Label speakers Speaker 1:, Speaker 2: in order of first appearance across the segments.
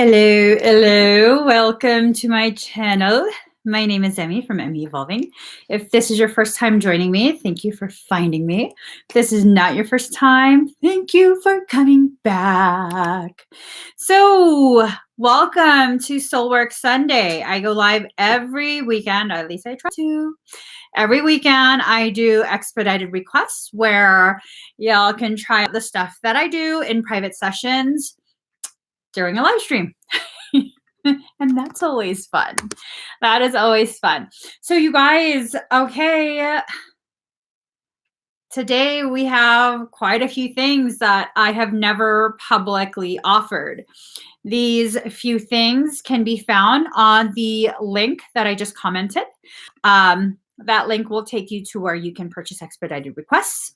Speaker 1: Hello, hello. Welcome to my channel. My name is Emmie from Emmie Evolving. If this is your first time joining me, thank you for finding me. If this is not your first time, thank you for coming back. So, welcome to SoulWork Sunday. I go live every weekend, at least I try to. Every weekend, I do expedited requests where y'all can try out the stuff that I do in private sessions during a live stream. And that's always fun. That is always fun. So you guys, okay, today we have quite a few things that I have never publicly offered. These few things can be found on the link that I just commented. That link will take you to where you can purchase expedited requests.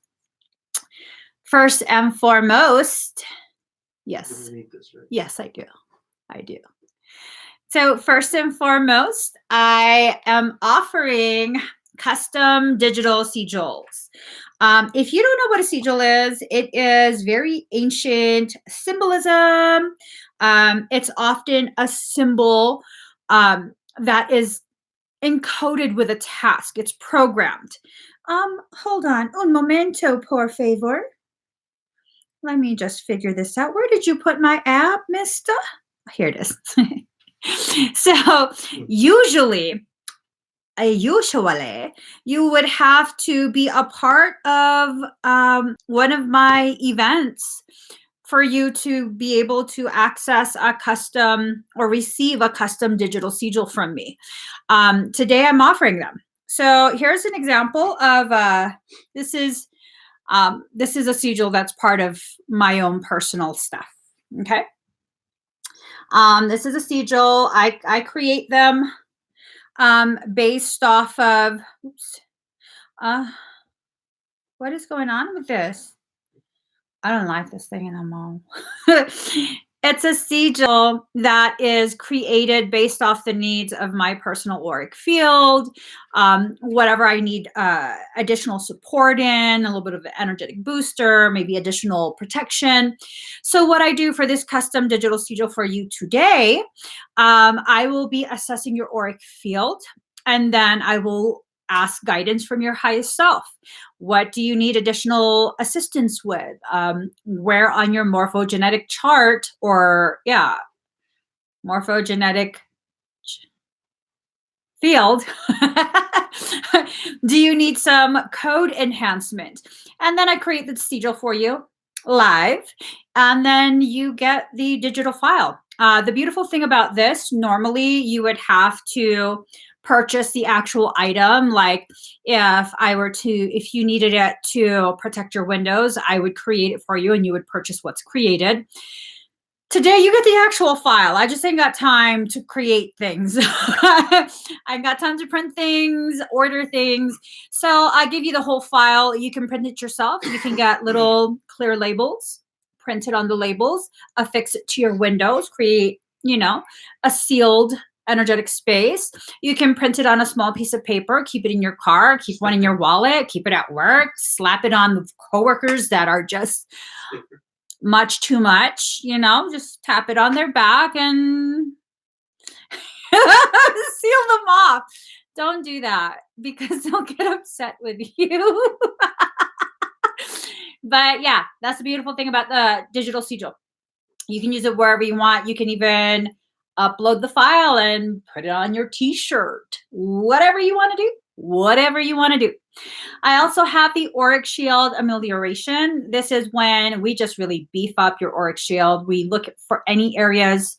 Speaker 1: First and foremost, yes.
Speaker 2: This, right?
Speaker 1: Yes, I do. I do. So first and foremost, I am offering custom digital sigils. If you don't know what a sigil is, it is very ancient symbolism. It's often a symbol that is encoded with a task. It's programmed. Hold on. Un momento, por favor. Let me just figure this out. Where did you put my app, mister? Here it is. So usually you would have to be a part of one of my events for you to be able to access a custom or receive a custom digital sigil from me. Today I'm offering them. So here's an example of this is a sigil that's part of my own personal stuff. Okay. This is a sigil. I create them based off of, oops, what is going on with this? I don't like this thing anymore. It's a sigil that is created based off the needs of my personal auric field, whatever I need additional support in, a little bit of an energetic booster, maybe additional protection. So what I do for this custom digital sigil for you today, I will be assessing your auric field, and then I will ask guidance from your highest self. What do you need additional assistance with? Where on your morphogenetic chart or, morphogenetic field do you need some code enhancement? And then I create the sigil for you live, and then you get the digital file. The beautiful thing about this, normally you would have to purchase the actual item. Like if you needed it to protect your windows, I would create it for you and you would purchase what's created. Today you get the actual file. I just ain't got time to create things. I got time to print things, order things. So I give you the whole file. You can print it yourself. You can get little clear labels, print it on the labels, affix it to your windows, create, a sealed energetic space. You can print it on a small piece of paper, keep it in your car, keep one in your wallet, keep it at work, slap it on the coworkers that are just much too much, just tap it on their back and seal them off. Don't do that because they'll get upset with you. But yeah, that's the beautiful thing about the digital sigil. You can use it wherever you want. You can even upload the file and put it on your t-shirt, whatever you want to do. I also have the auric shield amelioration. This is when we just really beef up your auric shield. We look for any areas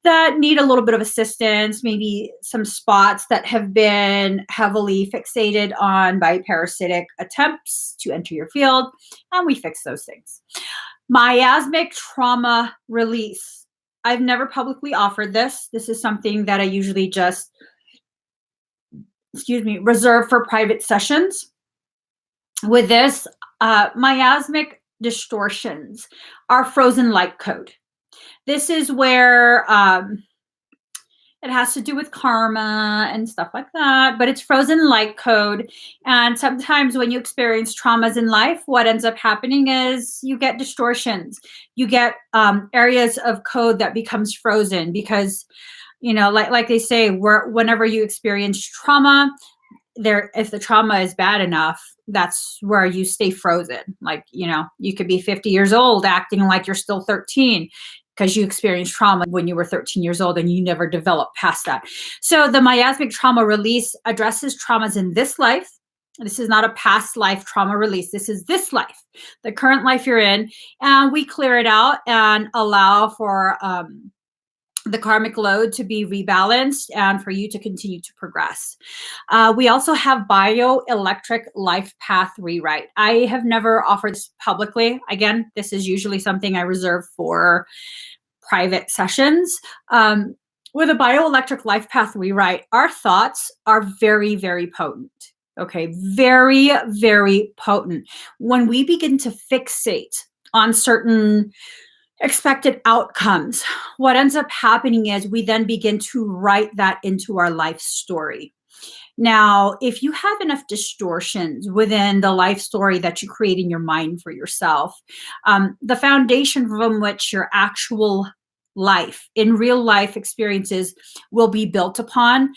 Speaker 1: that need a little bit of assistance, maybe some spots that have been heavily fixated on by parasitic attempts to enter your field, and we fix those things. Miasmic trauma release. I've never publicly offered this. This is something that I usually just, reserve for private sessions. With this, miasmic distortions are frozen light code. This is where It has to do with karma and stuff like that, but it's frozen light code. And sometimes when you experience traumas in life, what ends up happening is you get distortions. You get areas of code that becomes frozen because, you know, like they say, whenever you experience trauma, if the trauma is bad enough, that's where you stay frozen. Like, you know, you could be 50 years old acting like you're still 13 because you experienced trauma when you were 13 years old and you never developed past that. So the miasmic trauma release addresses traumas in this life. This is not a past life trauma release. This is this life, the current life you're in. And we clear it out and allow for the karmic load to be rebalanced and for you to continue to progress. We also have bioelectric life path rewrite. I have never offered this publicly. Again, this is usually something I reserve for private sessions. With a bioelectric life path rewrite, our thoughts are very, very potent. Okay, very, very potent. When we begin to fixate on certain expected outcomes, what ends up happening is we then begin to write that into our life story. Now, if you have enough distortions within the life story that you create in your mind for yourself, the foundation from which your actual life in real life experiences will be built upon,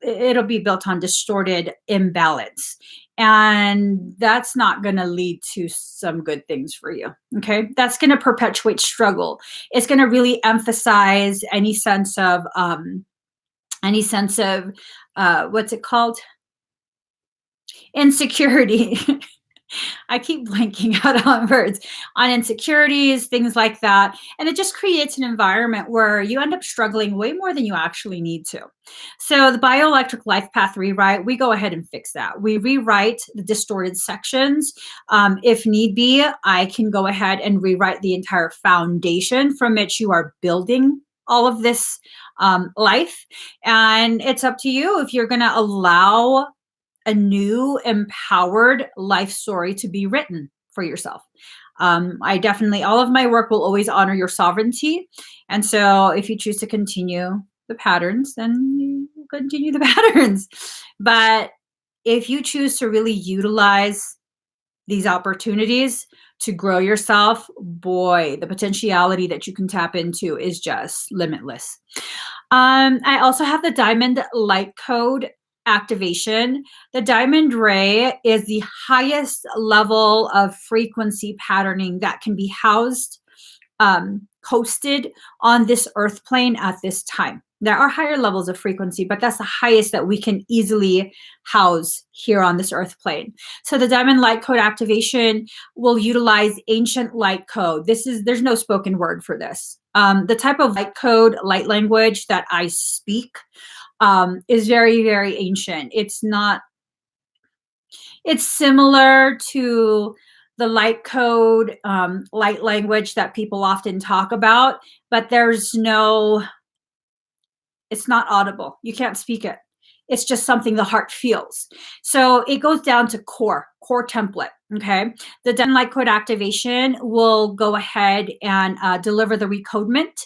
Speaker 1: it'll be built on distorted imbalance. And that's not going to lead to some good things for you. Okay. That's going to perpetuate struggle. It's going to really emphasize any sense of what's it called? Insecurity. I keep blanking out on words, on insecurities, things like that. And it just creates an environment where you end up struggling way more than you actually need to. So the bioelectric life path rewrite, we go ahead and fix that. We rewrite the distorted sections. If need be, I can go ahead and rewrite the entire foundation from which you are building all of this life. And it's up to you if you're going to allow a new empowered life story to be written for yourself. I definitely, all of my work will always honor your sovereignty. And so if you choose to continue the patterns, then you continue the patterns. But if you choose to really utilize these opportunities to grow yourself, boy, the potentiality that you can tap into is just limitless. I also have the Diamond Light Code activation. The diamond ray is the highest level of frequency patterning that can be housed, hosted on this earth plane at this time. There are higher levels of frequency, but that's the highest that we can easily house here on this earth plane. So the diamond light code activation will utilize ancient light code. There's no spoken word for this. The type of light code, light language that I speak is very, very ancient. It's similar to the light code, light language that people often talk about, but it's not audible. You can't speak it. It's just something the heart feels. So it goes down to core template. Okay. The Diamond Light Code activation will go ahead and deliver the recodement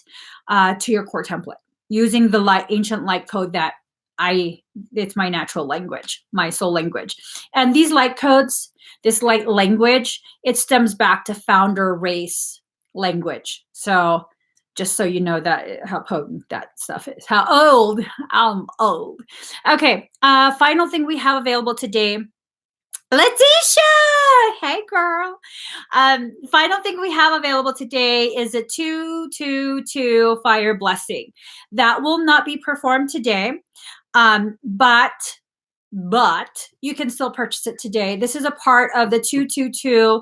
Speaker 1: to your core template using the ancient light code that it's my natural language, my soul language. And these light codes, this light language, it stems back to founder race language. So just so you know how potent that stuff is, how old, I'm old. Okay, final thing we have available today, Letitia, hey girl. Final thing we have available today is a 222 fire blessing. That will not be performed today, but you can still purchase it today. This is a part of the 222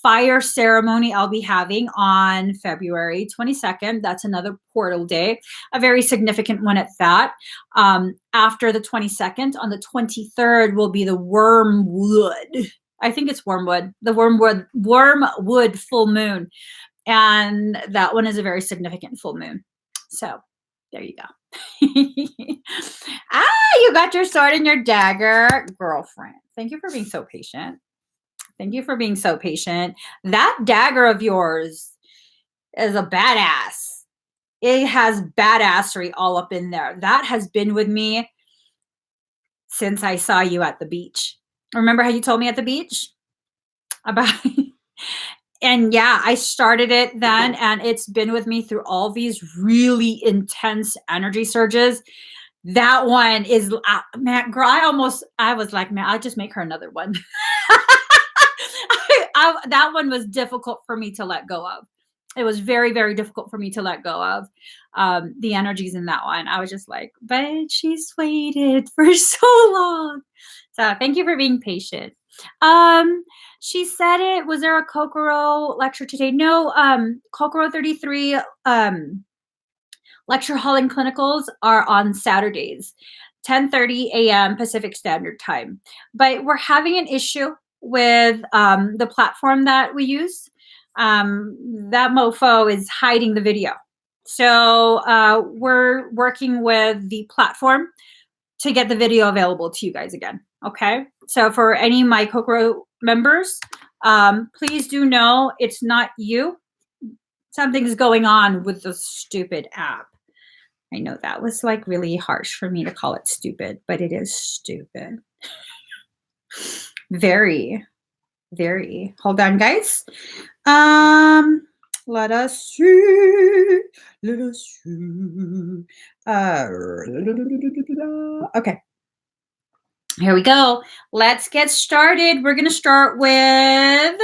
Speaker 1: fire ceremony I'll be having on February 22nd. That's another portal day, a very significant one at that. After the 22nd, on the 23rd will be the wormwood. I think it's wormwood, the wormwood full moon. And that one is a very significant full moon. So there you go. You got your sword and your dagger, girlfriend. Thank you for being so patient. Thank you for being so patient. That dagger of yours is a badass. It has badassery all up in there. That has been with me since I saw you at the beach. Remember how you told me at the beach about? And yeah, I started it then, and it's been with me through all these really intense energy surges. That one is, man, girl, I was like, man, I'll just make her another one. That one was difficult for me to let go of. It was very, very difficult for me to let go of the energies in that one. I was just like, but she's waited for so long. So thank you for being patient. She said it. Was there a Kokoro lecture today? No, Kokoro 33 lecture hall and clinicals are on Saturdays, 10:30 a.m. Pacific Standard Time. But we're having an issue with the platform that we use. That mofo is hiding the video. So we're working with the platform to get the video available to you guys again. Okay. So for any of my Kokoro members, please do know it's not you. Something's going on with the stupid app. I know that was like really harsh for me to call it stupid, but it is stupid. Very, very. Hold on, guys. Let us see. Let us see. Okay. Here we go. Let's get started. We're going to start with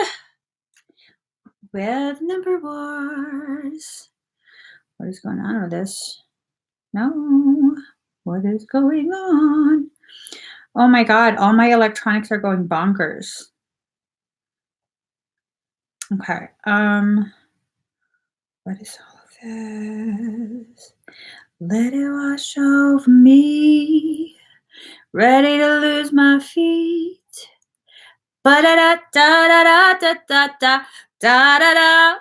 Speaker 1: number wars. What is going on with this? No. What is going on? Oh my God. All my electronics are going bonkers. Okay. What is all of this? Let it wash over me. Ready to lose my feet. Ba-da-da-da-da-da-da-da-da. Da-da-da.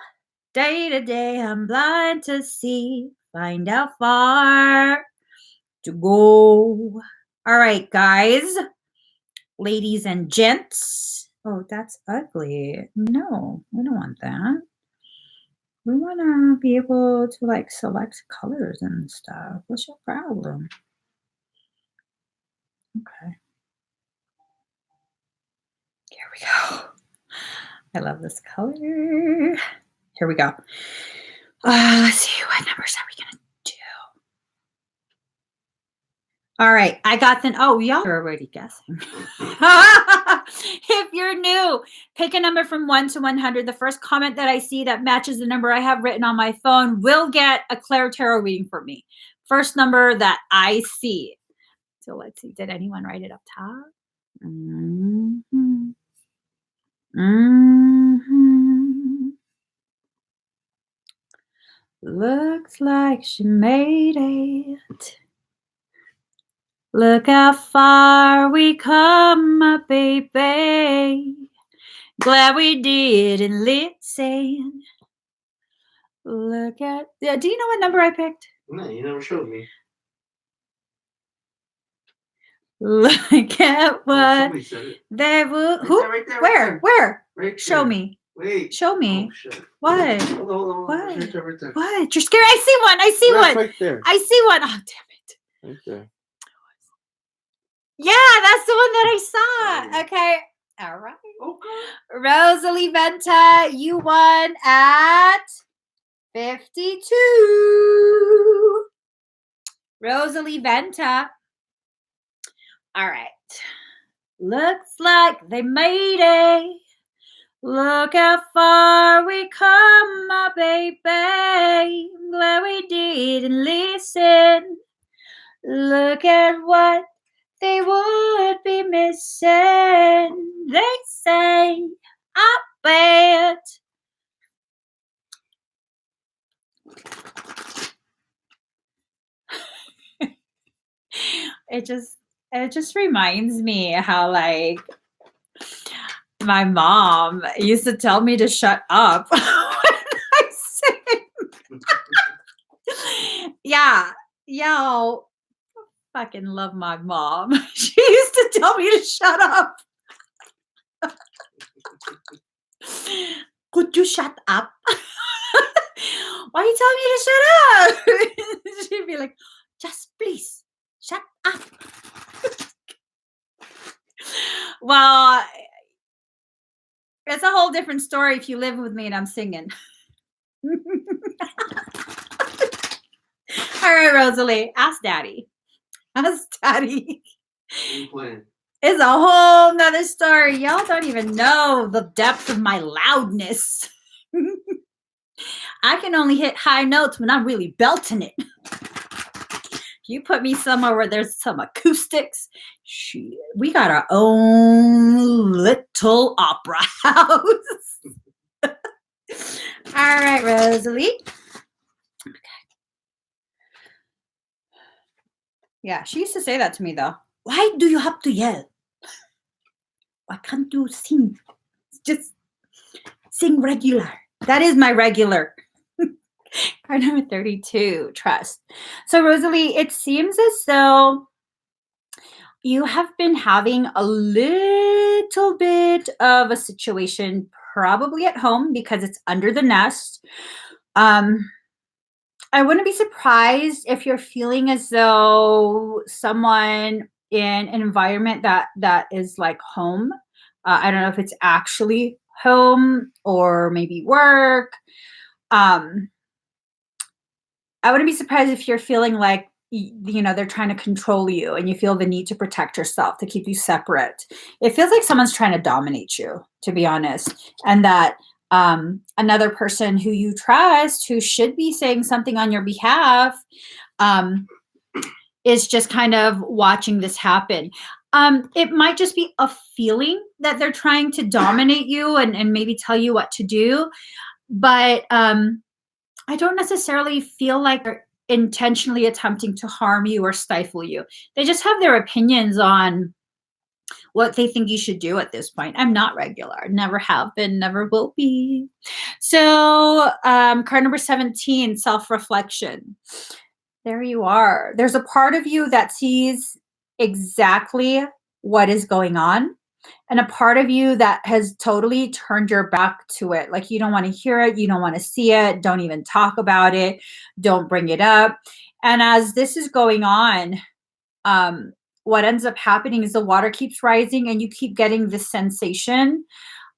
Speaker 1: Day to day, I'm blind to see. Find how far to go. All right, guys. Ladies and gents. Oh, that's ugly. No, we don't want that. We want to be able to like select colors and stuff. What's your problem? Okay. Here we go. I love this color. Here we go. Let's see. What numbers are we going to do? All right. I got the, oh, y'all are already guessing. If you're new, pick a number from 1 to 100. The first comment that I see that matches the number I have written on my phone will get a Claire Tarot reading from me. First number that I see. So let's see. Did anyone write it up top? Mm-hmm. Mm-hmm. Looks like she made it. Look how far we come, my baby. Glad we didn't listen. Look at, yeah, do you know what number I picked?
Speaker 2: No, you never showed me.
Speaker 1: Look at what they will. Who?
Speaker 2: Right there,
Speaker 1: Where? Where?
Speaker 2: Right
Speaker 1: Show
Speaker 2: there.
Speaker 1: me.
Speaker 2: Wait.
Speaker 1: Show me.
Speaker 2: Oh, shit.
Speaker 1: What?
Speaker 2: Hold on.
Speaker 1: What?
Speaker 2: Right there.
Speaker 1: What? You're scared. I see one. I see one.
Speaker 2: Right there.
Speaker 1: I see one. Oh, damn it.
Speaker 2: Right there.
Speaker 1: Yeah, that's the one that I saw.
Speaker 2: Oh.
Speaker 1: Okay. All right.
Speaker 2: Okay.
Speaker 1: Rosalie Venta, you won at 52. Rosalie Venta. All right. Looks like they made it. Look how far we come, my baby. I'm glad we didn't listen. Look at what they would be missing. They say, I bet. It just reminds me how like my mom used to tell me to shut up when I sing. Yeah, y'all fucking love my mom. She used to tell me to shut up. Could you shut up? why are you telling me to shut up? She'd be like, just please shut up. Well, it's a whole different story if you live with me and I'm singing. All right, Rosalie, ask Daddy. Ask Daddy. It's a whole nother story. Y'all don't even know the depth of my loudness. I can only hit high notes when I'm really belting it. You put me somewhere where there's some acoustics. Shit, we got our own little opera house. All right, Rosalie. Okay. Yeah, she used to say that to me, though. Why do you have to yell? Why can't you sing? Just sing regular. That is my regular. Card number 32, trust. So, Rosalie, it seems as though you have been having a little bit of a situation, probably at home because it's under the nest. I wouldn't be surprised if you're feeling as though someone in an environment that is like home. I don't know if it's actually home or maybe work. I wouldn't be surprised if you're feeling like, they're trying to control you and you feel the need to protect yourself, to keep you separate. It feels like someone's trying to dominate you, to be honest. And that another person who you trust, who should be saying something on your behalf, is just kind of watching this happen. It might just be a feeling that they're trying to dominate you and maybe tell you what to do. But I don't necessarily feel like they're intentionally attempting to harm you or stifle you. They just have their opinions on what they think you should do at this point. I'm not regular. Never have been, never will be. So card number 17, self-reflection. There you are. There's a part of you that sees exactly what is going on, and a part of you that has totally turned your back to it. Like, you don't want to hear it. You don't want to see it. Don't even talk about it. Don't bring it up. And as this is going on, what ends up happening is the water keeps rising and you keep getting this sensation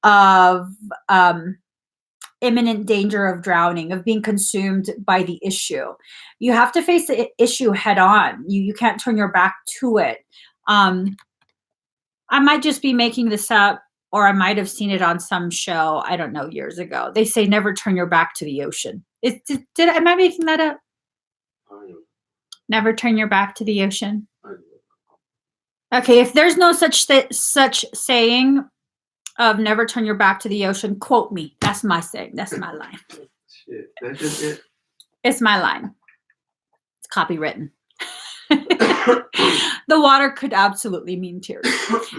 Speaker 1: of imminent danger of drowning, of being consumed by the issue. You have to face the issue head on. You can't turn your back to it. I might just be making this up, or I might have seen it on some show, I don't know, years ago. They say never turn your back to the ocean. Am I making that up? Never turn your back to the ocean. Okay, if there's no such saying of never turn your back to the ocean, quote me. That's my saying. That's my line.
Speaker 2: Shit, that's just it.
Speaker 1: It's my line. It's copywritten. The water could absolutely mean tears,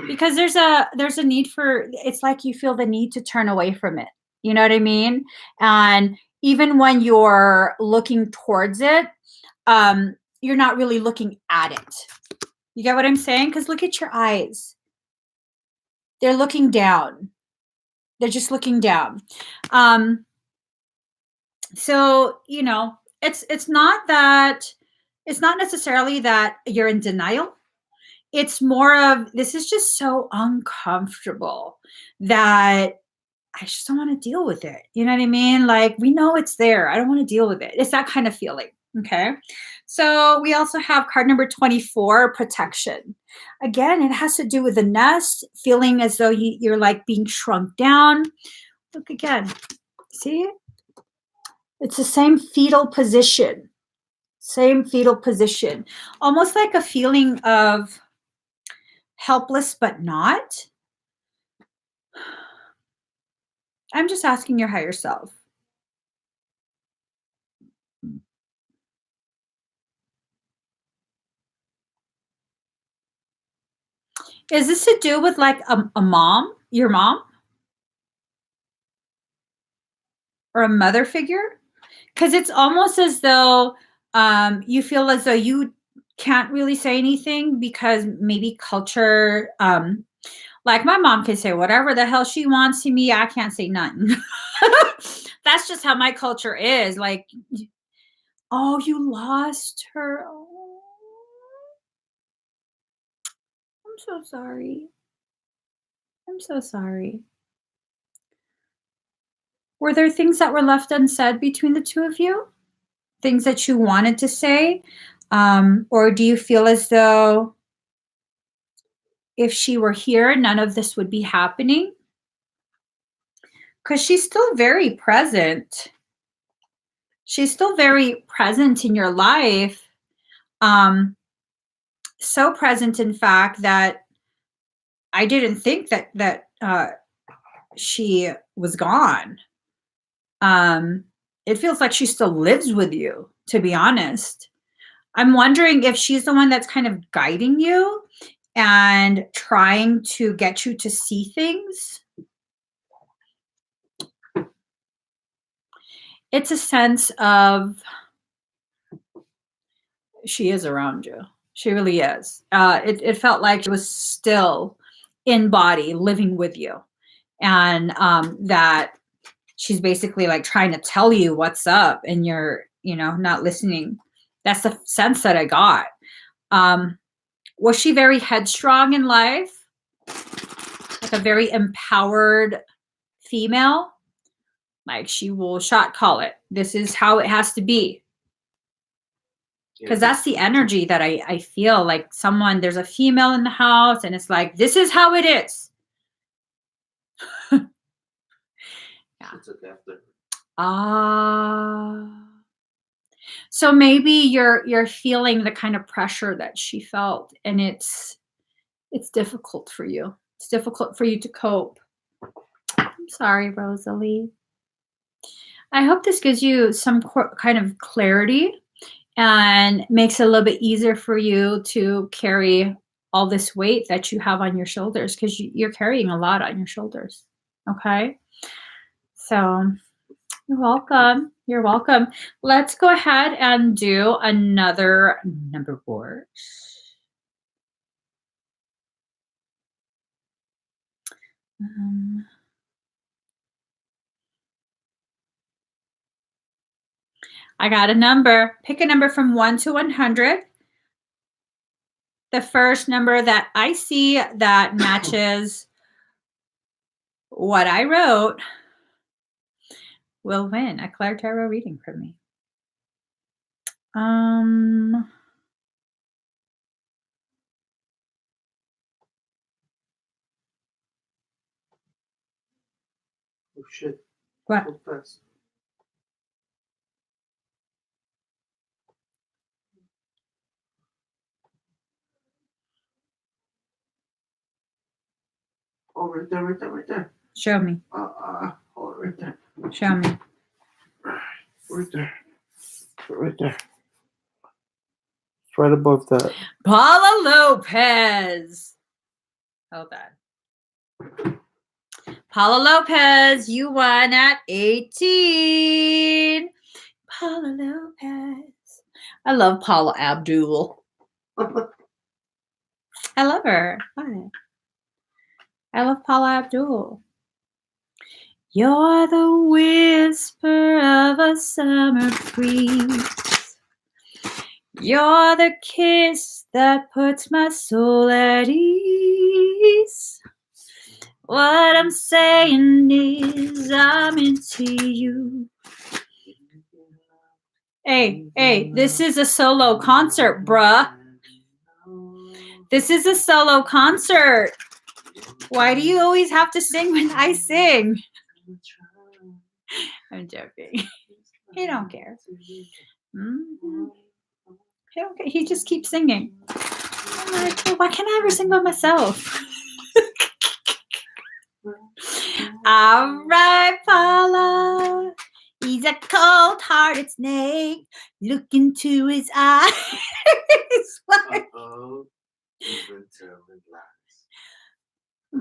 Speaker 1: because there's a need for, it's like you feel the need to turn away from it. You know what I mean? And even when you're looking towards it, you're not really looking at it. You get what I'm saying? Because look at your eyes. They're looking down. They're just looking down. So, it's not necessarily that you're in denial. It's more of, this is just so uncomfortable that I just don't want to deal with it. You know what I mean? Like, we know it's there. I don't want to deal with it. It's that kind of feeling. Okay. So we also have card number 24, protection. Again, it has to do with the nest, feeling as though you're like being shrunk down. Look again. See? It's the same fetal position. Same fetal position. Almost like a feeling of helpless, but not. I'm just asking your higher self. Is this to do with like a mom, your mom? Or a mother figure? Because it's almost as though you feel as though you can't really say anything because maybe culture, like my mom can say whatever the hell she wants to me. I can't say nothing. That's that's just how my culture is. Like, oh, you lost her. Oh, I'm so sorry. I'm so sorry. Were there things that were left unsaid between the two of you? Things that you wanted to say? Or do you feel as though if she were here, none of this would be happening? Because she's still very present. She's still very present in your life. So present, in fact, that I didn't think that she was gone. It feels like she still lives with you, to be honest. I'm wondering if she's the one that's kind of guiding you and trying to get you to see things. It's a sense of she is around you. She really is. It felt like it was still in body, living with you. And that she's basically like trying to tell you what's up and you're, not listening. That's the sense that I got. Was she very headstrong in life? Like a very empowered female? Like she will shot call it. This is how it has to be. Because that's the energy that I feel like there's a female in the house and it's like, this is how it is. Yeah. So maybe you're feeling the kind of pressure that she felt, and it's difficult for you. It's difficult for you to cope. I'm sorry, Rosalie. I hope this gives you some kind of clarity and makes it a little bit easier for you to carry all this weight that you have on your shoulders, because you're carrying a lot on your shoulders. Okay? So you're welcome. You're welcome. Let's go ahead and do another number board. I got a number. Pick a number from 1 to 100. The first number that I see that matches what I wrote will win a Claire Tarot reading from me. Oh
Speaker 2: shit.
Speaker 1: What?
Speaker 2: Lopez. Oh, right there, right there, right there.
Speaker 1: Show me.
Speaker 2: Hold it right there.
Speaker 1: Show me.
Speaker 2: Right there. Right there. It's right above that.
Speaker 1: Paula Lopez. Hold on. Paula Lopez, you won at 18. Paula Lopez. I love Paula Abdul. I love her. I love Paula Abdul. You're the whisper of a summer breeze. You're the kiss that puts my soul at ease. What I'm saying is I'm into you. Hey, this is a solo concert, bruh. This is a solo concert. Why do you always have to sing when I sing? I'm joking. He don't care. Mm-hmm. He don't care. He just keeps singing. I'm like, why can't I ever sing by myself? All right, Paula. He's a cold-hearted snake. Look into his eyes.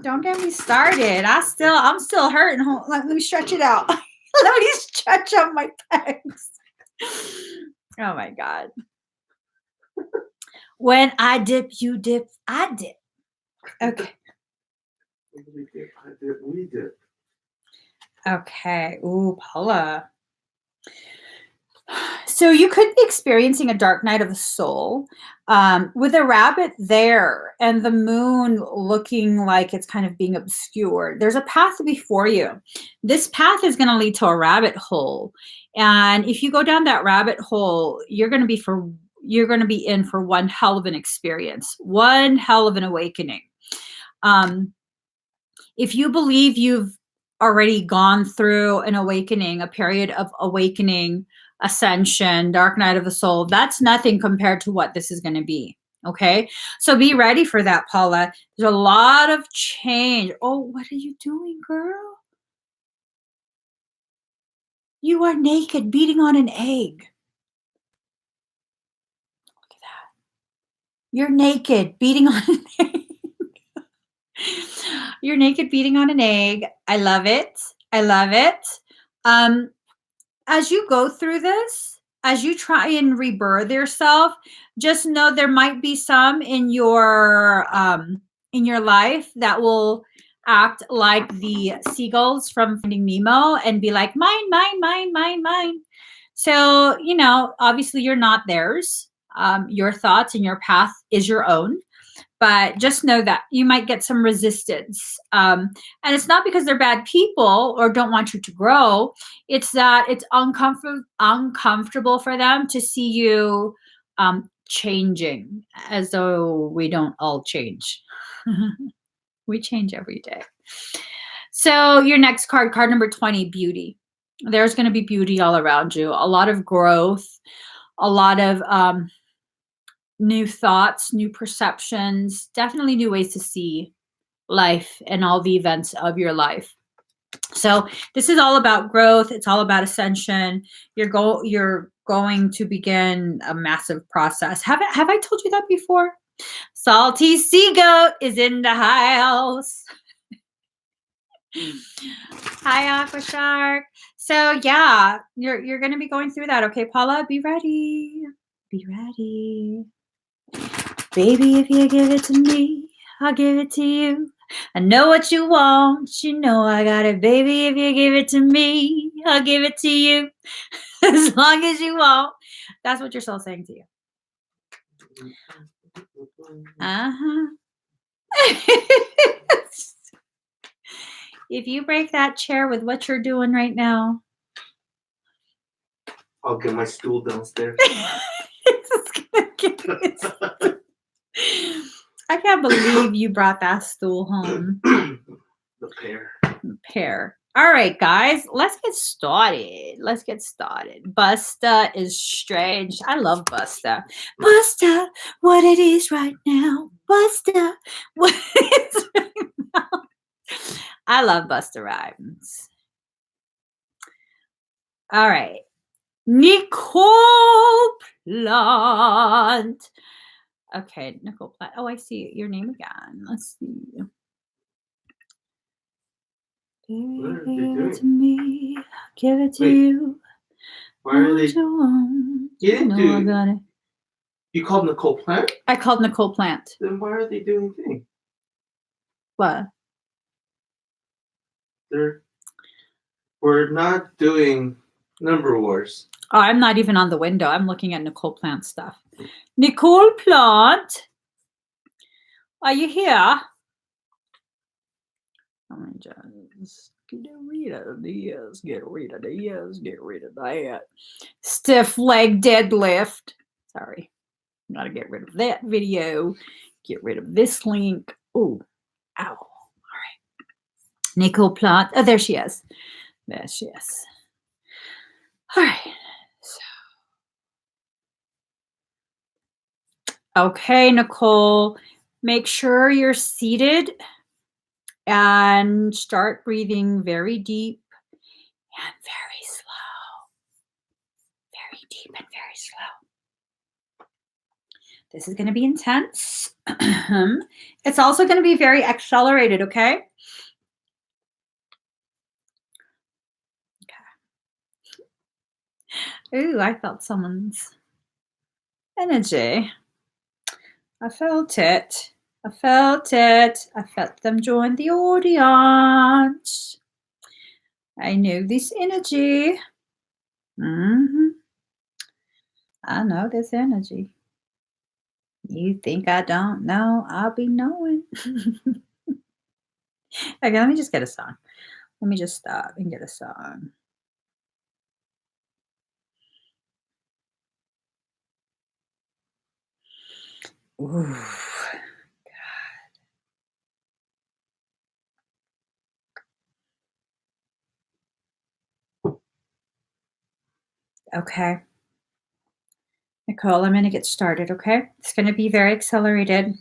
Speaker 1: Don't get me started. I'm still hurting. Let me stretch it out. Let me stretch out my pegs. Oh my God. When I dip, you dip, I dip. Okay.
Speaker 2: We dip.
Speaker 1: Okay. Ooh, Paula. So you could be experiencing a dark night of the soul with a rabbit there and the moon looking like it's kind of being obscured. There's a path before you. This path is going to lead to a rabbit hole. And if you go down that rabbit hole, you're going to be in for one hell of an experience, one hell of an awakening. If you believe you've already gone through an awakening, a period of awakening, ascension, dark night of the soul, that's nothing compared to what this is going to be. Okay. So be ready for that, Paula. There's a lot of change. Oh, what are you doing, girl? You are naked, beating on an egg. Look at that. You're naked, beating on an egg. You're naked, beating on an egg. I love it. I love it. As you go through this, as you try and rebirth yourself, just know there might be some in your life that will act like the seagulls from Finding Nemo and be like, mine, mine, mine, mine, mine. So, obviously you're not theirs. Your thoughts and your path is your own. But just know that you might get some resistance. And it's not because they're bad people or don't want you to grow. It's that it's uncomfortable for them to see you changing, as though we don't all change. We change every day. So your next card number 20, beauty. There's going to be beauty all around you. A lot of growth, a lot of new thoughts, new perceptions, definitely new ways to see life and all the events of your life. So this is all about growth. It's all about ascension. You're going to begin a massive process. Have I told you that before? Salty Sea Goat is in the house. Hi, Aqua Shark. So yeah, you're going to be going through that. Okay, Paula, be ready. Be ready. Baby, if you give it to me, I'll give it to you. I know what you want. You know I got it. Baby, if you give it to me, I'll give it to you. As long as you want. That's what your soul's saying to you. Uh-huh. If you break that chair with what you're doing right now,
Speaker 2: I'll get my stool downstairs.
Speaker 1: I can't believe you brought that stool home.
Speaker 2: The pear.
Speaker 1: All right, guys, let's get started. Busta is strange. I love Busta. Busta, what it is right now. Busta, what it is right now. I love Busta Rhymes. All right. Nicole Plant. Okay, Nicole Plant. Oh, I see your name again. Let's see. Give it to me. Give it to you.
Speaker 2: Why are they?
Speaker 1: I got it.
Speaker 2: You called Nicole Plant?
Speaker 1: I called Nicole Plant.
Speaker 2: Then why are they doing things?
Speaker 1: What?
Speaker 2: We're not doing number wars.
Speaker 1: Oh, I'm not even on the window. I'm looking at Nicole Plant stuff. Nicole Plant, are you here? Just get rid of this. Get rid of this. Get rid of that. Stiff leg deadlift. Sorry. Gotta get rid of that video. Get rid of this link. Ooh. Ow. All right. Nicole Plant. Oh, there she is. There she is. All right. Okay, Nicole, make sure you're seated and start breathing very deep and very slow. Very deep and very slow. This is going to be intense. It's also going to be very accelerated, okay? Okay. Ooh, I felt someone's energy. I felt it. I felt it. I felt them join the audience. I know this energy. I know this energy. You think I don't know? I'll be knowing. Okay, let me just get a song. Let me just stop and get a song. Ooh. Okay. Nicole, I'm going to get started, okay? It's going to be very accelerated.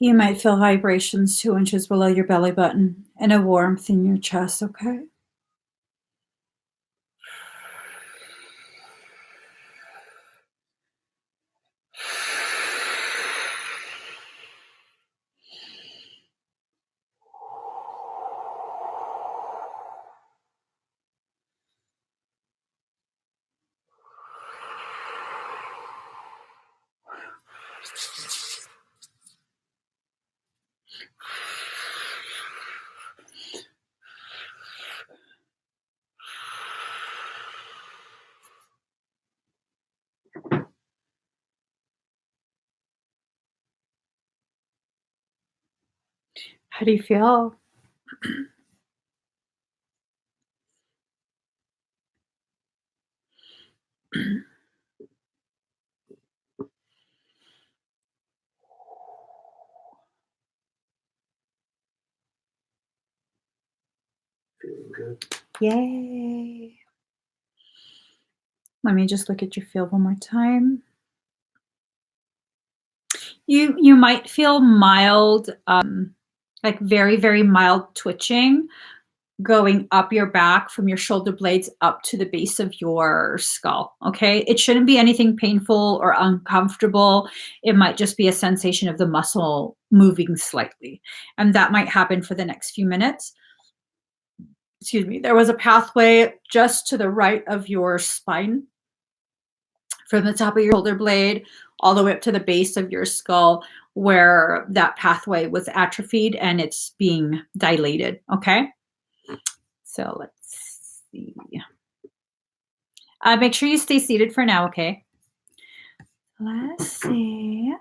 Speaker 1: You might feel vibrations 2 inches below your belly button and a warmth in your chest, okay? How do you feel?
Speaker 2: Feeling good.
Speaker 1: Yay. Let me just look at your field one more time. You might feel mild, like very, very mild twitching going up your back from your shoulder blades up to the base of your skull, okay? It shouldn't be anything painful or uncomfortable. It might just be a sensation of the muscle moving slightly, and that might happen for the next few minutes. Excuse me. There was a pathway just to the right of your spine from the top of your shoulder blade all the way up to the base of your skull where that pathway was atrophied and it's being dilated, okay? So let's see. Make sure you stay seated for now, okay? Let's see.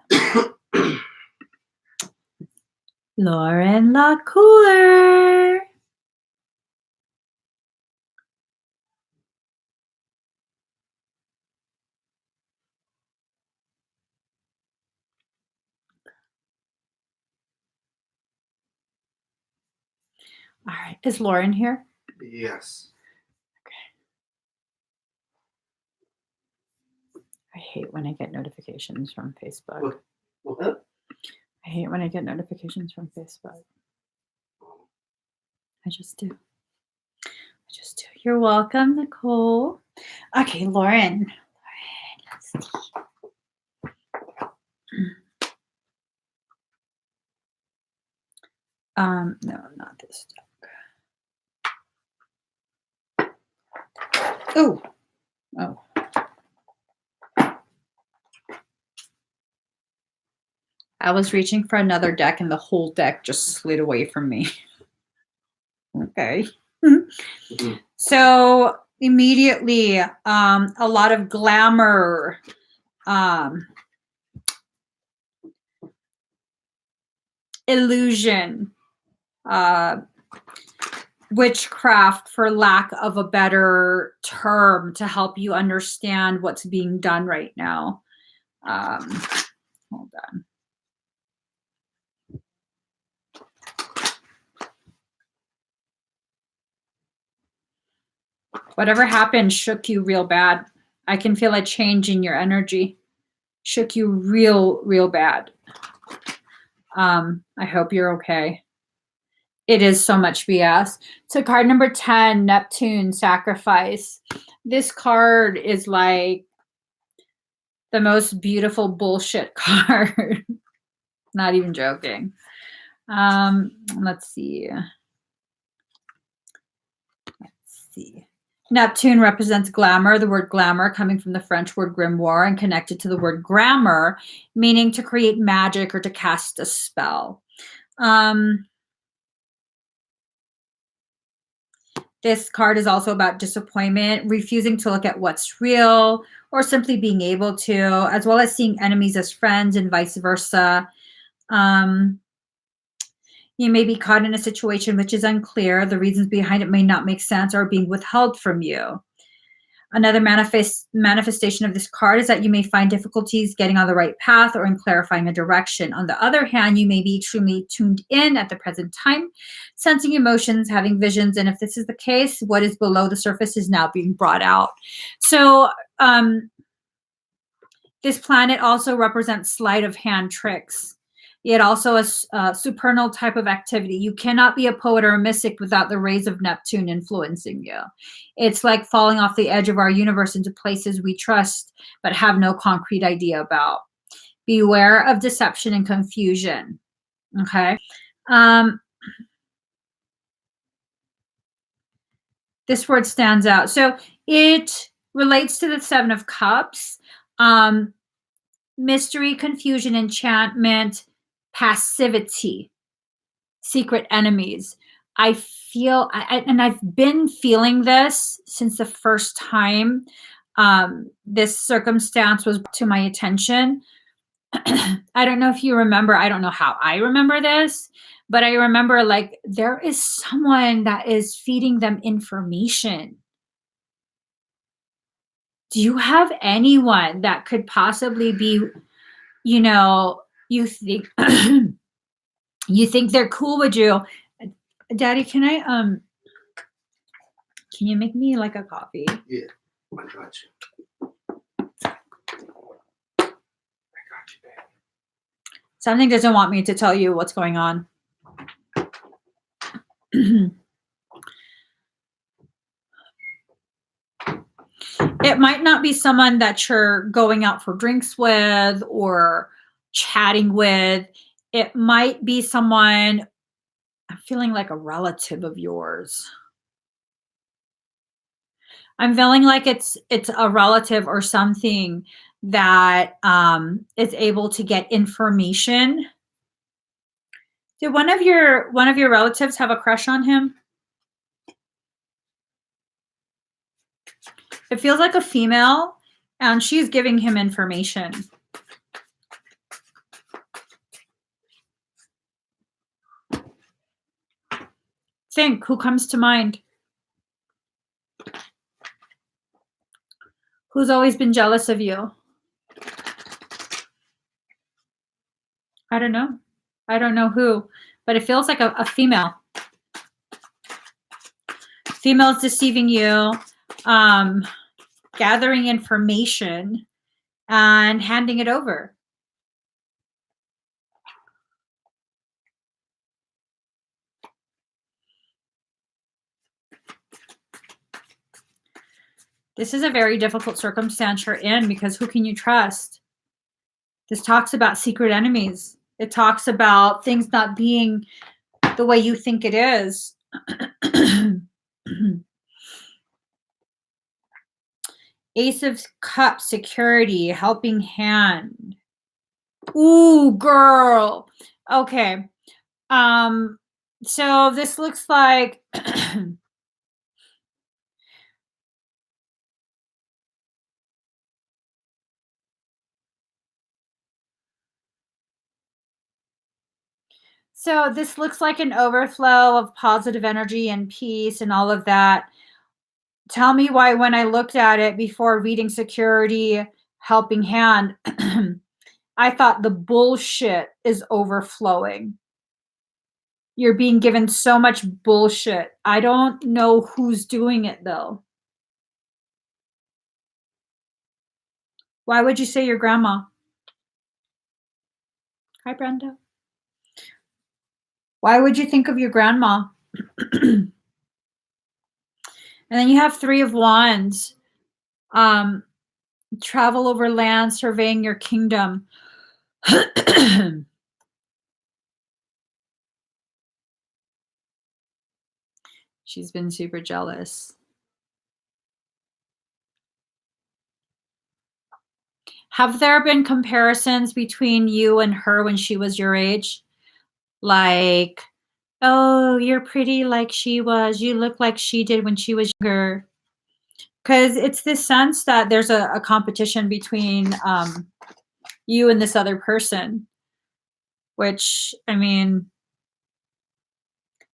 Speaker 1: Lauren LaCour. All right. Is Lauren here?
Speaker 2: Yes.
Speaker 1: I hate when I get notifications from Facebook.
Speaker 2: What?
Speaker 1: I hate when I get notifications from Facebook. I just do. You're welcome, Nicole. Okay, Lauren. Let's see. No, not this deck. Oh. I was reaching for another deck and the whole deck just slid away from me. Okay.
Speaker 2: Mm-hmm.
Speaker 1: So immediately, a lot of glamour, illusion, witchcraft, for lack of a better term, to help you understand what's being done right now. Hold on. Whatever happened shook you real bad. I can feel a change in your energy. Shook you real bad. I hope you're okay. It is so much BS. So card number 10, Neptune, Sacrifice. This card is like the most beautiful bullshit card. Not even joking. Let's see. Neptune represents glamour, the word glamour coming from the French word grimoire and connected to the word grammar, meaning to create magic or to cast a spell. This card is also about disappointment, refusing to look at what's real, or simply being able to, as well as seeing enemies as friends and vice versa. You may be caught in a situation which is unclear. The reasons behind it may not make sense or are being withheld from you. Another manifestation of this card is that you may find difficulties getting on the right path or in clarifying a direction. On the other hand, you may be extremely tuned in at the present time, sensing emotions, having visions, and if this is the case, what is below the surface is now being brought out. So this planet also represents sleight of hand tricks. It also is a supernal type of activity. You cannot be a poet or a mystic without the rays of Neptune influencing you. It's like falling off the edge of our universe into places we trust but have no concrete idea about. Beware of deception and confusion. Okay. This word stands out. So it relates to the Seven of Cups. Mystery, confusion, enchantment, passivity, secret enemies. I feel, and I've been feeling this since the first time this circumstance was brought to my attention. I don't know if you remember, I don't know how I remember this, but I remember like there is someone that is feeding them information. Do you have anyone that could possibly be, you know, you think you think they're cool with you? Daddy, can you make me like a coffee?
Speaker 2: Yeah, I got you. I got you, baby.
Speaker 1: Something doesn't want me to tell you what's going on. It might not be someone that you're going out for drinks with or chatting with. It might be someone, I'm feeling like a relative of yours. I'm feeling like it's a relative or something that is able to get information. Did one of your relatives have a crush on him? It feels like a female, and she's giving him information. Think, who comes to mind? Who's always been jealous of you? I don't know. I don't know who, but it feels like a female. Females deceiving you, gathering information, and handing it over. This is a very difficult circumstance you're in because who can you trust? This talks about secret enemies. It talks about things not being the way you think it is. Ace of Cups, security, helping hand. Ooh, girl. Okay. So this looks like so this looks like an overflow of positive energy and peace and all of that. Tell me why when I looked at it before reading security, helping hand, I thought the bullshit is overflowing. You're being given so much bullshit. I don't know who's doing it though. Why would you say your grandma? Hi, Brenda. Why would you think of your grandma? And then you have 3 of Wands. Travel over land, surveying your kingdom. She's been super jealous. Have there been comparisons between you and her when she was your age? Like, oh, you're pretty like she was. You look like she did when she was younger. Because it's this sense that there's a competition between you and this other person, which, I mean,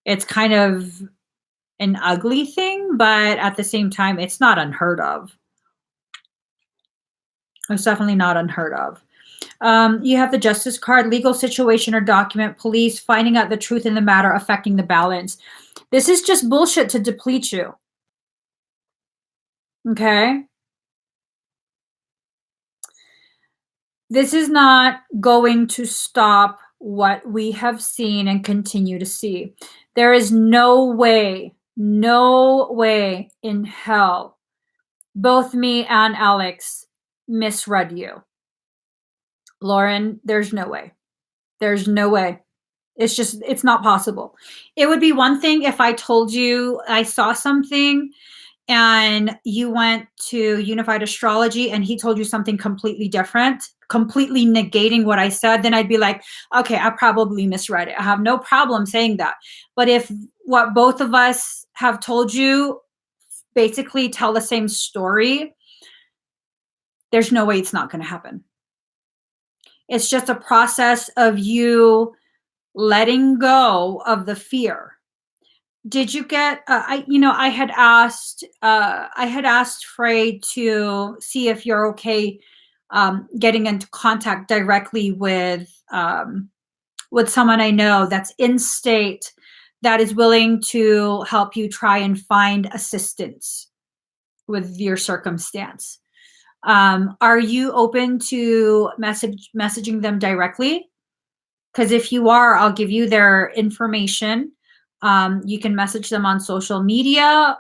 Speaker 1: it's kind of an ugly thing, but at the same time, it's not unheard of. It's definitely not unheard of. You have the Justice card, legal situation or document, police, finding out the truth in the matter affecting the balance. This is just bullshit to deplete you. Okay? This is not going to stop what we have seen and continue to see. There is no way in hell both me and Alex misread you. Lauren, there's no way. There's no way. It's not possible. It would be one thing if I told you I saw something and you went to Unified Astrology and he told you something completely different, completely negating what I said, then I'd be like, okay, I probably misread it. I have no problem saying that. But if what both of us have told you basically tell the same story, there's no way it's not going to happen. It's just a process of you letting go of the fear. Did you get I had asked Frey to see if you're okay getting into contact directly with someone I know that's in state that is willing to help you try and find assistance with your circumstance. Are you open to messaging them directly? Because if you are, I'll give you their information. You can message them on social media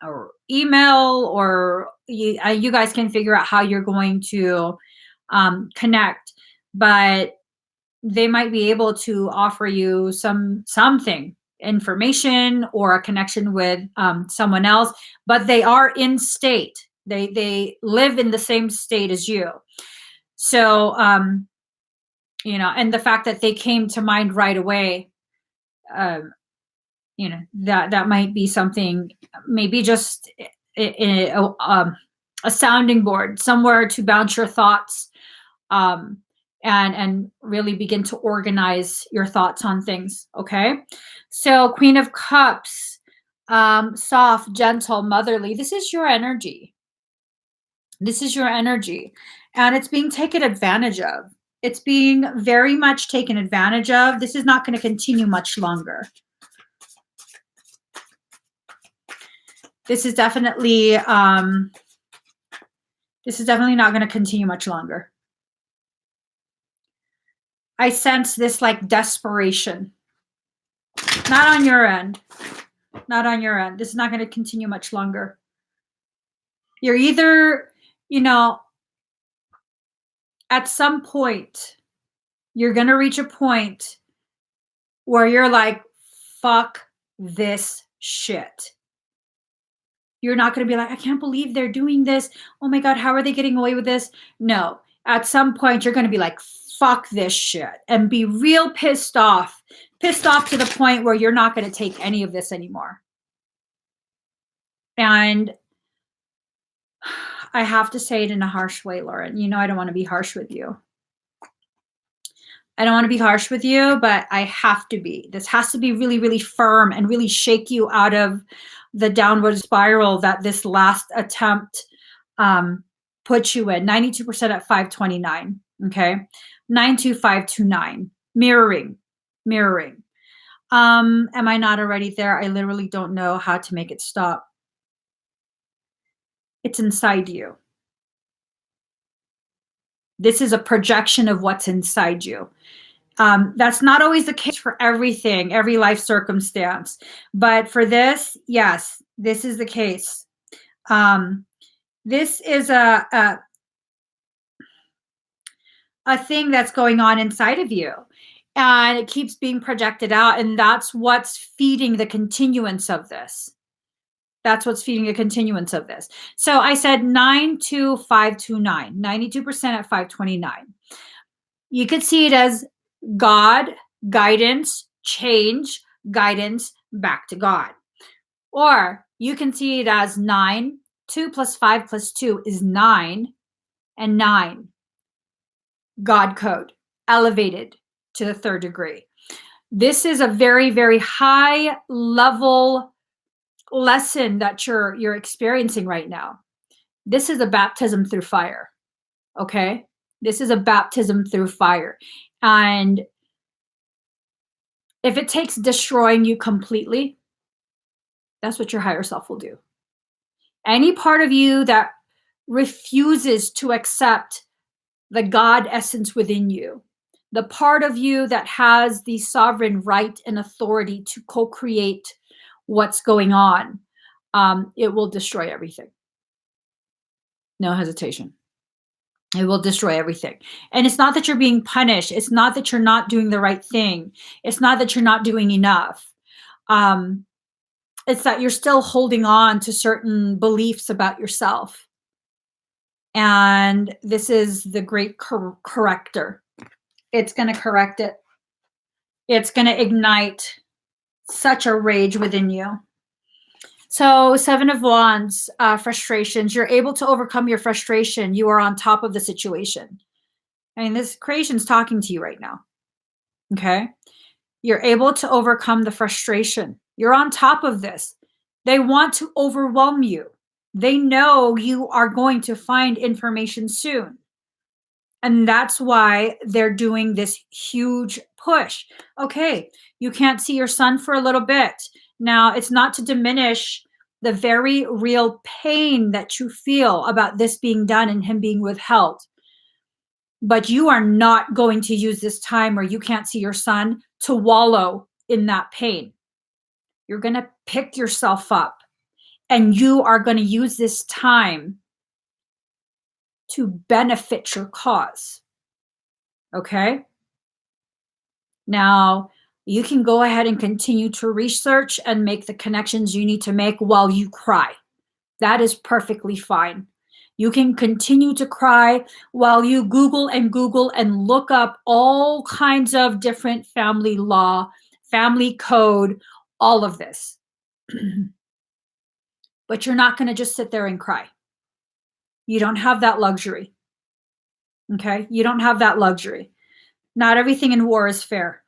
Speaker 1: or email, or you guys can figure out how you're going to connect. But they might be able to offer you something, information or a connection with someone else. But they are in state. They live in the same state as you. So and the fact that they came to mind right away, that might be something, maybe just a sounding board somewhere to bounce your thoughts, and really begin to organize your thoughts on things. Okay. So Queen of Cups, soft, gentle, motherly. This is your energy. This is your energy. And it's being taken advantage of. It's being very much taken advantage of. This is not going to continue much longer. This is definitely not going to continue much longer. I sense this like desperation. Not on your end. Not on your end. This is not going to continue much longer. You're either, you know, at some point, you're going to reach a point where you're like, fuck this shit. You're not going to be like, I can't believe they're doing this. Oh my God, how are they getting away with this? No. At some point, you're going to be like, fuck this shit, and be real pissed off to the point where you're not going to take any of this anymore. And I have to say it in a harsh way, Lauren. You know, I don't want to be harsh with you. I don't want to be harsh with you, but I have to be. This has to be really, really firm and really shake you out of the downward spiral that this last attempt put you in. 92% at 529. Okay. 92529. Mirroring. Am I not already there? I literally don't know how to make it stop. It's inside you. This is a projection of what's inside you. That's not always the case for everything, every life circumstance. But for this, yes, this is the case. This is a thing that's going on inside of you. And it keeps being projected out. And that's what's feeding the continuance of this. That's what's feeding the continuance of this. So I said 92529, 92% at 529. You could see it as God, guidance, change, guidance, back to God. Or you can see it as 9, 2 plus 5 plus 2 is 9, and 9. God code, elevated to the third degree. This is a very, very high level lesson that you're experiencing right now. This is a baptism through fire. Okay? This is a baptism through fire. And if it takes destroying you completely, that's what your higher self will do. Any part of you that refuses to accept the God essence within you, the part of you that has the sovereign right and authority to co-create what's going on, it will destroy everything. No hesitation. It will destroy everything. And it's not that you're being punished. It's not that you're not doing the right thing. It's not that you're not doing enough. It's that you're still holding on to certain beliefs about yourself. And this is the great corrector. It's going to correct it. It's going to ignite such a rage within you. So 7 of Wands, frustrations. You're able to overcome your frustration. You are on top of the situation. I mean, this creation's talking to you right now. Okay? You're able to overcome the frustration. You're on top of this. They want to overwhelm you. They know you are going to find information soon. And that's why they're doing this huge push. Okay, you can't see your son for a little bit. Now, it's not to diminish the very real pain that you feel about this being done and him being withheld. But you are not going to use this time where you can't see your son to wallow in that pain. You're going to pick yourself up, and you are going to use this time to benefit your cause. Okay? Now, you can go ahead and continue to research and make the connections you need to make while you cry. That is perfectly fine. You can continue to cry while you Google and look up all kinds of different family law, family code, all of this. But you're not going to just sit there and cry. You don't have that luxury. Okay? You don't have that luxury. Not everything in war is fair.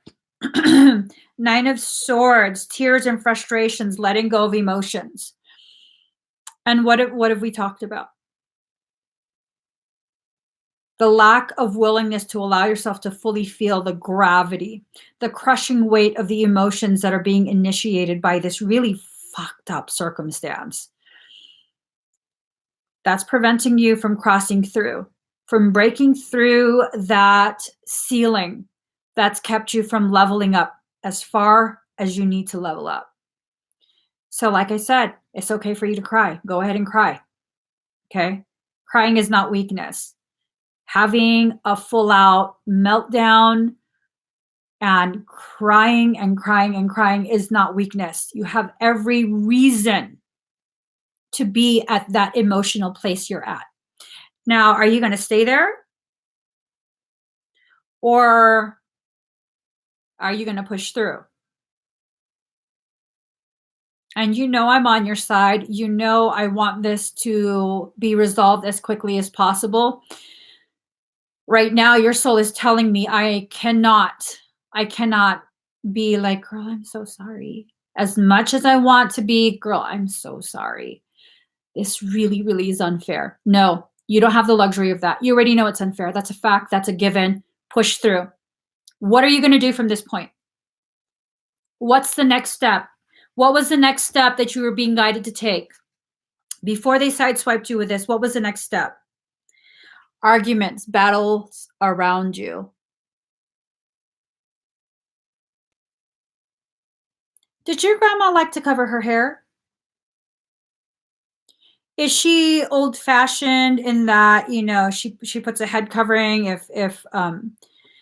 Speaker 1: 9 of Swords, tears and frustrations, letting go of emotions. And what have we talked about? The lack of willingness to allow yourself to fully feel the gravity, the crushing weight of the emotions that are being initiated by this really fucked up circumstance. That's preventing you from crossing through, from breaking through that ceiling that's kept you from leveling up as far as you need to level up. So like I said, it's okay for you to cry. Go ahead and cry. Okay? Crying is not weakness. Having a full out meltdown and crying and crying and crying is not weakness. You have every reason to be at that emotional place you're at. Now, are you going to stay there? Or are you going to push through? And you know I'm on your side. You know I want this to be resolved as quickly as possible. Right now, your soul is telling me I cannot be like, girl, I'm so sorry. As much as I want to be, girl, I'm so sorry. This really, really is unfair. No, you don't have the luxury of that. You already know it's unfair. That's a fact. That's a given. Push through. What are you going to do from this point? What's the next step? What was the next step that you were being guided to take? Before they sideswiped you with this, what was the next step? Arguments, battles around you. Did your grandma like to cover her hair? Is she old-fashioned in that, you know, she puts a head covering if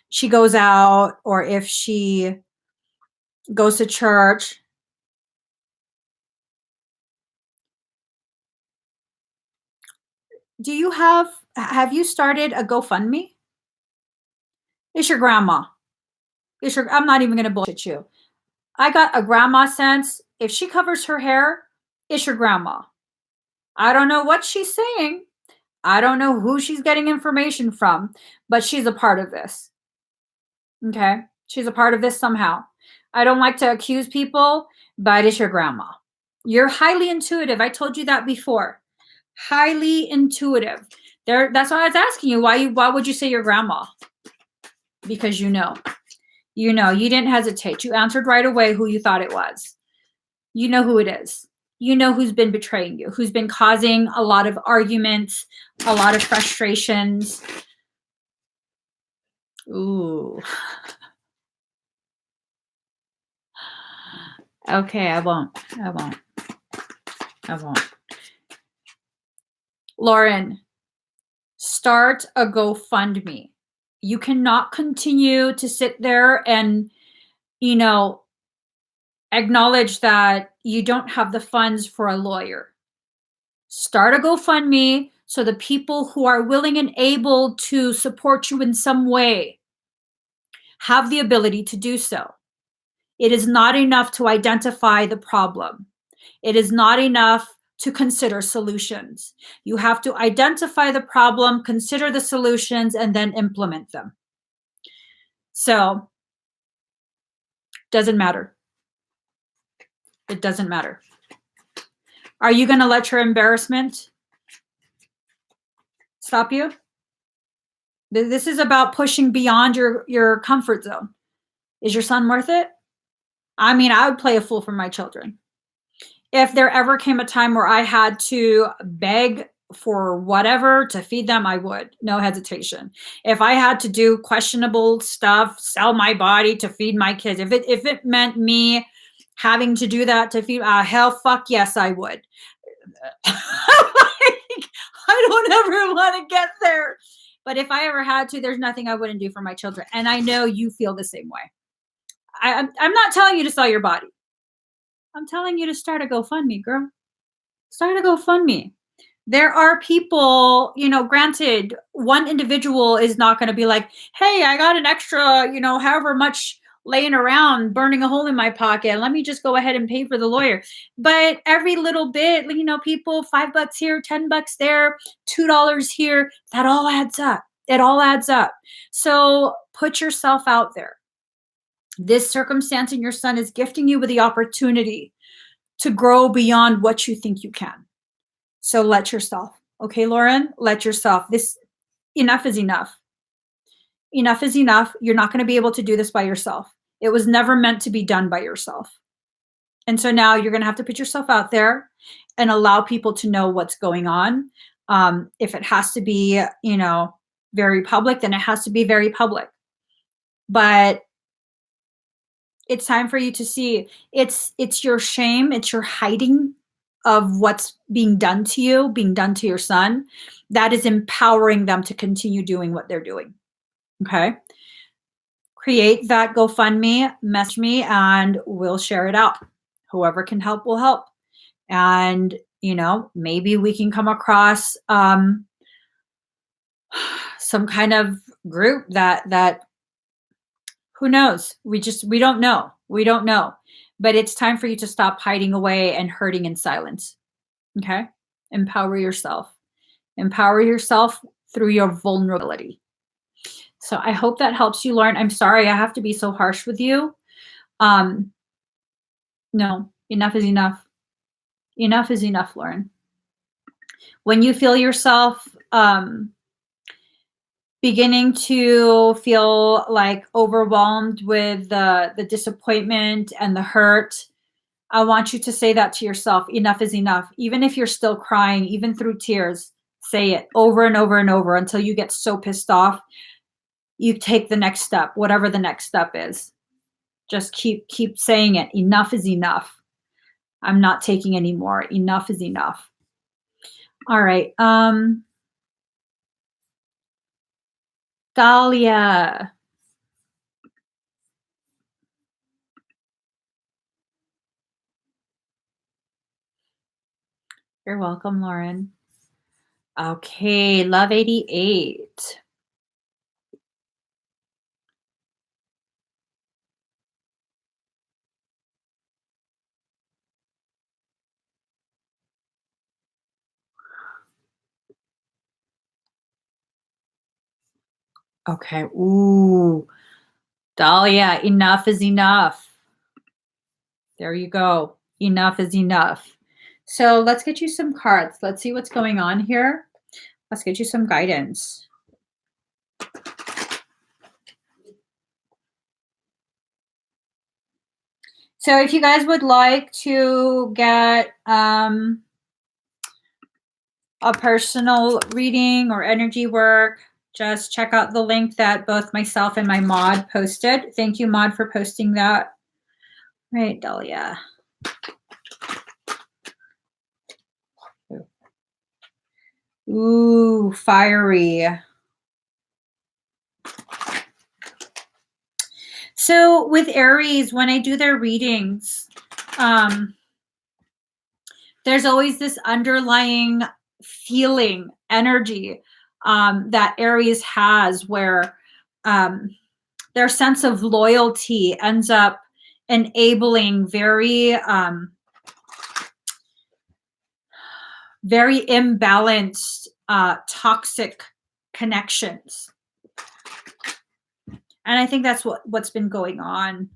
Speaker 1: she goes out or if she goes to church? Do you have you started a GoFundMe? It's your grandma. I'm not even going to bullshit you. I got a grandma sense. If she covers her hair, it's your grandma. I don't know what she's saying. I don't know who she's getting information from, but she's a part of this. Okay? She's a part of this somehow. I don't like to accuse people, but it's your grandma. You're highly intuitive. I told you that before. Highly intuitive. That's why I was asking you, why would you say your grandma? Because you know. You know, you didn't hesitate. You answered right away who you thought it was. You know who it is. You know who's been betraying you, who's been causing a lot of arguments, a lot of frustrations. Ooh. Okay, I won't. Lauren, start a GoFundMe. You cannot continue to sit there and, you know, acknowledge that you don't have the funds for a lawyer. Start a GoFundMe so the people who are willing and able to support you in some way have the ability to do so. It is not enough to identify the problem. It is not enough to consider solutions. You have to identify the problem, consider the solutions, and then implement them. So, doesn't matter. It doesn't matter. Are you going to let your embarrassment stop you? This is about pushing beyond your comfort zone. Is your son worth it? I mean, I would play a fool for my children. If there ever came a time where I had to beg for whatever to feed them, I would. No hesitation. If I had to do questionable stuff, sell my body to feed my kids, if it meant me having to do that to feed, hell, fuck yes, I would. Like, I don't ever want to get there. But if I ever had to, there's nothing I wouldn't do for my children. And I know you feel the same way. I'm not telling you to sell your body. I'm telling you to start a GoFundMe, girl. Start a GoFundMe. There are people, you know, granted, one individual is not going to be like, hey, I got an extra, you know, however much laying around, burning a hole in my pocket. Let me just go ahead and pay for the lawyer. But every little bit, you know, people, $5 here, $10 there, $2 here, that all adds up. It all adds up. So put yourself out there. This circumstance in your son is gifting you with the opportunity to grow beyond what you think you can. So let yourself. Okay, Lauren, let yourself. Enough is enough. Enough is enough. You're not going to be able to do this by yourself. It was never meant to be done by yourself. And so now you're going to have to put yourself out there and allow people to know what's going on. If it has to be, you know, very public, then it has to be very public. But it's time for you to see it's your shame, it's your hiding of what's being done to you, being done to your son, that is empowering them to continue doing what they're doing. Okay? Create that GoFundMe, message me, and we'll share it out. Whoever can help will help. And, you know, maybe we can come across some kind of group that who knows? We don't know. We don't know. But it's time for you to stop hiding away and hurting in silence. Okay? Empower yourself. Empower yourself through your vulnerability. So I hope that helps you learn. I'm sorry I have to be so harsh with you. No, enough is enough. Enough is enough, Lauren. When you feel yourself beginning to feel like overwhelmed with the disappointment and the hurt, I want you to say that to yourself. Enough is enough. Even if you're still crying, even through tears, say it over and over and over until you get so pissed off. You take the next step, whatever the next step is. Just keep saying it. Enough is enough. I'm not taking any more. Enough is enough. All right. Dahlia. You're welcome, Lauren. Okay, Love 88. Okay. Ooh. Dahlia, enough is enough. There you go. Enough is enough. So let's get you some cards. Let's see what's going on here. Let's get you some guidance. So if you guys would like to get a personal reading or energy work, just check out the link that both myself and my mod posted. Thank you, mod, for posting that. Right, Dahlia. Ooh, fiery. So with Aries, when I do their readings, there's always this underlying feeling, energy that Aries has where their sense of loyalty ends up enabling very imbalanced, toxic connections. And I think that's what's been going on.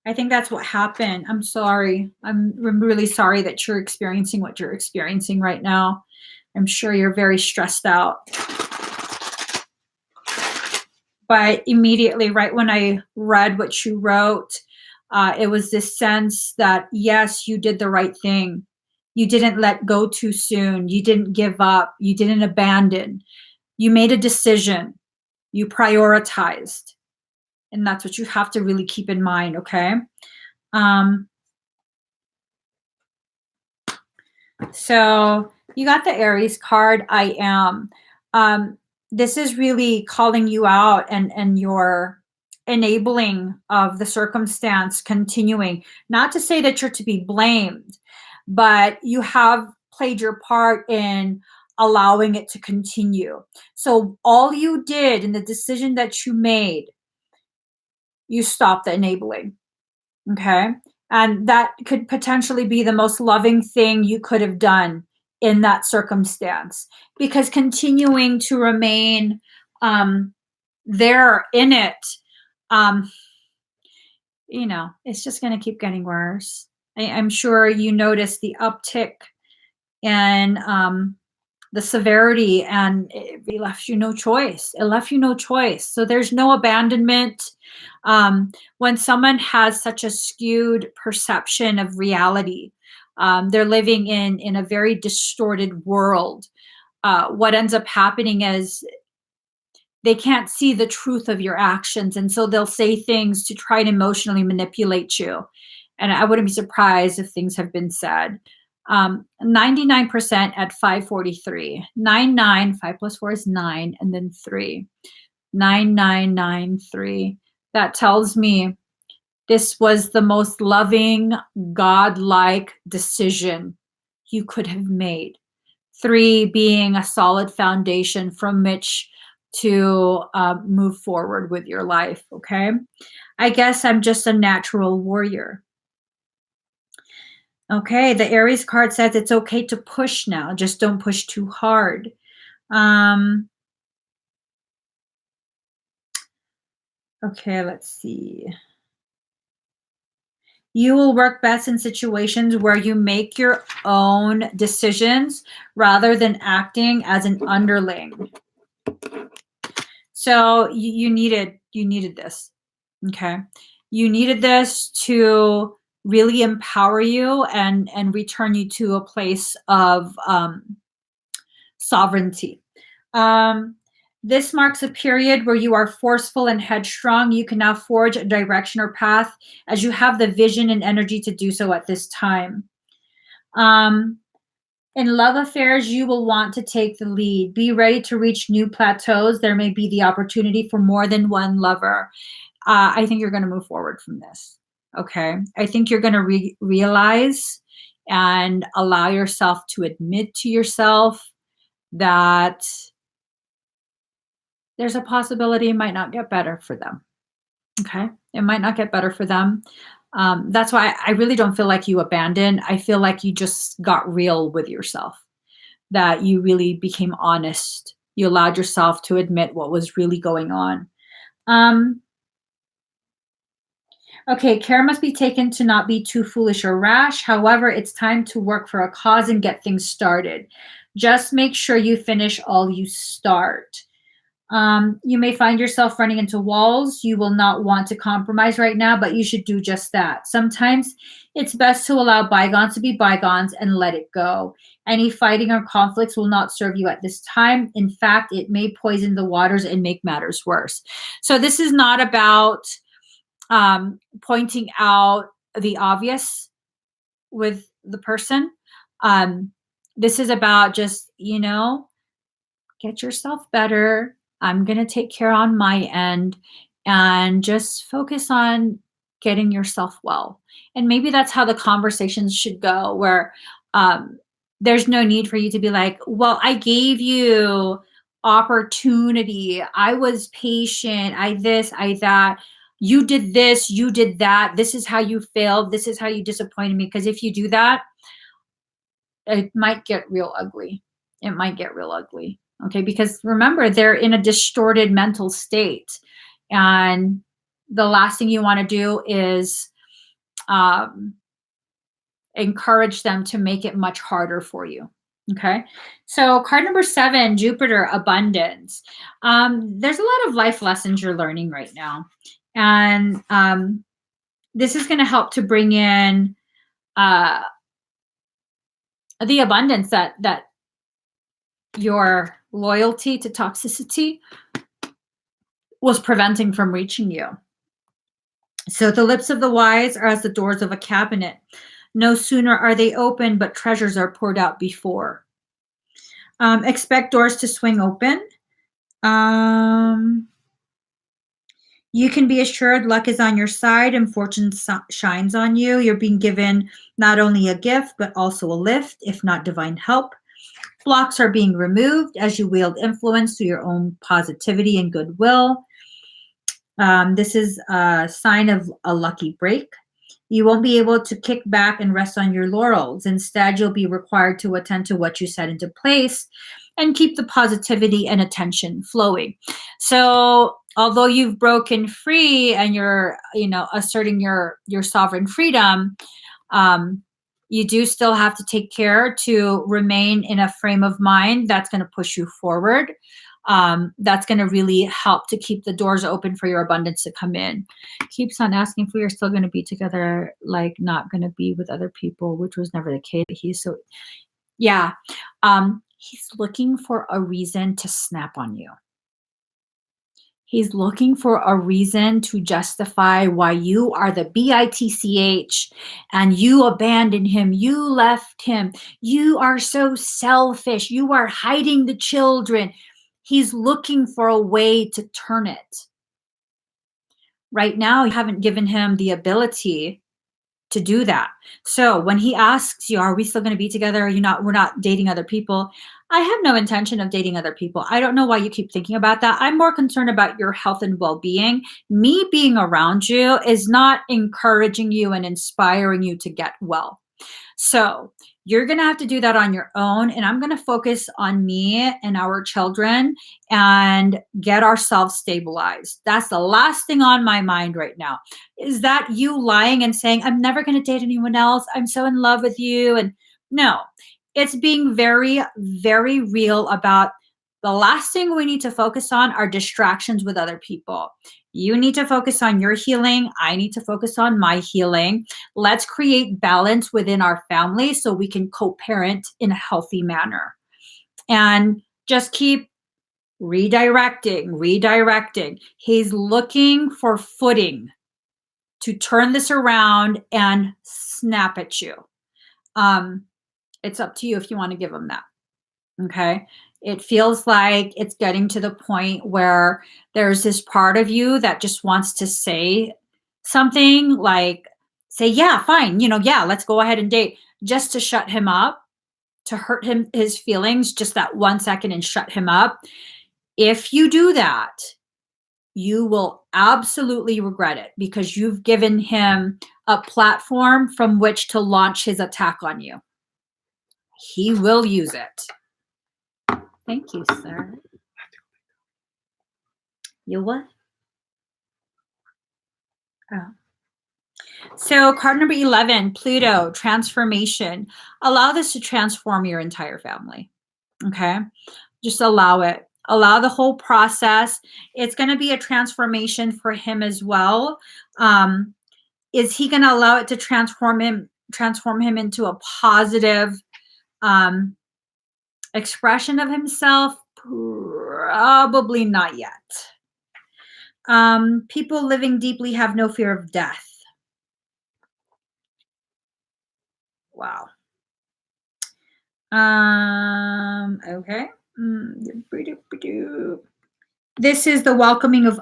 Speaker 1: I think that's what happened. I'm sorry. I'm really sorry that you're experiencing what you're experiencing right now. I'm sure you're very stressed out. But immediately, right when I read what you wrote, it was this sense that, yes, you did the right thing. You didn't let go too soon. You didn't give up. You didn't abandon. You made a decision. You prioritized. And that's what you have to really keep in mind, okay? So you got the Aries card, I am. This is really calling you out and your enabling of the circumstance continuing. Not to say that you're to be blamed, but you have played your part in allowing it to continue. So all you did in the decision that you made, you stopped the enabling, okay? And that could potentially be the most loving thing you could have done in that circumstance, because continuing to remain there in it, you know, it's just going to keep getting worse. I'm sure you noticed the uptick in the severity, and it left you no choice. It left you no choice. So there's no abandonment. When someone has such a skewed perception of reality, They're living in a very distorted world. What ends up happening is they can't see the truth of your actions. And so they'll say things to try to emotionally manipulate you. And I wouldn't be surprised if things have been said. 99% at 543. 9, 5 plus 4 is 9, and then 3. 9993. That tells me this was the most loving, God-like decision you could have made. 3 being a solid foundation from which to move forward with your life, okay? I guess I'm just a natural warrior. Okay, the Aries card says it's okay to push now, just don't push too hard. Okay, let's see. You will work best in situations where you make your own decisions rather than acting as an underling. So you needed this, okay? You needed this to really empower you and return you to a place of sovereignty. This marks a period where you are forceful and headstrong. You can now forge a direction or path as you have the vision and energy to do so at this time. In love affairs, you will want to take the lead. Be ready to reach new plateaus. There may be the opportunity for more than one lover. I think you're going to move forward from this. Okay. I think you're going to realize and allow yourself to admit to yourself that there's a possibility it might not get better for them. Okay. It might not get better for them. That's why I really don't feel like you abandoned. I feel like you just got real with yourself, that you really became honest. You allowed yourself to admit what was really going on. Okay, care must be taken to not be too foolish or rash. However, it's time to work for a cause and get things started. Just make sure you finish all you start. You may find yourself running into walls. You will not want to compromise right now, but you should do just that. Sometimes it's best to allow bygones to be bygones and let it go. Any fighting or conflicts will not serve you at this time. In fact, it may poison the waters and make matters worse. So this is not about pointing out the obvious with the person. This is about just, get yourself better. I'm going to take care on my end and just focus on getting yourself well. And maybe that's how the conversations should go, where there's no need for you to be like, well, I gave you opportunity. I was patient. I this, I that. You did this, you did that. This is how you failed. This is how you disappointed me. Because if you do that, it might get real ugly. It might get real ugly. Okay, because remember, they're in a distorted mental state. And the last thing you want to do is encourage them to make it much harder for you. Okay, so card number 7, Jupiter, abundance. There's a lot of life lessons you're learning right now. And this is going to help to bring in the abundance that your loyalty to toxicity was preventing from reaching you. So the lips of the wise are as the doors of a cabinet. No sooner are they open, but treasures are poured out before. Expect doors to swing open. You can be assured luck is on your side and fortune shines on you. You're being given not only a gift, but also a lift, if not divine help. Blocks are being removed as you wield influence through your own positivity and goodwill. This is a sign of a lucky break. You won't be able to kick back and rest on your laurels. Instead, you'll be required to attend to what you set into place and keep the positivity and attention flowing. So although you've broken free and you're, asserting your sovereign freedom, you do still have to take care to remain in a frame of mind that's going to push you forward. That's going to really help to keep the doors open for your abundance to come in. Keeps on asking if we are still going to be together, like not going to be with other people, which was never the case. Yeah. He's looking for a reason to snap on you. He's looking for a reason to justify why you are the bitch and you abandoned him. You left him. You are so selfish. You are hiding the children. He's looking for a way to turn it. Right now, you haven't given him the ability to do that. So when he asks you, are we still going to be together? We're not dating other people. I have no intention of dating other people. I don't know why you keep thinking about that. I'm more concerned about your health and well-being. Me being around you is not encouraging you and inspiring you to get well. So you're going to have to do that on your own. And I'm going to focus on me and our children and get ourselves stabilized. That's the last thing on my mind right now. Is that you lying and saying, I'm never going to date anyone else. I'm so in love with you. And no, it's being very, very real about the last thing we need to focus on are distractions with other people. You need to focus on your healing. I need to focus on my healing. Let's create balance within our family so we can co-parent in a healthy manner. And just keep redirecting. He's looking for footing to turn this around and snap at you. It's up to you if you want to give him that. Okay. It feels like it's getting to the point where there's this part of you that just wants to say something like, say, yeah, fine. Yeah, let's go ahead and date, just to shut him up, to hurt his feelings, just that 1 second and shut him up. If you do that, you will absolutely regret it because you've given him a platform from which to launch his attack on you. He will use it. Thank you, sir. You what? Oh. So card number 11, Pluto, transformation. Allow this to transform your entire family. Okay? Just allow it. Allow the whole process. It's going to be a transformation for him as well. Is he going to allow it to transform him into a positive expression of himself? Probably not yet. People living deeply have no fear of death. Wow. Okay. This is the welcoming of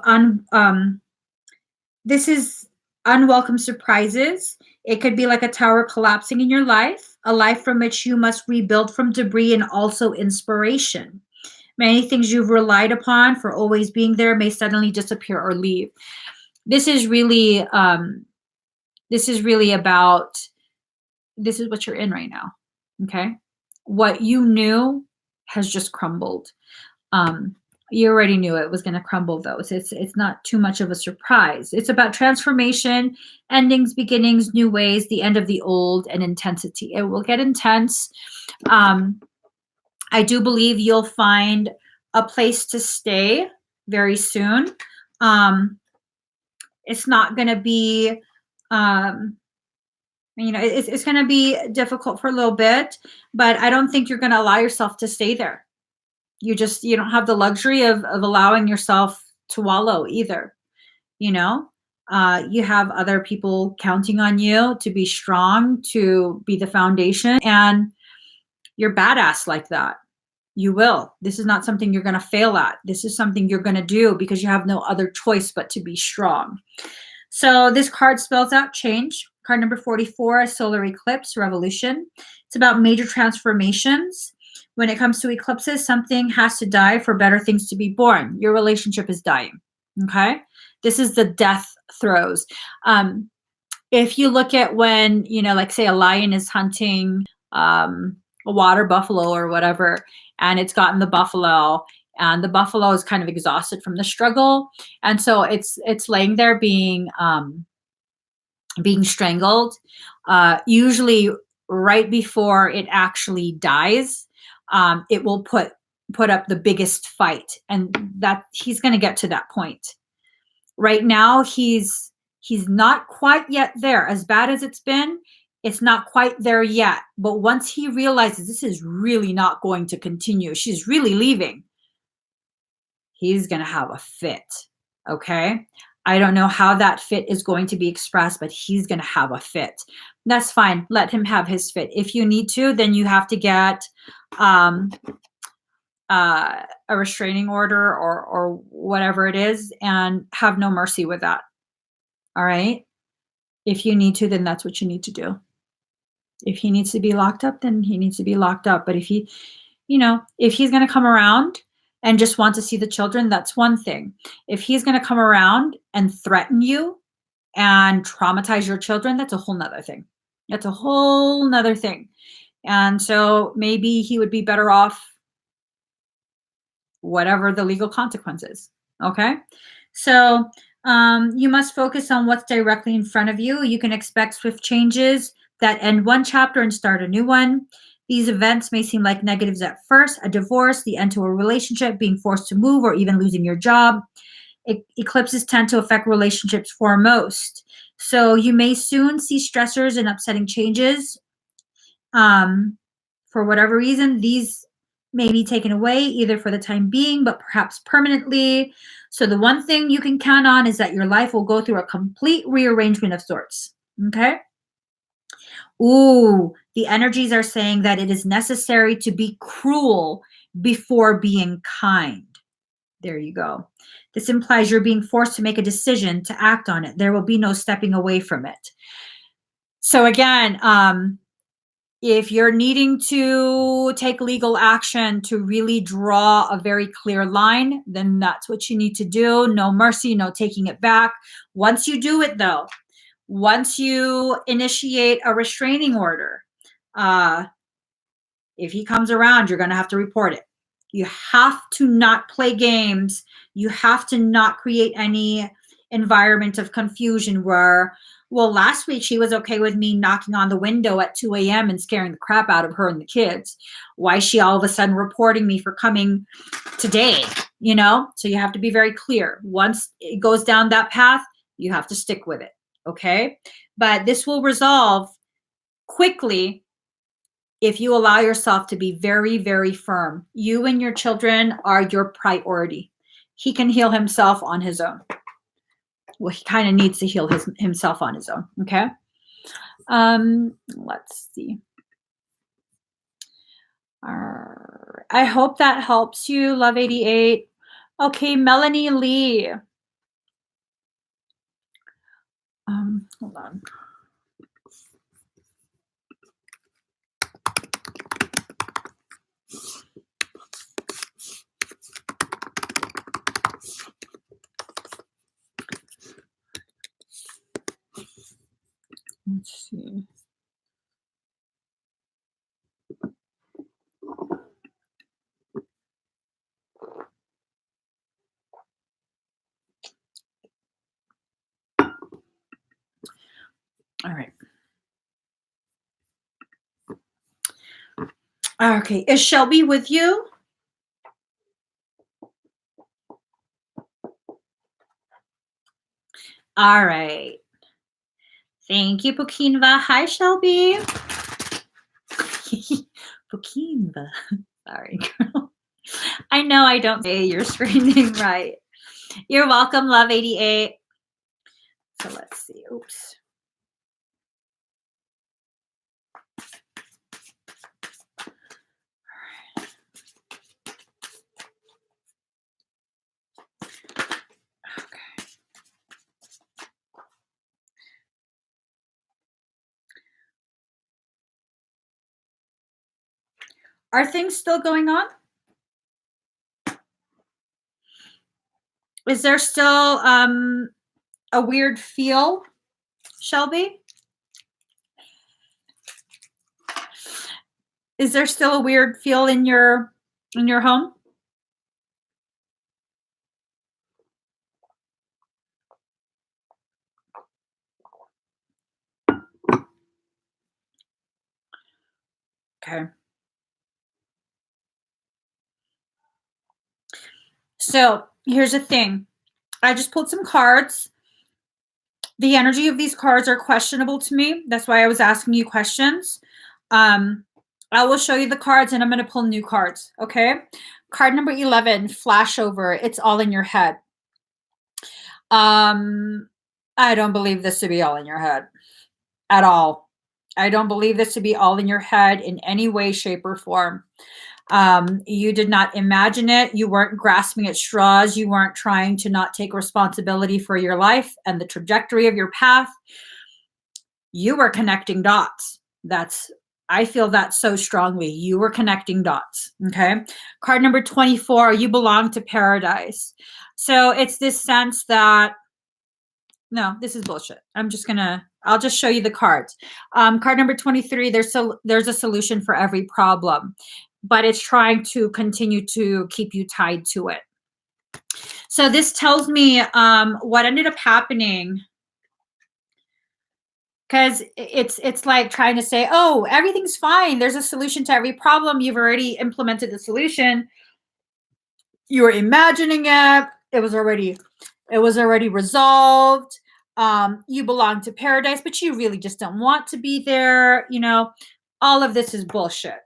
Speaker 1: this is unwelcome surprises. It could be like a tower collapsing in your life, a life from which you must rebuild from debris, and also inspiration. Many things you've relied upon for always being there may suddenly disappear or leave. This is really about, this is what you're in right now. Okay. What you knew has just crumbled. You already knew it was going to crumble, though. So it's not too much of a surprise. It's about transformation, endings, beginnings, new ways, the end of the old, and intensity. It will get intense. I do believe you'll find a place to stay very soon. It's not going to be, it's going to be difficult for a little bit, but I don't think you're going to allow yourself to stay there. You don't have the luxury of allowing yourself to wallow either. You have other people counting on you to be strong, to be the foundation, and you're badass like that. You will. This is not something you're going to fail at. This is something you're going to do because you have no other choice but to be strong. So this card spells out change. Card number 44, solar eclipse, revolution. It's about major transformations. When it comes to eclipses, something has to die for better things to be born. Your relationship is dying. Okay? This is the death throes. If you look at when, like say a lion is hunting a water buffalo or whatever, and it's gotten the buffalo, and the buffalo is kind of exhausted from the struggle. And so it's laying there being strangled, usually right before it actually dies. It will put put up the biggest fight, and that he's going to get to that point. Right now, he's not quite yet there. As bad as it's been, it's not quite there yet. But once he realizes this is really not going to continue, she's really leaving, he's going to have a fit. Okay? I don't know how that fit is going to be expressed, but he's going to have a fit. That's fine. Let him have his fit. If you need to, then you have to get a restraining order or whatever it is, and have no mercy with that. All right? If you need to, then that's what you need to do. If he needs to be locked up, then he needs to be locked up. But if he, if he's going to come around and just want to see the children, that's one thing. If he's going to come around and threaten you and traumatize your children, that's a whole nother thing. That's a whole nother thing. And so maybe he would be better off whatever the legal consequences. Okay? So you must focus on what's directly in front of you. You can expect swift changes that end one chapter and start a new one. These events may seem like negatives at first: a divorce, the end to a relationship, being forced to move, or even losing your job. Eclipses tend to affect relationships foremost. So you may soon see stressors and upsetting changes. For whatever reason, these may be taken away either for the time being, but perhaps permanently. So the one thing you can count on is that your life will go through a complete rearrangement of sorts. Okay? Ooh, the energies are saying that it is necessary to be cruel before being kind. There you go. This implies you're being forced to make a decision to act on it. There will be no stepping away from it. So again, if you're needing to take legal action to really draw a very clear line, then that's what you need to do. No mercy, no taking it back. Once you do it, though, once you initiate a restraining order, if he comes around, you're going to have to report it. You have to not play games. You have to not create any environment of confusion where, well, last week she was okay with me knocking on the window at 2 a.m. and scaring the crap out of her and the kids. Why is she all of a sudden reporting me for coming today? So you have to be very clear. Once it goes down that path, you have to stick with it. Okay? But this will resolve quickly if you allow yourself to be very, very firm. You and your children are your priority. He can heal himself on his own. Well, he kind of needs to heal himself on his own. Okay. Let's see. I hope that helps you, Love 88. Okay, Melanie Lee. Hold on. Let's see. All right. Okay. Is Shelby with you? All right. Thank you, Pukinva. Hi, Shelby. Pukinva. Sorry, girl. I know I don't say your screen name right. You're welcome, Love 88. So let's see. Oops. Okay. Are things still going on? Is there still a weird feel, Shelby? Is there still a weird feel in your home? Okay. So here's the thing. I just pulled some cards. The energy of these cards are questionable to me. That's why I was asking you questions. I will show you the cards and I'm going to pull new cards. Okay. Card number 11, flash over. It's all in your head. I don't believe this to be all in your head at all. I don't believe this to be all in your head in any way, shape, or form. You did not imagine it. You weren't grasping at straws. You weren't trying to not take responsibility for your life and the trajectory of your path. You were connecting dots. I feel that so strongly. You were connecting dots. Okay. Card number 24, you belong to paradise. So it's this sense that, no, this is bullshit. I'll just show you the cards. Card number 23, there's a solution for every problem, but it's trying to continue to keep you tied to it. So this tells me what ended up happening, because it's like trying to say, oh, everything's fine. There's a solution to every problem. You've already implemented the solution. You were imagining it. It was already resolved. You belong to paradise, but you really just don't want to be there. You know, all of this is bullshit.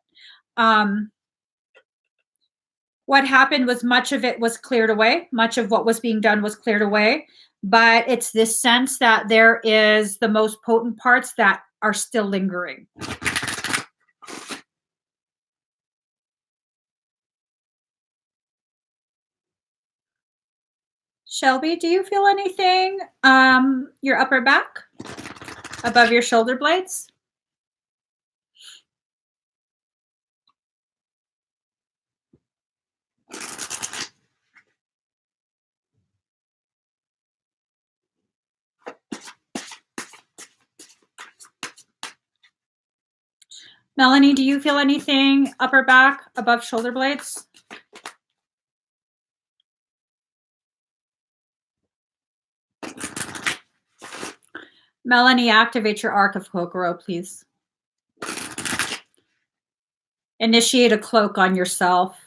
Speaker 1: What happened was much of it was cleared away. Much of what was being done was cleared away. But it's this sense that there is the most potent parts that are still lingering. Shelby, do you feel anything? Your upper back? Above your shoulder blades? Melanie, do you feel anything upper back, above shoulder blades? Melanie, activate your arc of Kokoro, please. Initiate a cloak on yourself.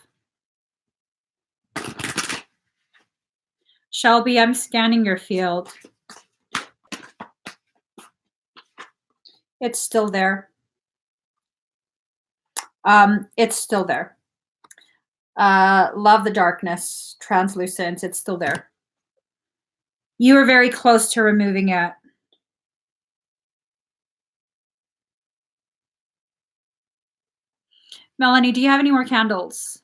Speaker 1: Shelby, I'm scanning your field. It's still there. It's still there. Love the darkness, translucent, it's still there. You were very close to removing it. Melanie, do you have any more candles?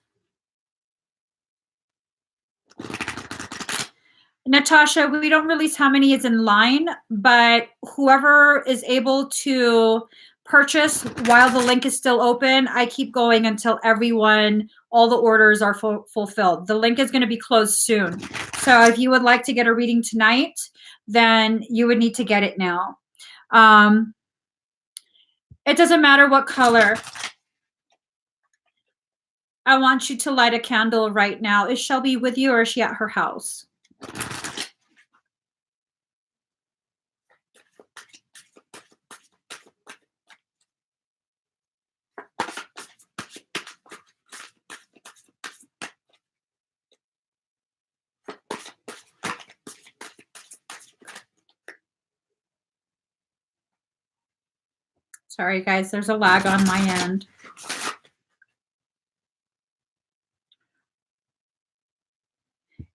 Speaker 1: Natasha, we don't release how many is in line, but whoever is able to purchase while the link is still open, I keep going until all the orders are fulfilled. The link is going to be closed soon. So if you would like to get a reading tonight, then you would need to get it now. It doesn't matter what color. I want you to light a candle right now. Is Shelby with you or is she at her house? Sorry, guys, there's a lag on my end.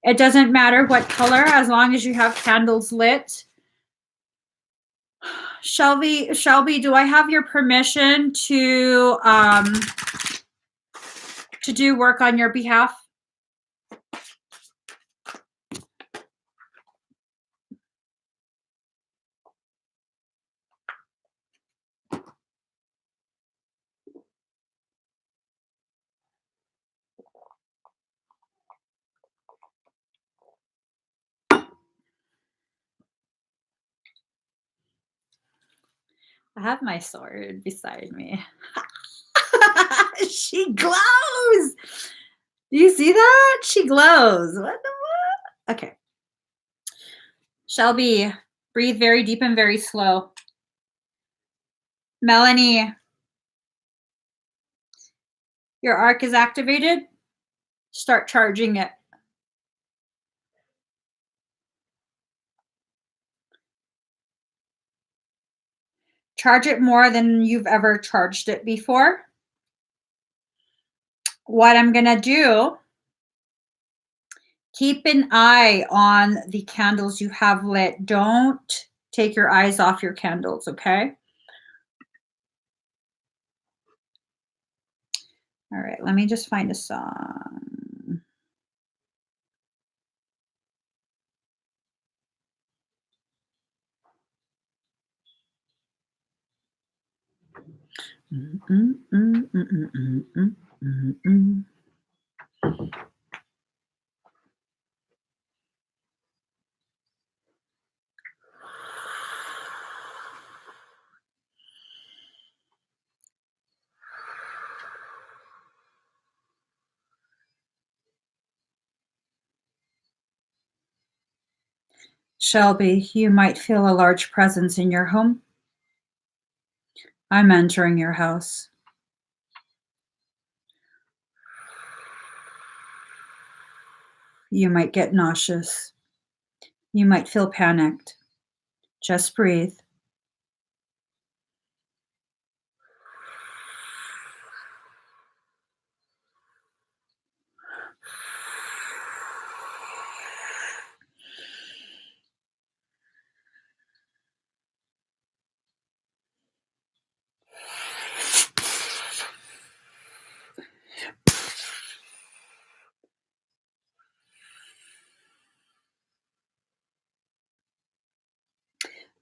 Speaker 1: It doesn't matter what color, as long as you have candles lit. Shelby, do I have your permission to do work on your behalf? I have my sword beside me. She glows. Do you see that? She glows. What the what? Okay. Shelby, breathe very deep and very slow. Melanie, your arc is activated. Start charging it. Charge it more than you've ever charged it before. What I'm going to do, keep an eye on the candles you have lit. Don't take your eyes off your candles, okay? All right, let me just find a song. Shelby, you might feel a large presence in your home. I'm entering your house. You might get nauseous. You might feel panicked. Just breathe.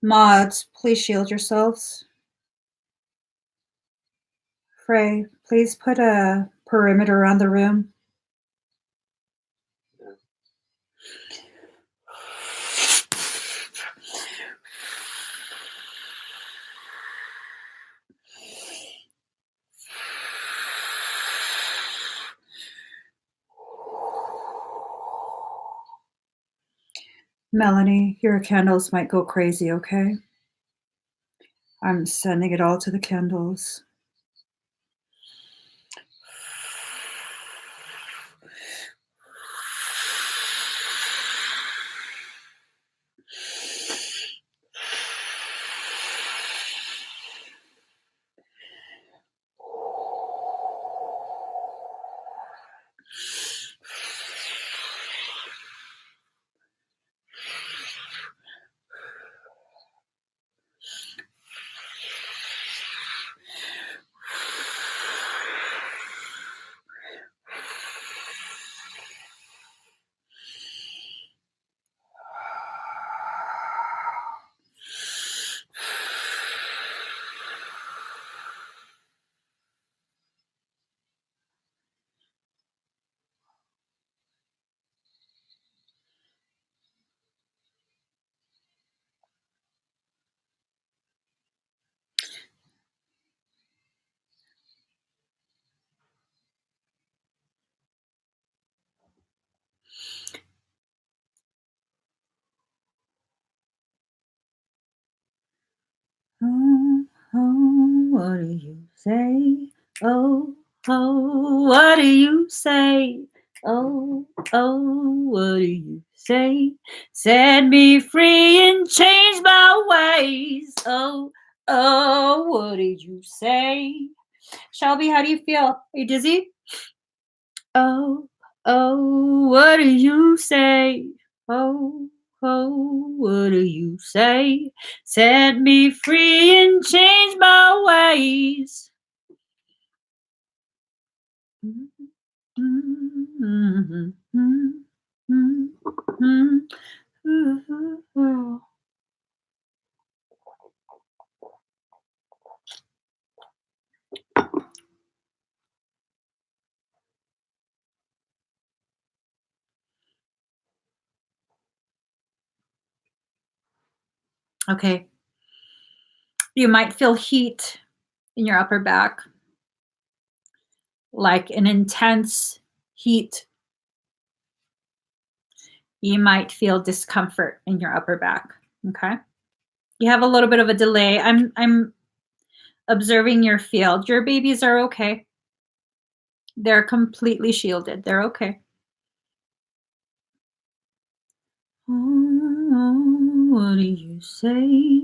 Speaker 1: Mods, please shield yourselves. Frey, please put a perimeter around the room. Melanie, your candles might go crazy, okay? I'm sending it all to the candles. Oh, oh, what do you say? Oh, oh, what do you say? Oh, oh, what do you say? Set me free and change my ways. Oh, oh, what did you say? Shelby, how do you feel? Are you dizzy? Oh, oh, what do you say? Oh, oh, what do you say? Set me free and change my ways. Okay. You might feel heat in your upper back, like an intense heat. You might feel discomfort in your upper back. Okay. You have a little bit of a delay. I'm observing your field. Your babies are okay. They're completely shielded. They're okay. Oh, what do you say?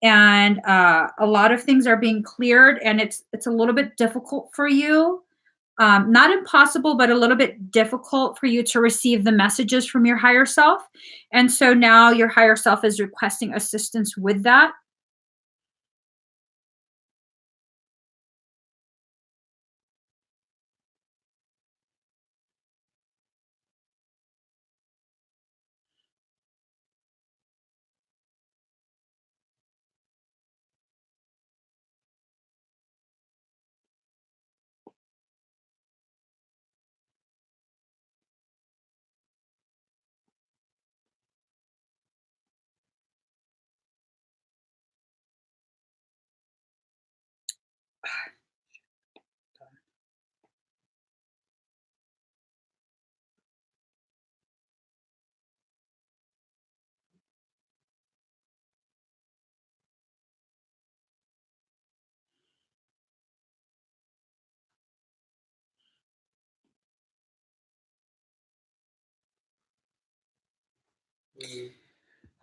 Speaker 1: and a lot of things are being cleared, and it's a little bit difficult for you. Not impossible, but a little bit difficult for you to receive the messages from your higher self. And so now your higher self is requesting assistance with that.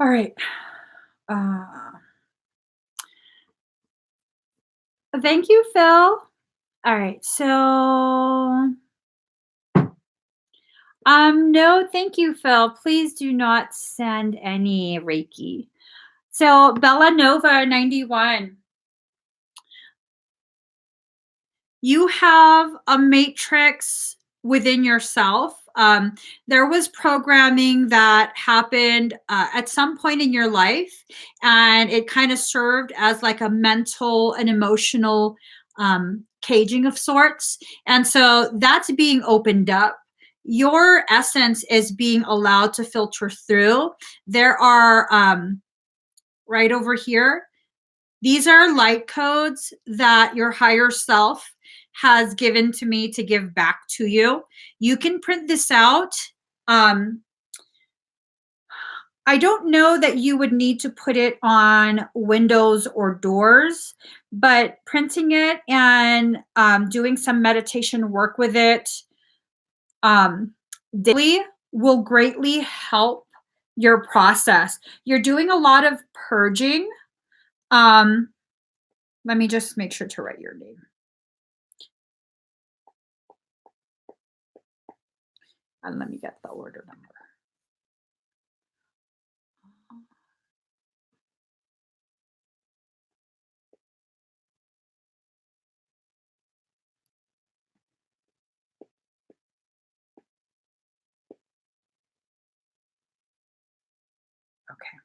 Speaker 1: All right. Thank you, Phil. All right. So, no, thank you, Phil. Please do not send any Reiki. So, Bella Nova 91. You have a matrix within yourself. There was programming that happened at some point in your life, and it kind of served as like a mental and emotional caging of sorts. And so that's being opened up. Your essence is being allowed to filter through. There are right over here. These are light codes that your higher self has given to me to give back to you. You can print this out. I don't know that you would need to put it on windows or doors, but printing it and doing some meditation work with it daily will greatly help your process. You're doing a lot of purging. Let me just make sure to write your name. And let me get the order number. Okay.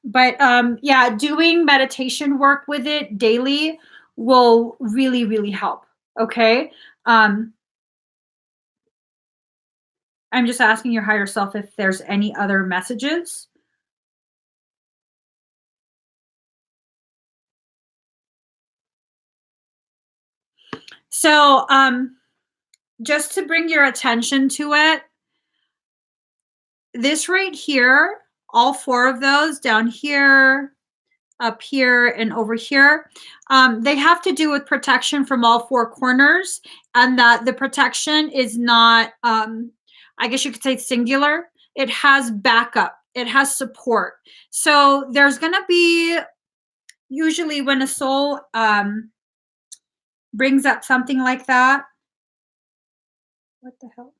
Speaker 1: But yeah, doing meditation work with it daily will really, really help. Okay. I'm just asking your higher self if there's any other messages. So just to bring your attention to it, this right here, all four of those down here, up here, and over here, they have to do with protection from all four corners, and that the protection is not, I guess you could say, singular. It has backup. It has support. So there's going to be, usually when a soul brings up something like that, what the hell?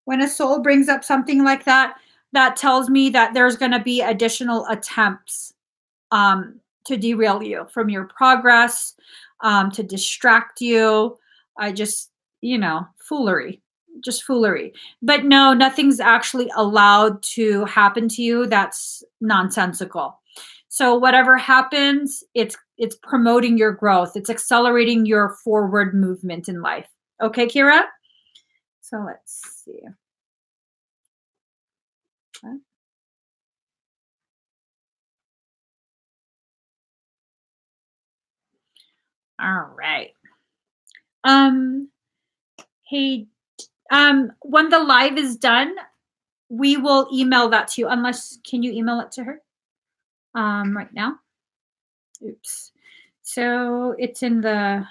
Speaker 1: When a soul brings up something like that, that tells me that there's going to be additional attempts to derail you from your progress, to distract you. I just, foolery, just foolery. But no, nothing's actually allowed to happen to you. That's nonsensical. So whatever happens, it's promoting your growth. It's accelerating your forward movement in life. Okay, Kyra? So let's see. Okay. All right. Hey, when the live is done, we will email that to you. Unless, can you email it to her? Right now? Oops. So it's in the,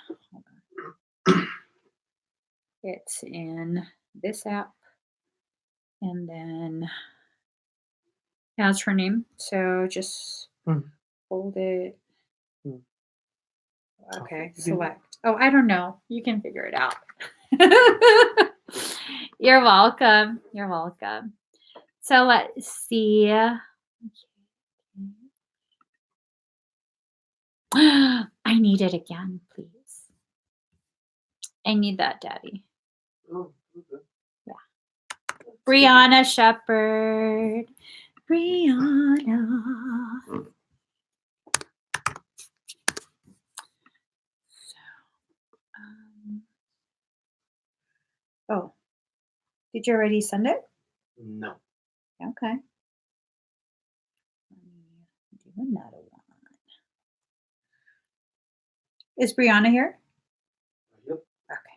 Speaker 1: it's in this app. And then Yeah, that's her name. So just hold it. Okay, select. Oh, I don't know. You can figure it out. You're welcome. You're welcome. So let's see. I need it again, please. I need that, Daddy.
Speaker 2: Oh, okay.
Speaker 1: Yeah. Briana Shepherd. Briana. Oh, did you already send it?
Speaker 2: No.
Speaker 1: Okay. Let me do another one. Is Briana here?
Speaker 2: Yep.
Speaker 1: Okay.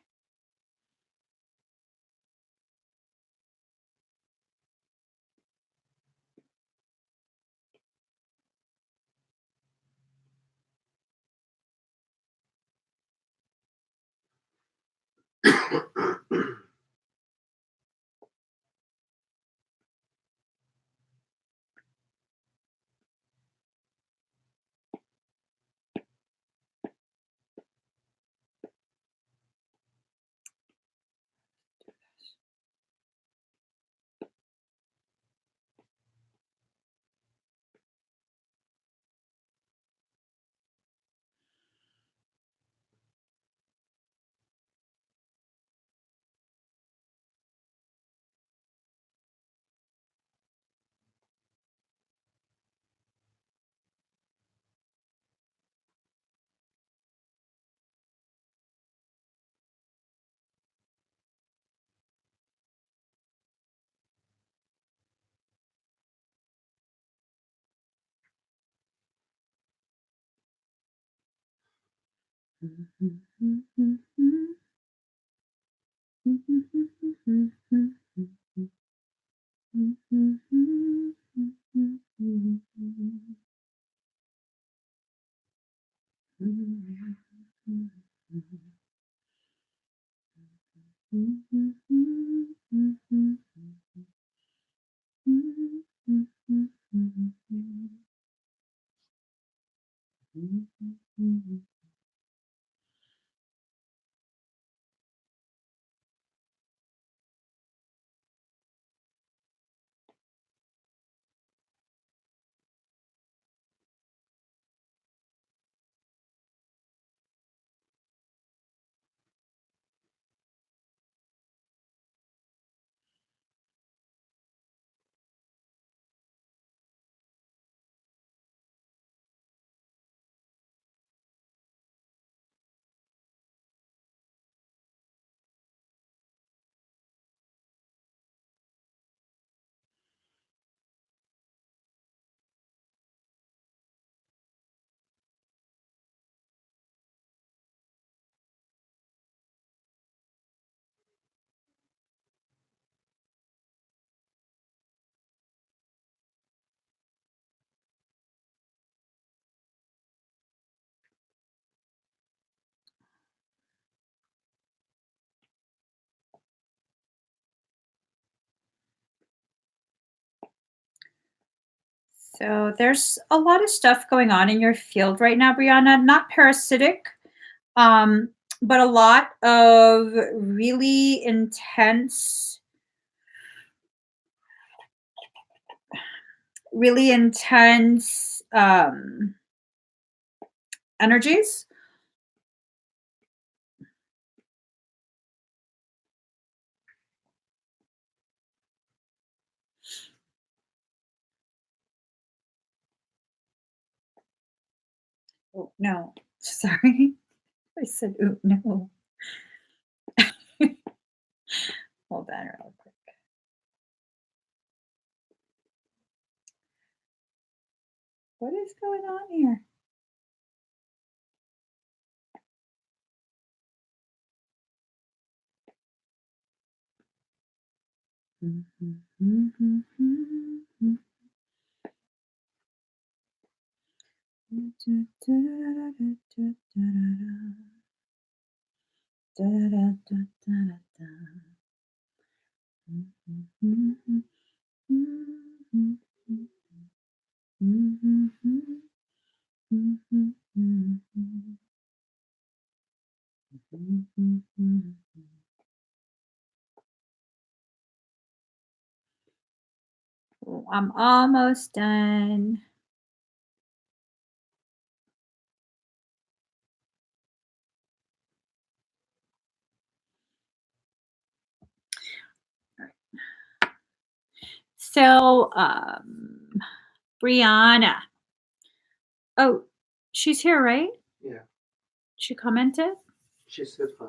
Speaker 1: So there's a lot of stuff going on in your field right now, Briana. Not parasitic, um, but a lot of really intense energies. Oh, no, sorry. I said, ooh, no. Hold on real quick. What is going on here? I'm almost done. So, Briana. Oh, she's here, right?
Speaker 2: Yeah.
Speaker 1: She commented?
Speaker 2: She said fine.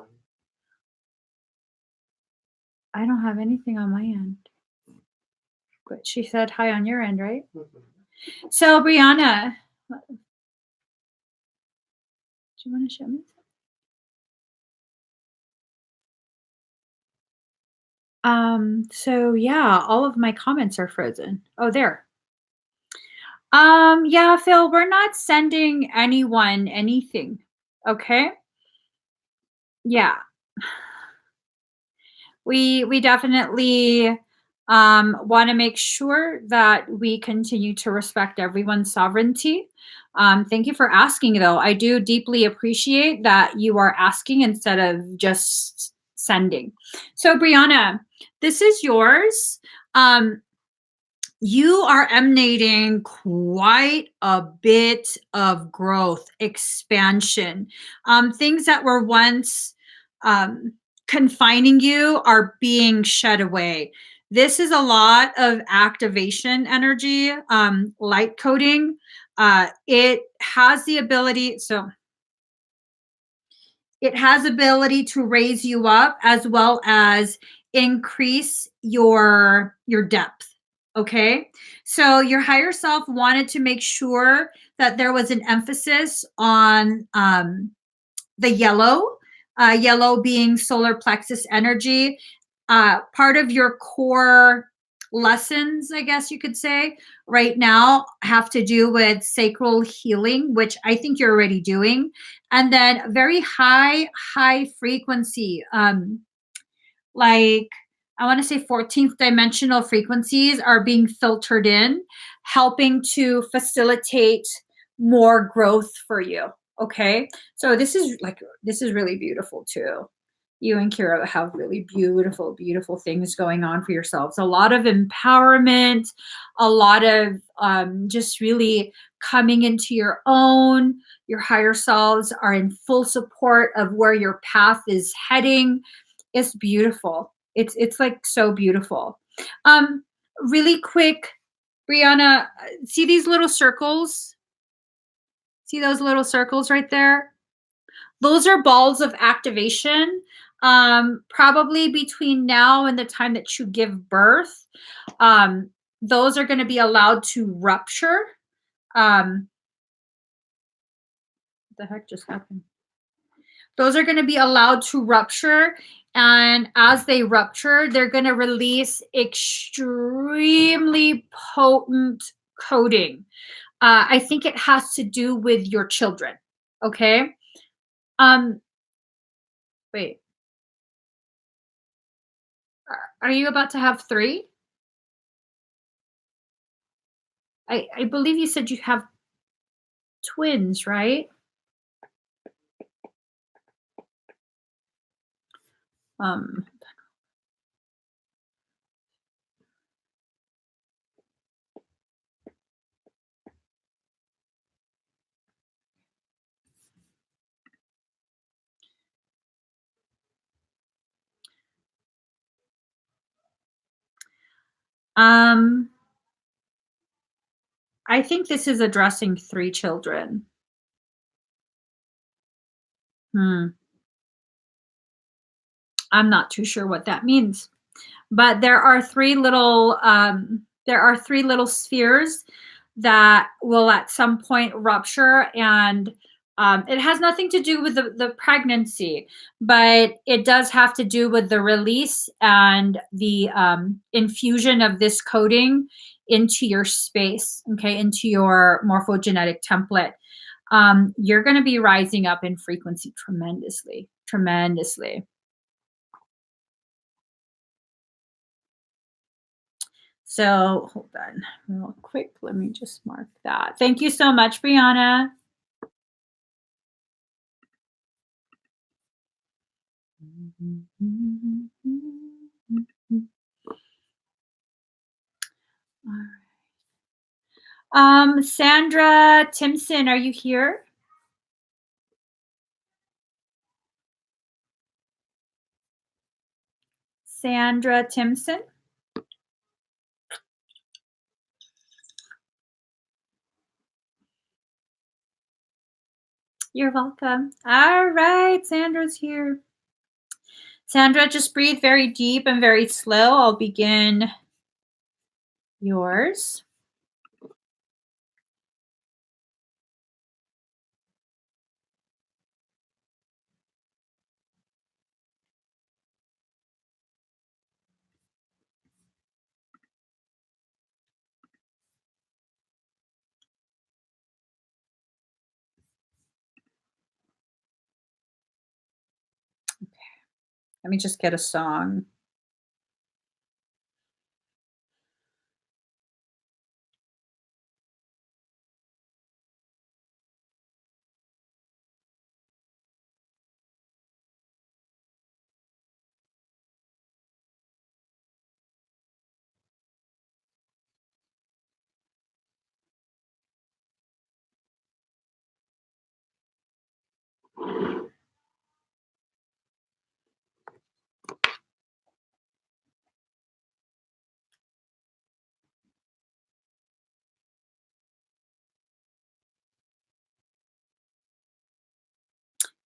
Speaker 1: I don't have anything on my end. But she said hi on your end, right?
Speaker 2: Mm-hmm.
Speaker 1: So, Briana, do you want to show me? So yeah, all of my comments are frozen. Oh, there. Yeah, Phil, we're not sending anyone anything. Okay? Yeah. We definitely want to make sure that we continue to respect everyone's sovereignty. Thank you for asking, though. I do deeply appreciate that you are asking instead of just sending. So, Briana, this is yours. You are emanating quite a bit of growth, expansion. Things that were once confining you are being shed away. This is a lot of activation energy, light coding. It has the ability, it has ability to raise you up as well as increase your depth. Okay, so your higher self wanted to make sure that there was an emphasis on the yellow, yellow being solar plexus energy. Part of your core lessons, I guess you could say, right now have to do with sacral healing, which I think you're already doing. And then very high frequency, like I want to say 14th dimensional frequencies are being filtered in, helping to facilitate more growth for you. Okay. So this is really beautiful too. You and Kyra have really beautiful, beautiful things going on for yourselves. A lot of empowerment, a lot of just really coming into your own. Your higher selves are in full support of where your path is heading. It's beautiful. It's like so beautiful. Really quick, Briana, see these little circles? See those little circles right there? Those are balls of activation. Probably between now and the time that you give birth, those are going to be allowed to rupture. What the heck just happened? Those are going to be allowed to rupture. And as they rupture, they're going to release extremely potent coding. I think it has to do with your children. Okay. Wait, are you about to have 3? I believe you said you have twins, right? Um, um, I think this is addressing 3 children. I'm not too sure what that means. But there are 3 little spheres that will at some point rupture, and it has nothing to do with the pregnancy, but it does have to do with the release and the infusion of this coding into your space, okay, into your morphogenetic template. You're going to be rising up in frequency tremendously, tremendously. So hold on real quick. Let me just mark that. Thank you so much, Briana. All right. Sandra Timson, are you here? Sandra Timson? You're welcome. All right, Sandra's here. Sandra, just breathe very deep and very slow. I'll begin yours. Okay. Let me just get a song.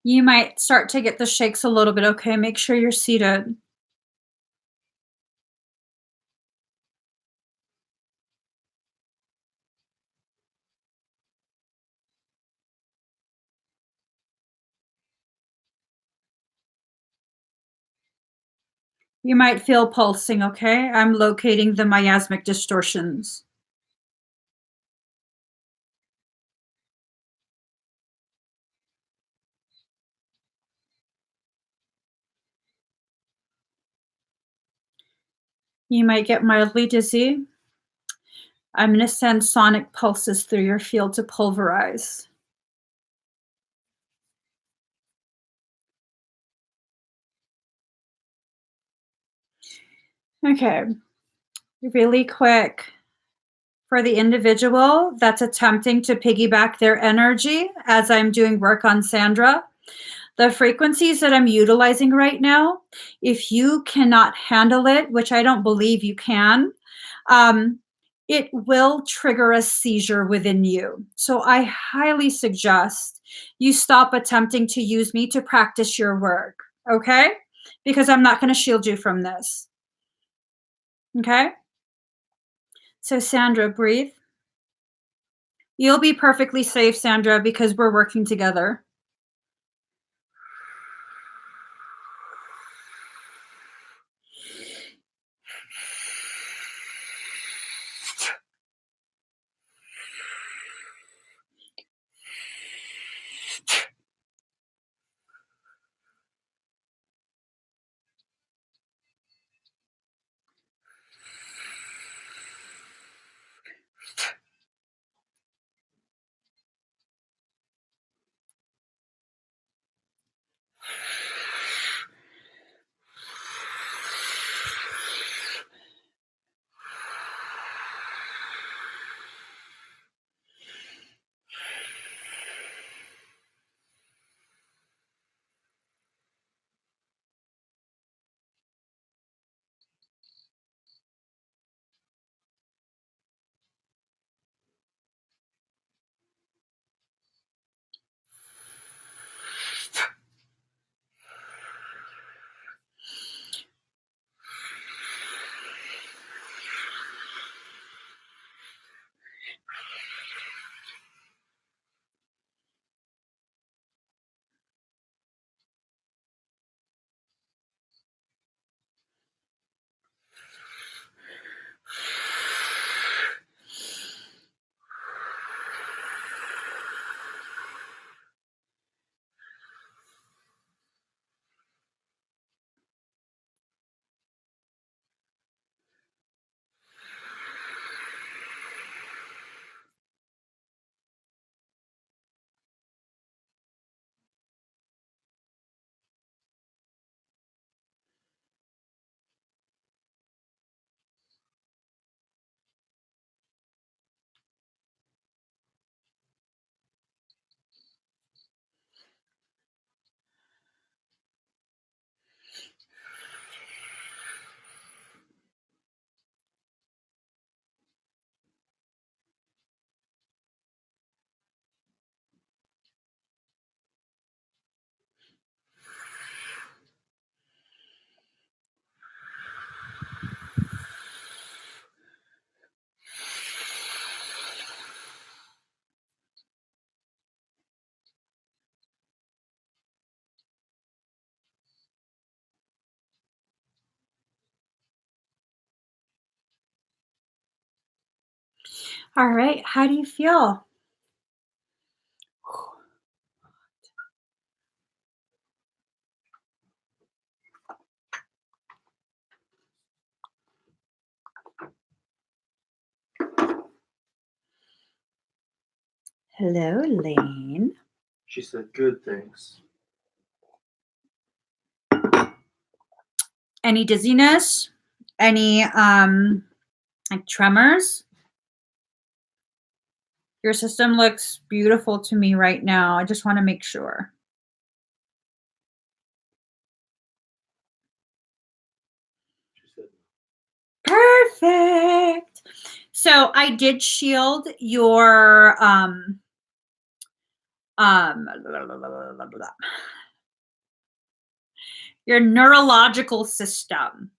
Speaker 1: You might start to get the shakes a little bit, okay? Make sure you're seated. You might feel pulsing, okay? I'm locating the miasmic distortions. You might get mildly dizzy. I'm going to send sonic pulses through your field to pulverize. Okay, really quick. For the individual that's attempting to piggyback their energy as I'm doing work on Sandra, the frequencies that I'm utilizing right now, if you cannot handle it, which I don't believe you can, it will trigger a seizure within you. So I highly suggest you stop attempting to use me to practice your work, okay? Because I'm not going to shield you from this. Okay? So Sandra, breathe. You'll be perfectly safe, Sandra, because we're working together. All right. How do you feel? Hello, Lane.
Speaker 2: She said good things.
Speaker 1: Any dizziness? Any like tremors? Your system looks beautiful to me right now. I just want to make sure.
Speaker 2: She said
Speaker 1: Perfect. So I did shield your your neurological system.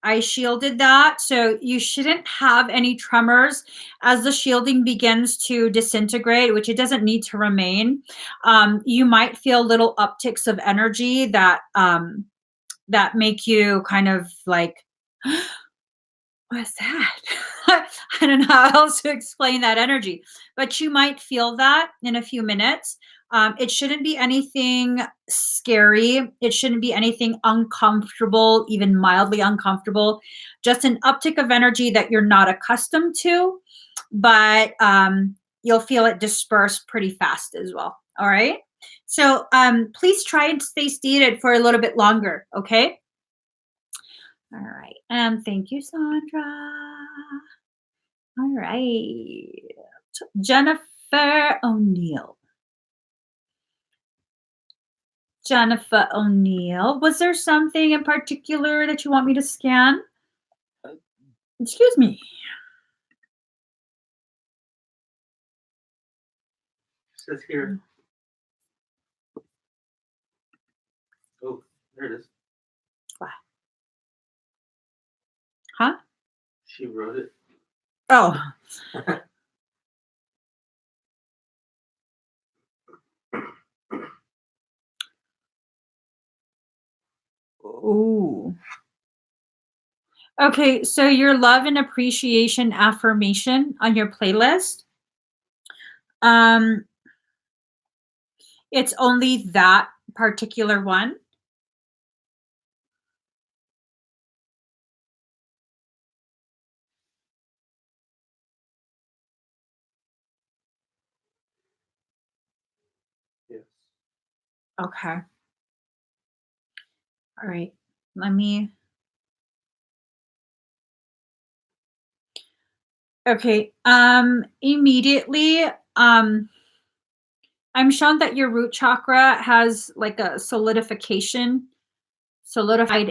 Speaker 1: I shielded that, so you shouldn't have any tremors as the shielding begins to disintegrate, which it doesn't need to remain. You might feel little upticks of energy that that make you kind of like, what's that? I don't know how else to explain that energy, but you might feel that in a few minutes. It shouldn't be anything scary. It shouldn't be anything uncomfortable, even mildly uncomfortable. Just an uptick of energy that you're not accustomed to, but you'll feel it disperse pretty fast as well. All right. So please try and stay seated for a little bit longer. Okay. All right. Thank you, Sandra. All right. Jennifer O'Neill. Jennifer O'Neill. Was there something in particular that you want me to scan? Excuse me.
Speaker 2: She says here. Oh, there it is.
Speaker 1: What? Huh?
Speaker 2: She wrote it.
Speaker 1: Oh. Ooh. Okay, so your love and appreciation affirmation on your playlist. It's only that particular one.
Speaker 2: Yes.
Speaker 1: Okay. All right. Let me. Okay. Immediately, I'm shown that your root chakra has like a solidified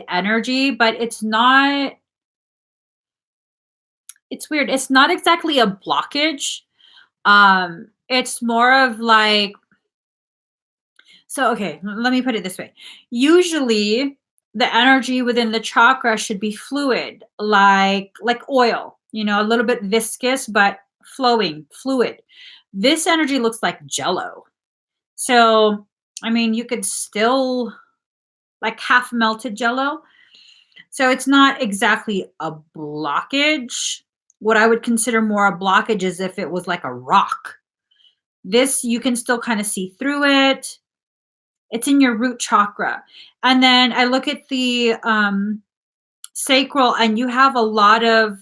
Speaker 1: energy, but it's not, it's weird. It's not exactly a blockage. It's more of like, so okay, let me put it this way. Usually the energy within the chakra should be fluid, like oil, you know, a little bit viscous but flowing, fluid. This energy looks like jello. So, I mean, you could still like half melted jello. So it's not exactly a blockage. What I would consider more a blockage is if it was like a rock. This, you can still kind of see through it. It's in your root chakra. And then I look at the sacral, and you have a lot of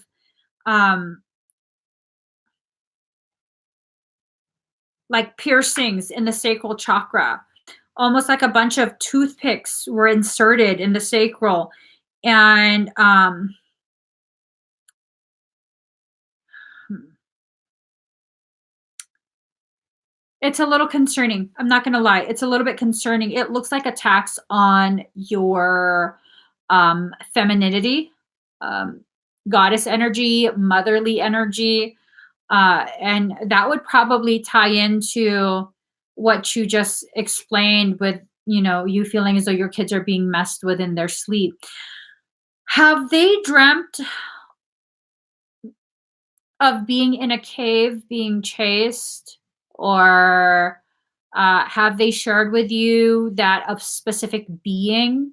Speaker 1: like piercings in the sacral chakra, almost like a bunch of toothpicks were inserted in the sacral. And it's a little concerning. I'm not going to lie. It's a little bit concerning. It looks like attacks on your femininity, goddess energy, motherly energy. And that would probably tie into what you just explained with, you know, you feeling as though your kids are being messed with in their sleep. Have they dreamt of being in a cave, being chased? Or have they shared with you that a specific being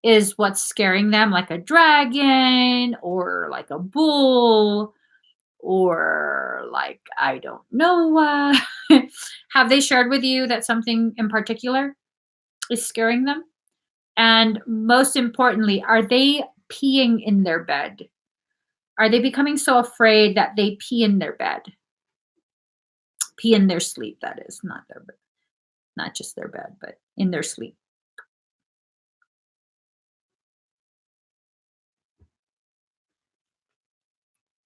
Speaker 1: is what's scaring them, like a dragon or like a bull? or like, I don't know. Have they shared with you that something in particular is scaring them? And most importantly, are they peeing in their bed? Are they becoming so afraid that they pee in their bed? Pee in their sleep, that is, not their bed, not just their bed, but in their sleep.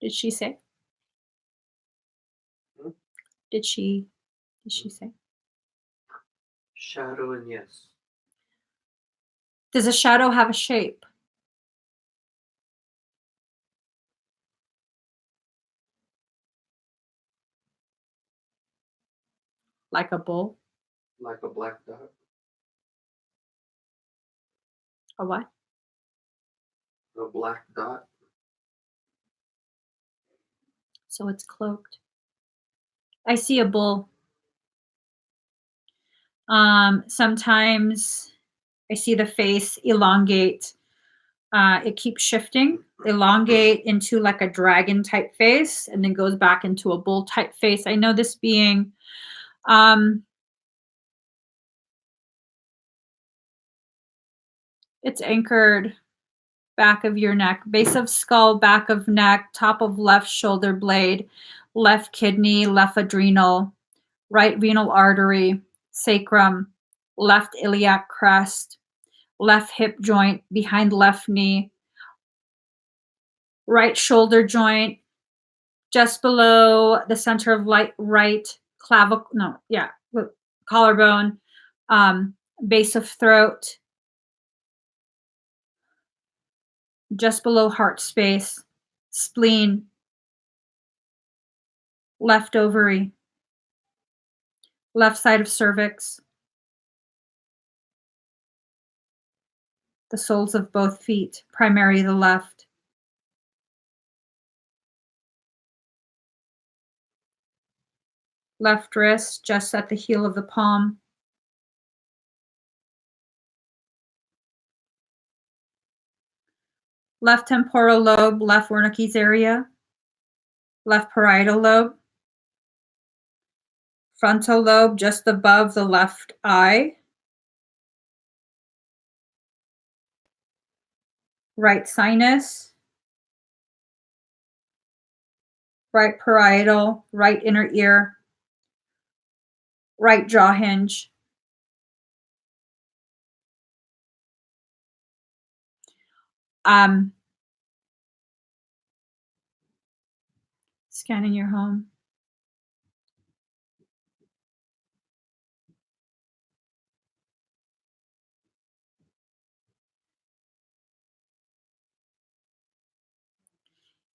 Speaker 1: Did she say?
Speaker 2: Hmm?
Speaker 1: Did she say?
Speaker 2: Shadow and yes.
Speaker 1: Does a shadow have a shape? Like a bull?
Speaker 2: Like a black dot.
Speaker 1: A what?
Speaker 2: A black dot.
Speaker 1: So it's cloaked. I see a bull. Sometimes I see the face elongate. It keeps shifting, elongate into like a dragon type face, and then goes back into a bull type face. I know this being, it's anchored back of your neck, base of skull, back of neck, top of left shoulder blade, left kidney, left adrenal, right renal artery, sacrum, left iliac crest, left hip joint, behind left knee, right shoulder joint, just below the center of right clavicle, collarbone, base of throat, just below heart space, spleen, left ovary, left side of cervix, the soles of both feet, primary the left, left wrist just at the heel of the palm, left temporal lobe, left Wernicke's area, left parietal lobe, frontal lobe just above the left eye, right sinus, right parietal, right inner ear, right jaw hinge. Scanning your home.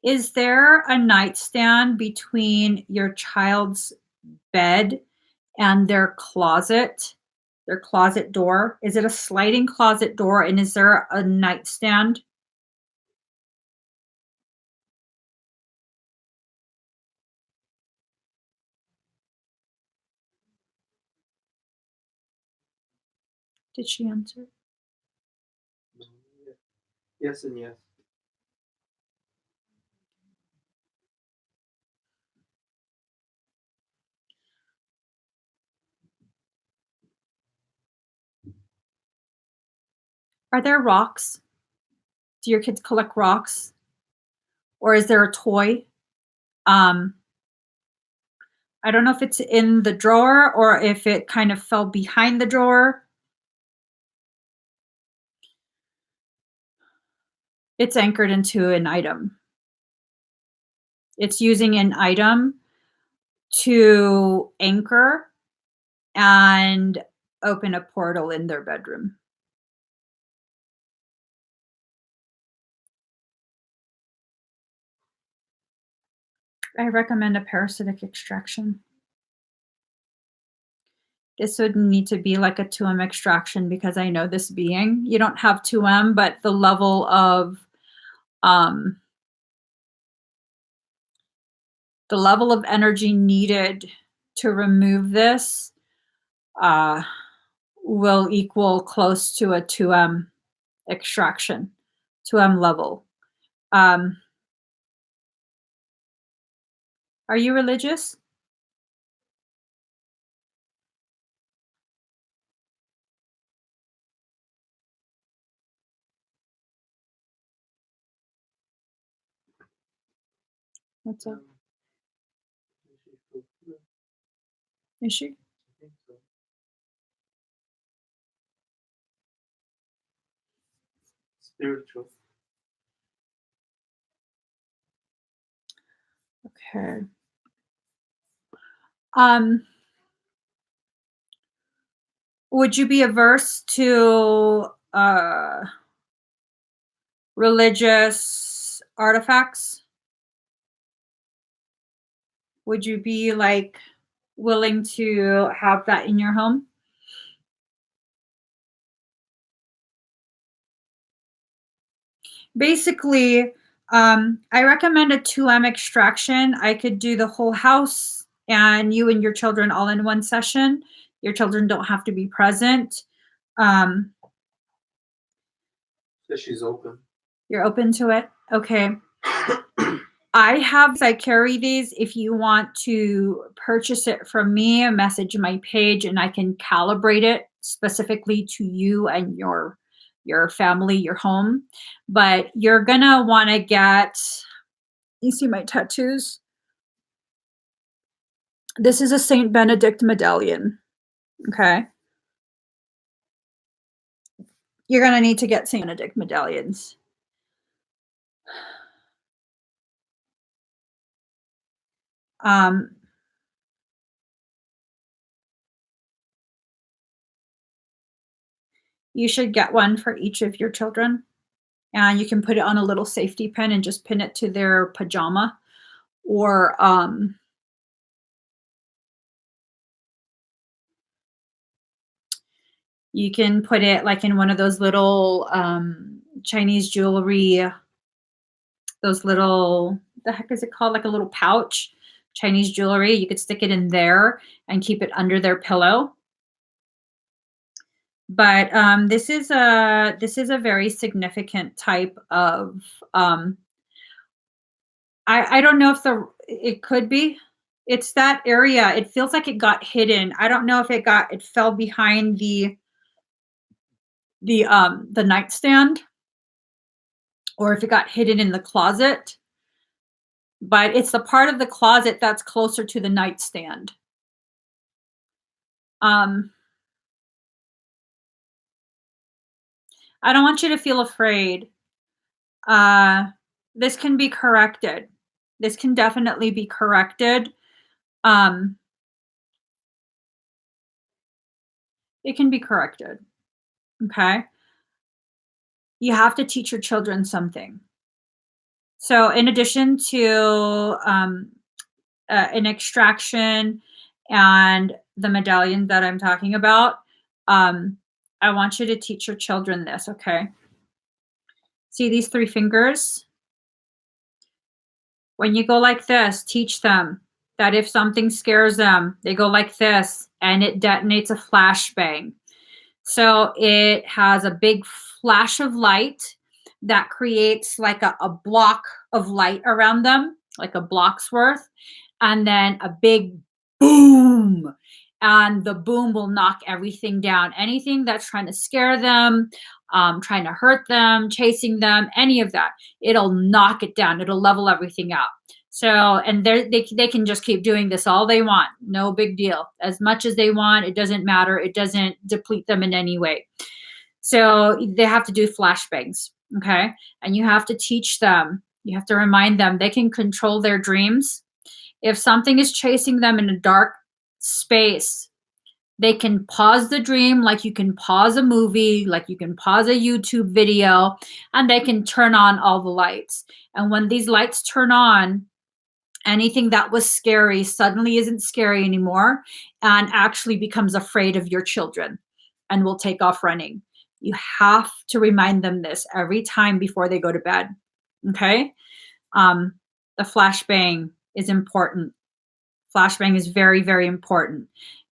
Speaker 1: Is there a nightstand between your child's bed and their closet door? Is it a sliding closet door, and is there a nightstand? Did she answer?
Speaker 2: Yes and yes.
Speaker 1: Are there rocks? Do your kids collect rocks? Or is there a toy? I don't know if it's in the drawer or if it kind of fell behind the drawer. It's anchored into an item. It's using an item to anchor and open a portal in their bedroom. I recommend a parasitic extraction. This would need to be like a 2M extraction because I know this being. You don't have 2M, but the level of energy needed to remove this will equal close to a 2M extraction, 2M level. Are you religious? What's up? Is she?
Speaker 2: I think so. Spiritual.
Speaker 1: Okay. Would you be averse to religious artifacts? Would you be like willing to have that in your home? Basically, I recommend a 2M extraction. I could do the whole house and you and your children all in one session. Your children don't have to be present.
Speaker 2: So she's open.
Speaker 1: You're open to it? Okay. I carry these. If you want to purchase it from me, message my page and I can calibrate it specifically to you and your family, your home. But you're gonna want to get, you see my tattoos? This is a Saint Benedict medallion. Okay. You're gonna need to get Saint Benedict medallions. You should get one for each of your children. And you can put it on a little safety pin and just pin it to their pajama. Or you can put it like in one of those little Chinese jewelry, those little, the heck is it called? Like a little pouch, Chinese jewelry. You could stick it in there and keep it under their pillow. But this is a very significant type of I don't know if it could be. It's that area. It feels like it got hidden. I don't know if it fell behind the nightstand or if it got hidden in the closet. But it's the part of the closet that's closer to the nightstand. I don't want you to feel afraid. This can be corrected. This can definitely be corrected. It can be corrected. Okay. You have to teach your children something. So in addition to an extraction and the medallion that I'm talking about, I want you to teach your children this, okay? See these 3 fingers? When you go like this, teach them that if something scares them, they go like this and it detonates a flashbang. So it has a big flash of light that creates like a block of light around them, like a block's worth, and then a big boom. And the boom will knock everything down. Anything that's trying to scare them, trying to hurt them, chasing them, any of that, it'll knock it down. It'll level everything out. So, and they can just keep doing this all they want. No big deal. As much as they want, it doesn't matter. It doesn't deplete them in any way. So they have to do flashbangs, okay? And you have to teach them. You have to remind them they can control their dreams. If something is chasing them in a dark space, they can pause the dream like you can pause a movie, like you can pause a YouTube video, and they can turn on all the lights. And when these lights turn on, anything that was scary suddenly isn't scary anymore and actually becomes afraid of your children and will take off running. You have to remind them this every time before they go to bed, okay? The flashbang is important. Flashbang is very, very important.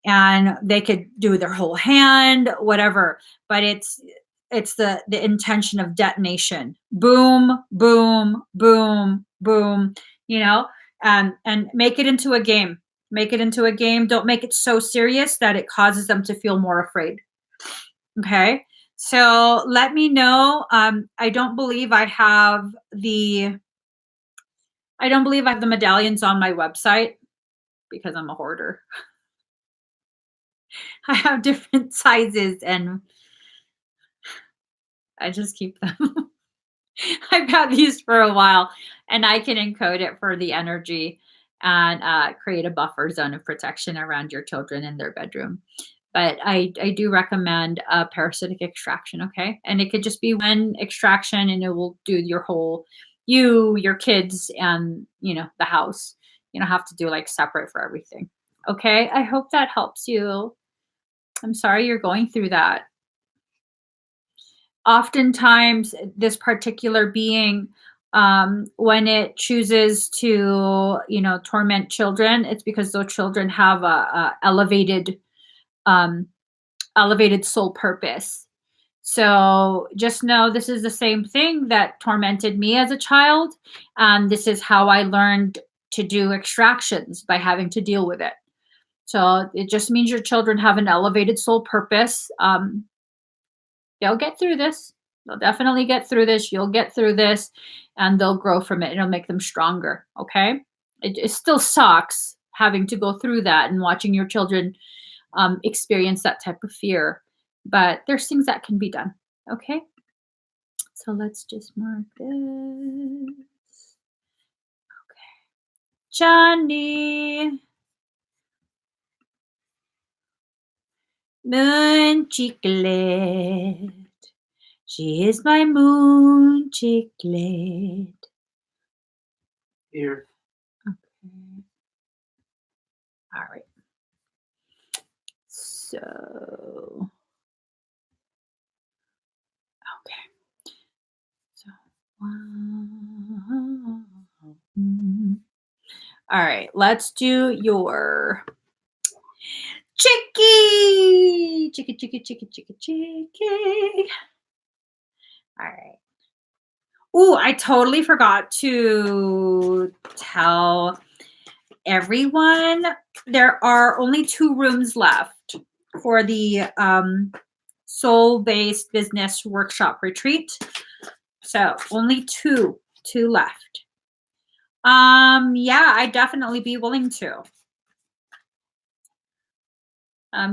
Speaker 1: And they could do their whole hand, whatever, but it's the intention of detonation. Boom, boom, boom, boom, you know? and make it into a game. Make it into a game. Don't make it so serious that it causes them to feel more afraid. Okay. So let me know. I don't believe I have the medallions on my website because I'm a hoarder. I have different sizes and I just keep them. I've had these for a while and I can encode it for the energy and create a buffer zone of protection around your children in their bedroom. But I do recommend a parasitic extraction, okay? And it could just be one extraction and it will do your whole, your kids, and, the house. You don't have to do like separate for everything. Okay, I hope that helps you. I'm sorry you're going through that. Oftentimes, this particular being, when it chooses to, torment children, it's because those children have a elevated soul purpose. So just know this is the same thing that tormented me as a child. And this is how I learned to do extractions, by having to deal with it. So it just means your children have an elevated soul purpose. They'll get through this. They'll definitely get through this. You'll get through this and they'll grow from it. It'll make them stronger. Okay. It still sucks having to go through that and watching your children experience that type of fear, but there's things that can be done. Okay. So let's just mark this. Okay. Johnny. Moon Chicklet. She is my moon chicklet.
Speaker 2: Here.
Speaker 1: Okay. All right. So, okay. So, all right. Let's do your Chicky. Chicky. All right. Oh, I totally forgot to tell everyone there are only 2 rooms left for the soul-based business workshop retreat. So only two left. Yeah, I'd definitely be willing to.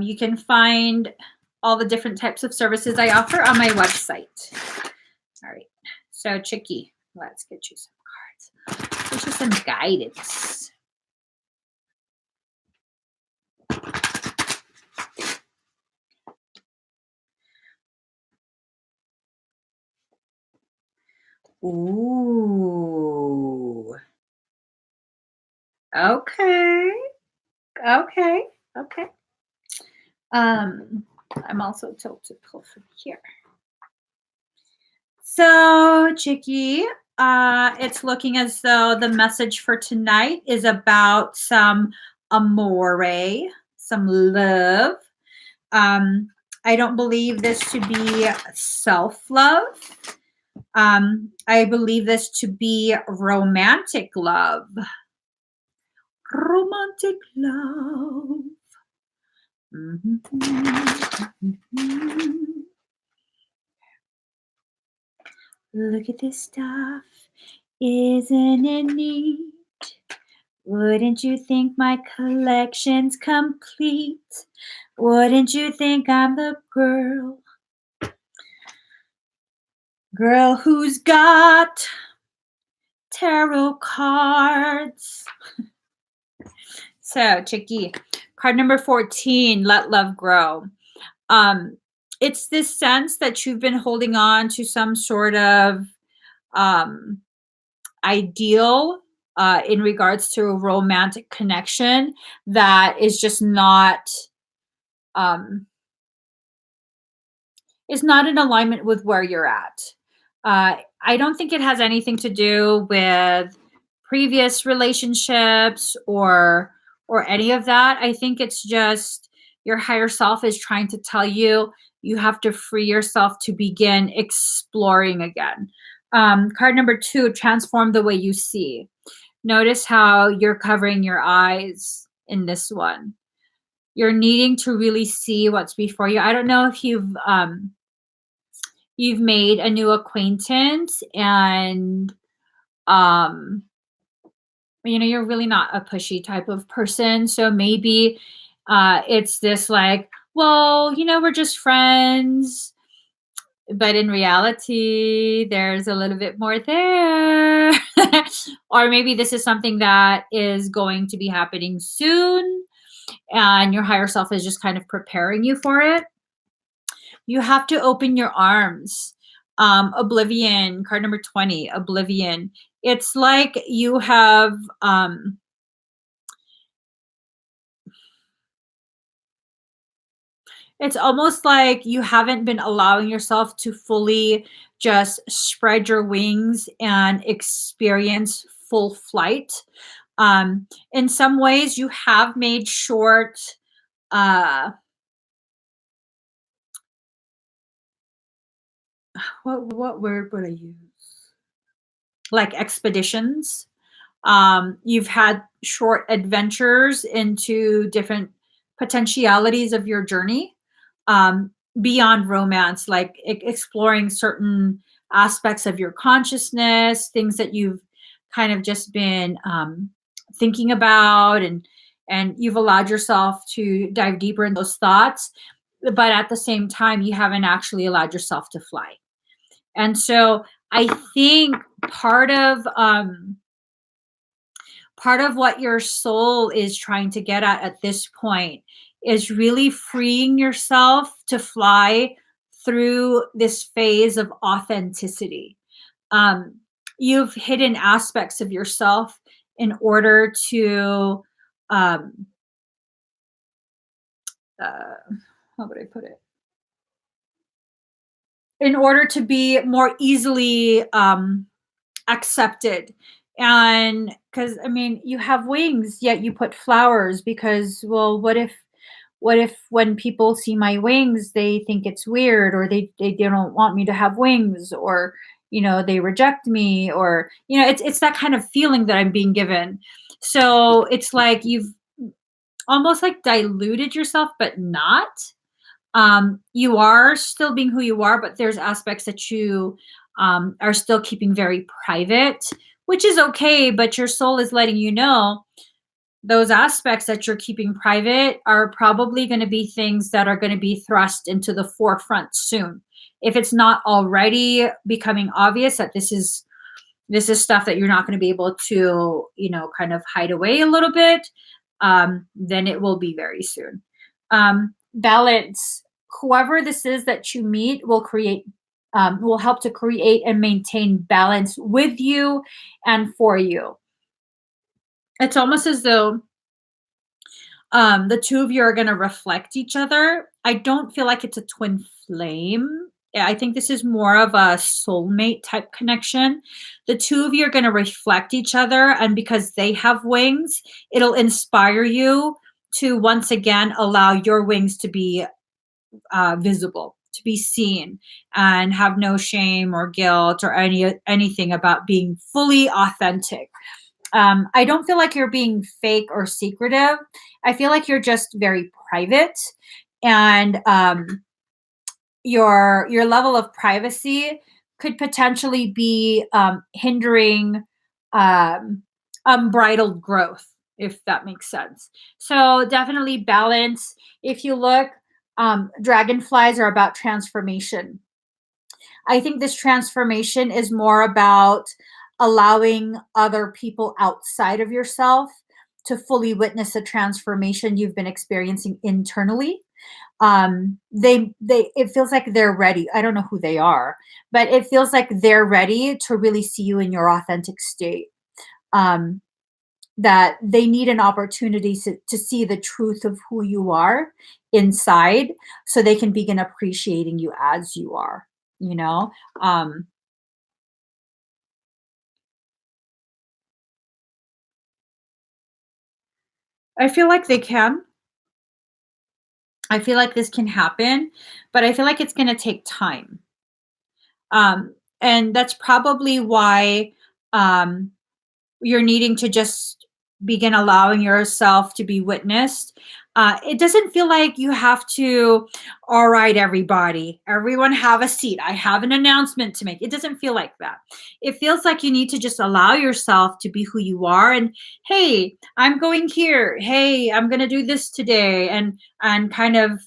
Speaker 1: You can find all the different types of services I offer on my website. All right. So Chicky, let's get you some cards. Get you some guidance. Ooh. Okay. I'm also tilted from here. So, Chicky, it's looking as though the message for tonight is about some amore, some love. I don't believe this to be self-love. I believe this to be romantic love. Romantic love. Look at this stuff. Isn't it neat? Wouldn't you think my collection's complete? Wouldn't you think I'm the girl who's got tarot cards? So, Chicky, card number 14, let love grow. It's this sense that you've been holding on to some sort of ideal in regards to a romantic connection that is just not is not in alignment with where you're at. I don't think it has anything to do with previous relationships or any of that. I think it's just your higher self is trying to tell you you have to free yourself to begin exploring again. Card number 2, transform the way you see. Notice how you're covering your eyes in this one. You're needing to really see what's before you. I don't know if you've made a new acquaintance and you're really not a pushy type of person. So maybe it's this like, well, we're just friends. But in reality, there's a little bit more there. Or maybe this is something that is going to be happening soon, and your higher self is just kind of preparing you for it. You have to open your arms. Oblivion, card number 20, Oblivion. It's like you have it's almost like you haven't been allowing yourself to fully just spread your wings and experience full flight. In some ways, you have made short, uh, what word would I use? Like expeditions. You've had short adventures into different potentialities of your journey, beyond romance, like exploring certain aspects of your consciousness, things that you've kind of just been thinking about, and you've allowed yourself to dive deeper in those thoughts, but at the same time, you haven't actually allowed yourself to fly. And so I think part of what your soul is trying to get at this point is really freeing yourself to fly through this phase of authenticity. Um, you've hidden aspects of yourself in order to, um, uh, how would I put it? In order to be more easily accepted. And because you have wings, yet you put flowers because, well, what if when people see my wings they think it's weird, or they don't want me to have wings, or they reject me, or it's that kind of feeling that I'm being given. So it's like you've almost like diluted yourself, but not. You are still being who you are, but there's aspects that you are still keeping very private, which is okay. But your soul is letting you know those aspects that you're keeping private are probably going to be things that are going to be thrust into the forefront soon. If it's not already becoming obvious that this is stuff that you're not going to be able to, kind of hide away a little bit, then it will be very soon. Balance. Whoever this is that you meet will help to create and maintain balance with you and for you. It's almost as though the two of you are going to reflect each other. I don't feel like it's a twin flame. Yeah, I think this is more of a soulmate type connection. The two of you are going to reflect each other, and because they have wings, it'll inspire you to once again allow your wings to be visible, to be seen, and have no shame or guilt or anything about being fully authentic. I don't feel like you're being fake or secretive. I feel like you're just very private, and your level of privacy could potentially be hindering unbridled growth, if that makes sense. So definitely balance. If you look, dragonflies are about transformation. I think this transformation is more about allowing other people outside of yourself to fully witness the transformation you've been experiencing internally. They it feels like they're ready. I don't know who they are, but it feels like they're ready to really see you in your authentic state. Um, that they need an opportunity to see the truth of who you are inside, so they can begin appreciating you as you are, you know? Um, I feel like they can. I feel like this can happen, but I feel like it's going to take time. And that's probably why, um, you're needing to just begin allowing yourself to be witnessed. It doesn't feel like you have to, all right, everybody, everyone have a seat. I have an announcement to make. It doesn't feel like that. It feels like you need to just allow yourself to be who you are. And hey, I'm going here. Hey, I'm going to do this today. And kind of,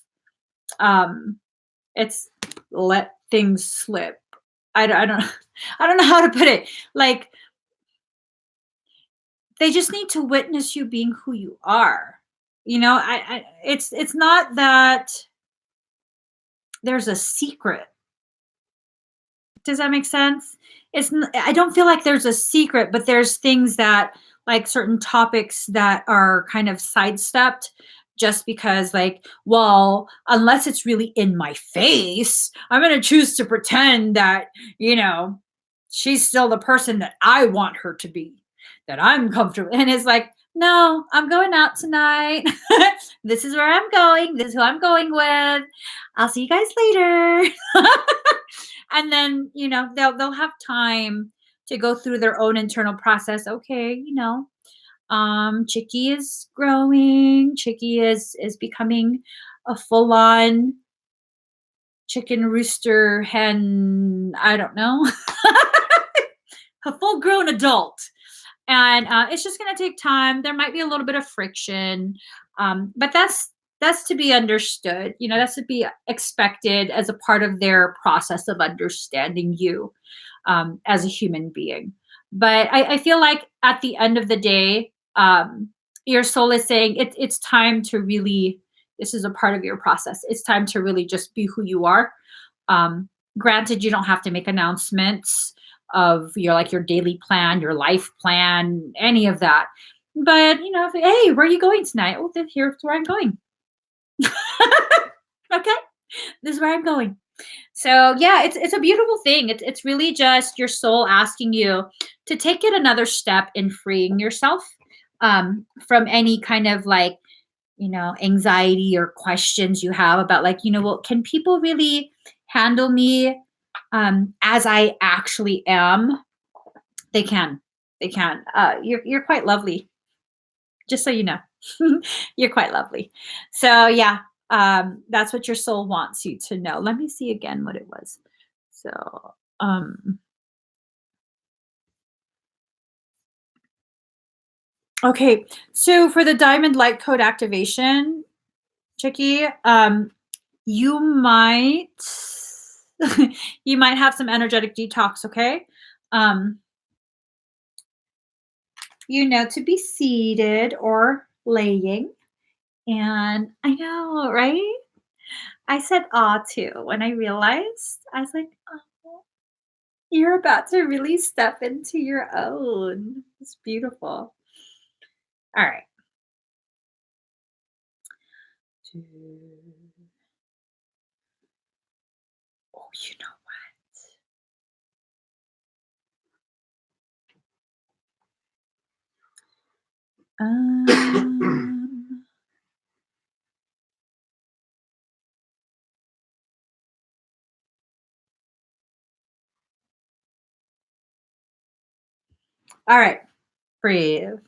Speaker 1: it's let things slip. I don't, I don't know how to put it. Like, they just need to witness you being who you are. It's not that there's a secret. Does that make sense? I don't feel like there's a secret, but there's things that, like certain topics that are kind of sidestepped just because, like, well, unless it's really in my face, I'm going to choose to pretend that, she's still the person that I want her to be, that I'm comfortable. And it's like, no, I'm going out tonight. This is where I'm going. This is who I'm going with. I'll see you guys later. And then, they'll have time to go through their own internal process. Okay, Chicky is growing. Chicky is becoming a full-on chicken, rooster, hen, I don't know, a full-grown adult. And it's just going to take time. There might be a little bit of friction, but that's to be understood. That's to be expected as a part of their process of understanding you as a human being. But I feel like at the end of the day, your soul is saying it's time to really, this is a part of your process. It's time to really just be who you are. Granted, you don't have to make announcements of your daily plan, your life plan, any of that. But, hey, where are you going tonight? Oh, here's where I'm going. Okay, this is where I'm going. So yeah, it's a beautiful thing. It's really just your soul asking you to take it another step in freeing yourself from any kind of anxiety or questions you have about well, can people really handle me as I actually am? They can. They can. You're quite lovely. Just so you know, you're quite lovely. So yeah, that's what your soul wants you to know. Let me see again what it was. So, okay. So for the diamond light code activation, Chicky, you might you might have some energetic detox. Okay. To be seated or laying. And I know, right? I said "ah" too when I realized. I was like, "Oh, you're about to really step into your own." It's beautiful. All right. Oh, you know what? All right. Breathe.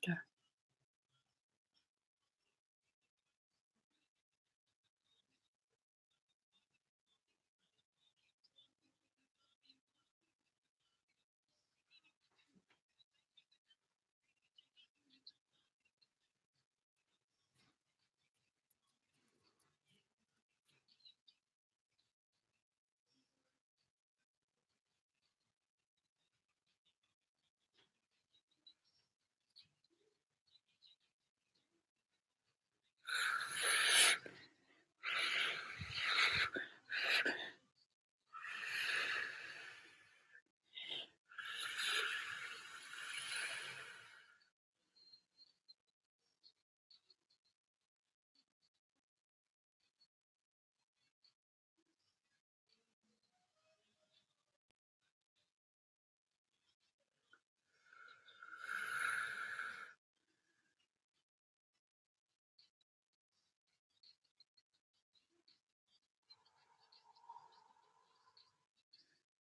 Speaker 1: Okay.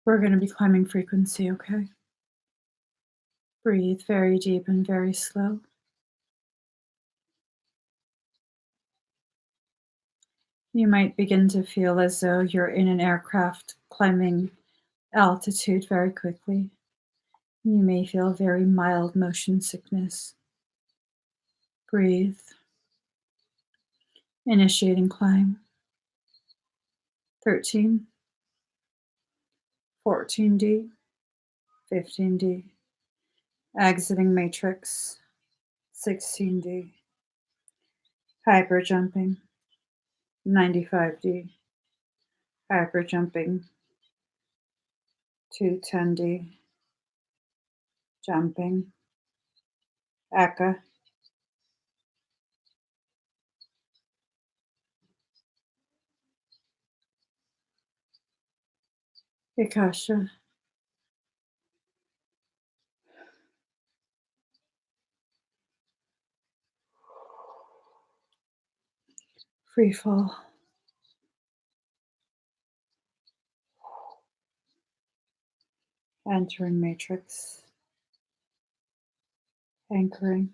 Speaker 1: We're going to be climbing frequency, okay? Breathe very deep and very slow. You might begin to feel as though you're in an aircraft climbing altitude very quickly. You may feel very mild motion sickness. Breathe. Initiating climb. 13, 14D, 15D. Exiting matrix. 16D. Hyper jumping. 95D. Hyper jumping. 210D. Jumping. Eka. Akasha. Free fall. Entering matrix. Anchoring.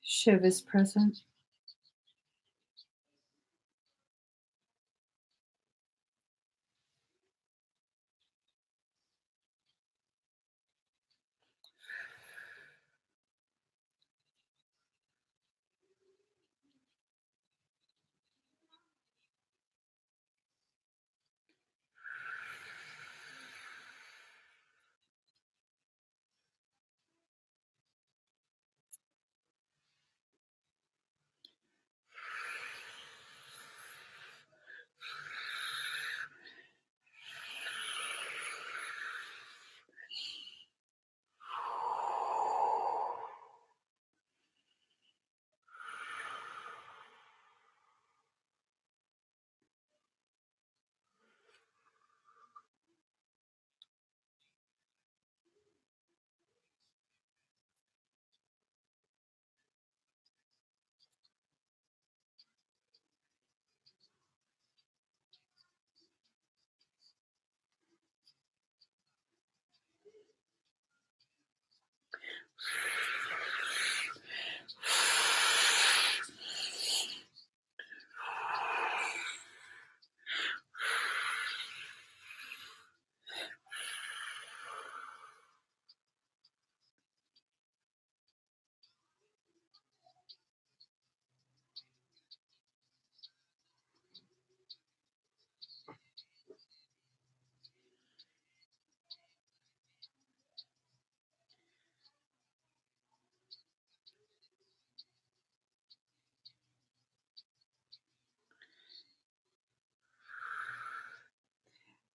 Speaker 1: Shiv is present.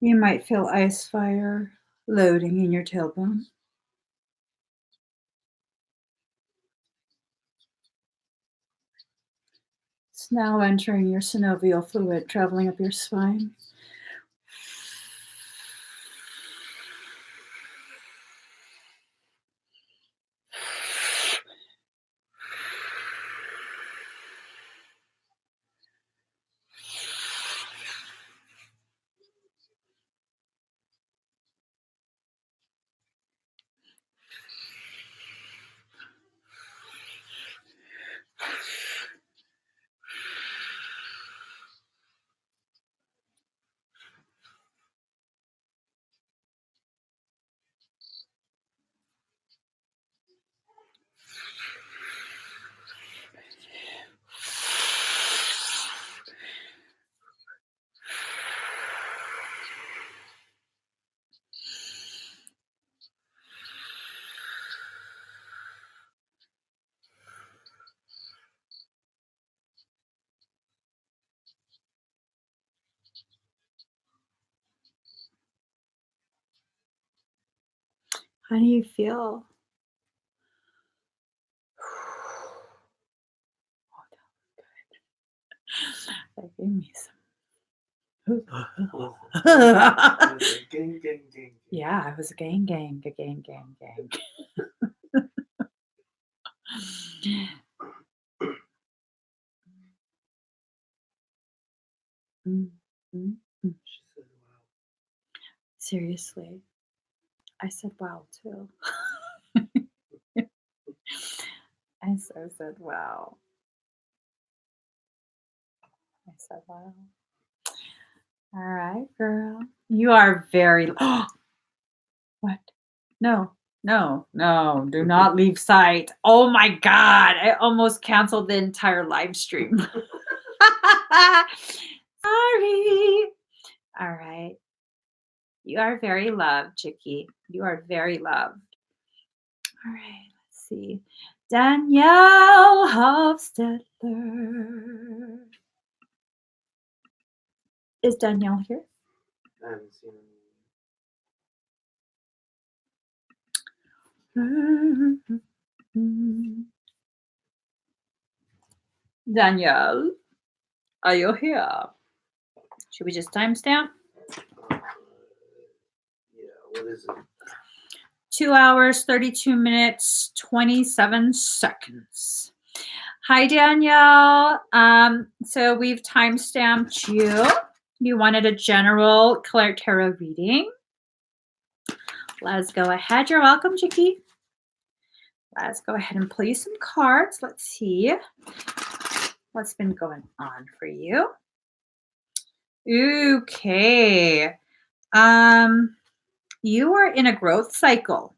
Speaker 1: You might feel ice fire loading in your tailbone. It's now entering your synovial fluid, traveling up your spine. How do you feel? Oh, that was good. That gave me some
Speaker 2: Gang, gang, gang.
Speaker 1: Yeah, it was a gang.
Speaker 2: She said, wow.
Speaker 1: Seriously, I said wow too. I said wow. I said wow. All right, girl. You are very. What? No, do not leave sight. Oh my God. I almost canceled the entire live stream. Sorry. All right. You are very loved, Chicky. You are very loved. All right. Let's see. Danielle Hofstadter. Is Danielle here?
Speaker 2: I haven't seen him.
Speaker 1: Danielle, are you here? Should we just timestamp?
Speaker 2: Yeah, what is it?
Speaker 1: 2 hours, 32 minutes, 27 seconds. Hi, Danielle. So we've timestamped you. You wanted a general tarot reading. Let's go ahead. You're welcome, Chicky. Let's go ahead and pull you some cards. Let's see what's been going on for you. Okay. You are in a growth cycle.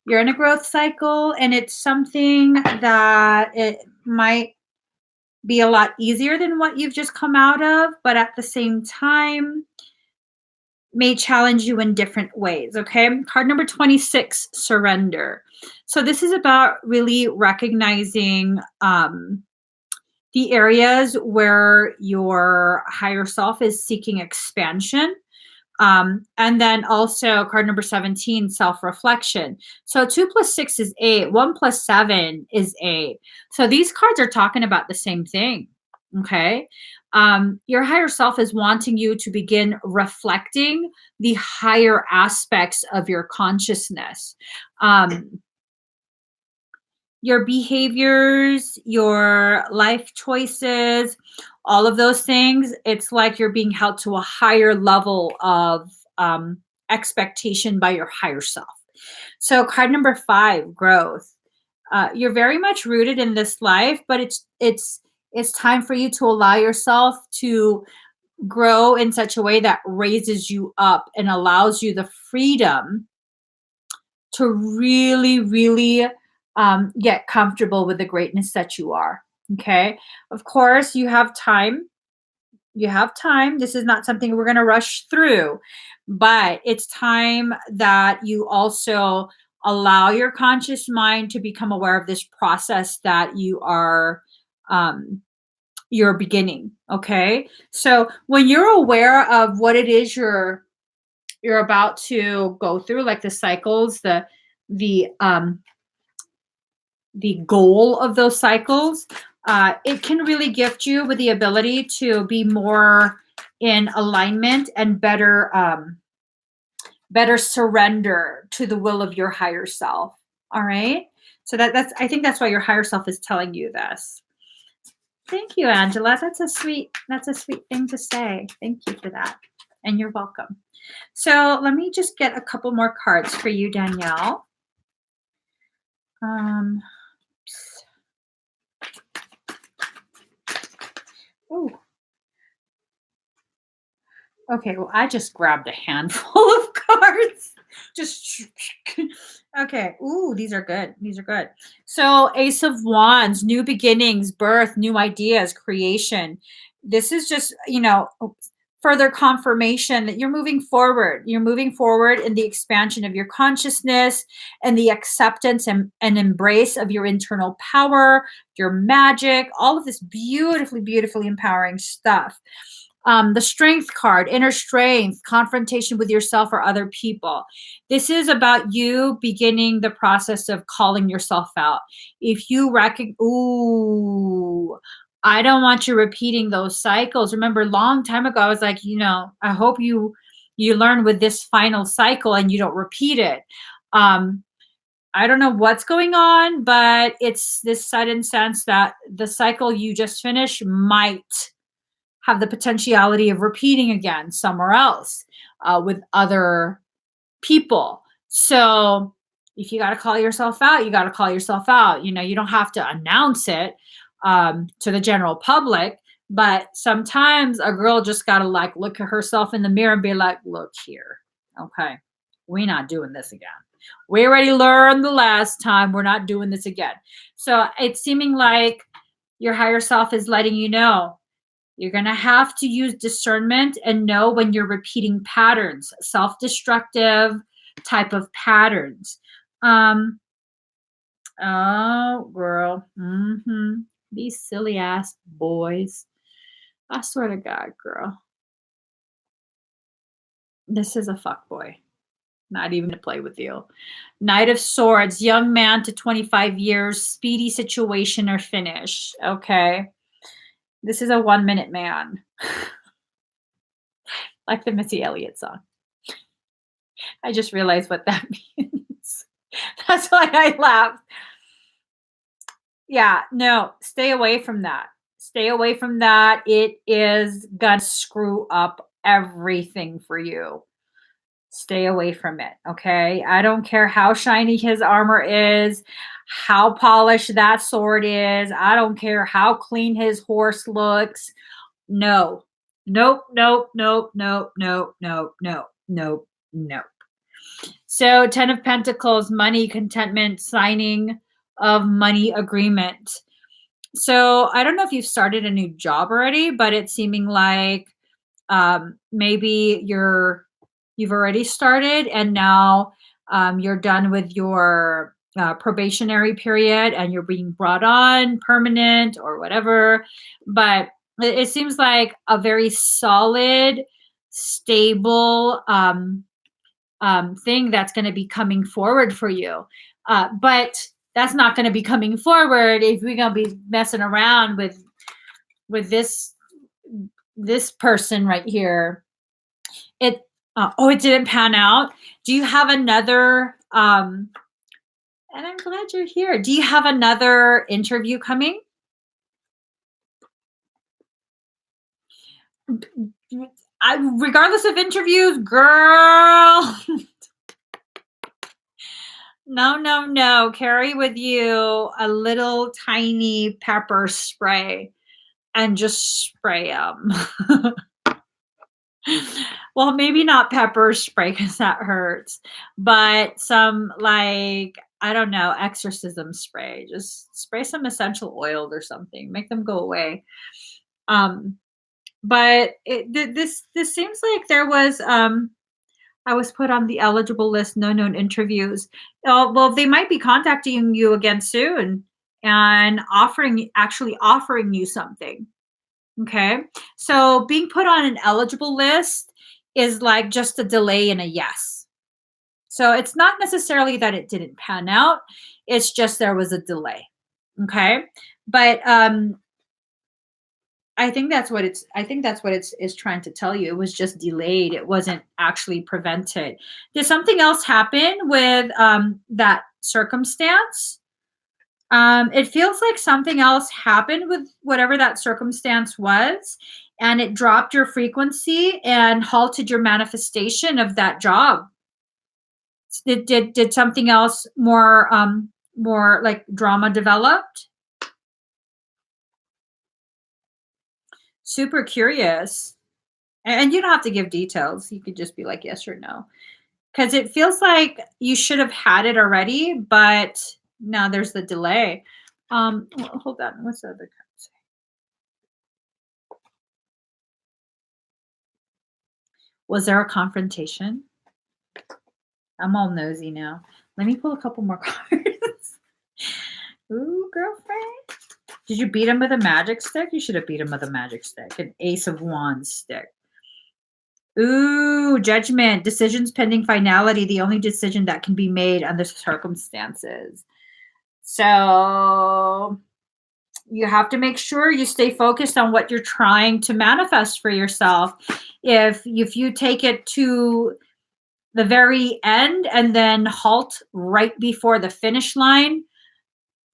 Speaker 1: You're in a growth cycle, and it's something that it might be a lot easier than what you've just come out of, but at the same time may challenge you in different ways. Okay. Card number 26, surrender. So this is about really recognizing the areas where your higher self is seeking expansion. And then also card number 17, self-reflection. So 2 + 6 is 8. 1 + 7 is 8. So these cards are talking about the same thing. Okay. Your higher self is wanting you to begin reflecting the higher aspects of your consciousness. Your behaviors, your life choices, all of those things, it's like you're being held to a higher level of expectation by your higher self. So card number 5, growth. You're very much rooted in this life, but it's time for you to allow yourself to grow in such a way that raises you up and allows you the freedom to really, really get comfortable with the greatness that you are. Okay. Of course, you have time. You have time. This is not something we're going to rush through, but it's time that you also allow your conscious mind to become aware of this process that you're beginning. Okay. So when you're aware of what it is you're about to go through, like the cycles, the goal of those cycles, it can really gift you with the ability to be more in alignment and better surrender to the will of your higher self. All right. So that's I think that's why your higher self is telling you this. Thank you, Angela. That's a sweet thing to say. Thank you for that. And you're welcome. So let me just get a couple more cards for you, Danielle. Oh. Okay, well, I just grabbed a handful of cards. Just okay. Ooh, these are good. These are good. So, Ace of Wands, new beginnings, birth, new ideas, creation. This is just, further confirmation that you're moving forward. You're moving forward in the expansion of your consciousness and the acceptance and embrace of your internal power, your magic, all of this beautifully, beautifully empowering stuff. The strength card, inner strength, confrontation with yourself or other people. This is about you beginning the process of calling yourself out. If you I don't want you repeating those cycles. Remember, long time ago, I was like, I hope you learn with this final cycle and you don't repeat it. I don't know what's going on, but it's this sudden sense that the cycle you just finished might have the potentiality of repeating again somewhere else with other people. So if you got to call yourself out, you got to call yourself out. You don't have to announce it to the general public, but sometimes a girl just got to like look at herself in the mirror and be like, look here. Okay. We're not doing this again. We already learned the last time. We're not doing this again. So it's seeming like your higher self is letting you know you're going to have to use discernment and know when you're repeating patterns, self-destructive type of patterns. Oh, girl. These silly ass boys. I swear to God, girl. This is a fuckboy. Not even to play with you. Knight of Swords, young man to 25 years, speedy situation or finish. Okay. This is a 1-minute man. Like the Missy Elliott song. I just realized what that means. That's why I laughed. Yeah, no, stay away from that. Stay away from that. It is gonna screw up everything for you. Stay away from it, okay? I don't care how shiny his armor is, how polished that sword is. I don't care how clean his horse looks. No. Nope, nope, nope, nope, nope, nope, nope, nope, nope. So 10 of Pentacles, money, contentment, signing of money agreement. So I don't know if you've started a new job already, but it's seeming like maybe you've already started and now you're done with your probationary period and you're being brought on permanent or whatever. But it seems like a very solid, stable thing that's going to be coming forward for you. But that's not going to be coming forward if we're going to be messing around with this person right here. It didn't pan out. Do you have another and I'm glad you're here. Do you have another interview coming? Regardless of interviews, girl. No. Carry with you a little tiny pepper spray and just spray them. Well, maybe not pepper spray because that hurts, but some like, I don't know, exorcism spray. Just spray some essential oils or something. Make them go away. But this seems like there was I was put on the eligible list, no known interviews. Well, they might be contacting you again soon and actually offering you something. Okay. So being put on an eligible list is like just a delay and a yes. So it's not necessarily that it didn't pan out. It's just there was a delay. Okay. But I think that's what it's trying to tell you. It was just delayed. It wasn't actually prevented. Did something else happen with that circumstance? It feels like something else happened with whatever that circumstance was, and it dropped your frequency and halted your manifestation of that job. Did something else more like drama developed? Super curious. And you don't have to give details. You could just be like yes or no. Because it feels like you should have had it already, but now there's the delay. Hold on. What's the other card say? Was there a confrontation? I'm all nosy now. Let me pull a couple more cards. Ooh, girlfriend. Did you beat him with a magic stick? You should have beat him with a magic stick. An Ace of Wands stick. Ooh, judgment. Decisions pending finality. The only decision that can be made under circumstances. So You have to make sure you stay focused on what you're trying to manifest for yourself. If you take it to the very end and then halt right before the finish line,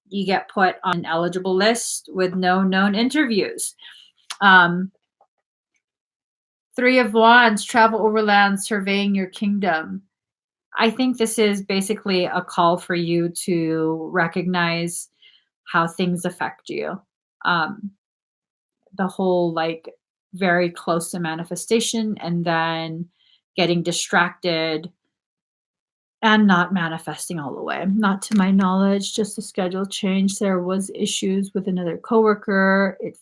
Speaker 1: you get put on an eligible list with no known interviews. Three of Wands, travel overland, surveying your kingdom. I think this is basically a call for you to recognize how things affect you. The whole like very close to manifestation and then getting distracted and not manifesting all the way. Not to my knowledge, just a schedule change. There was issues with another coworker. It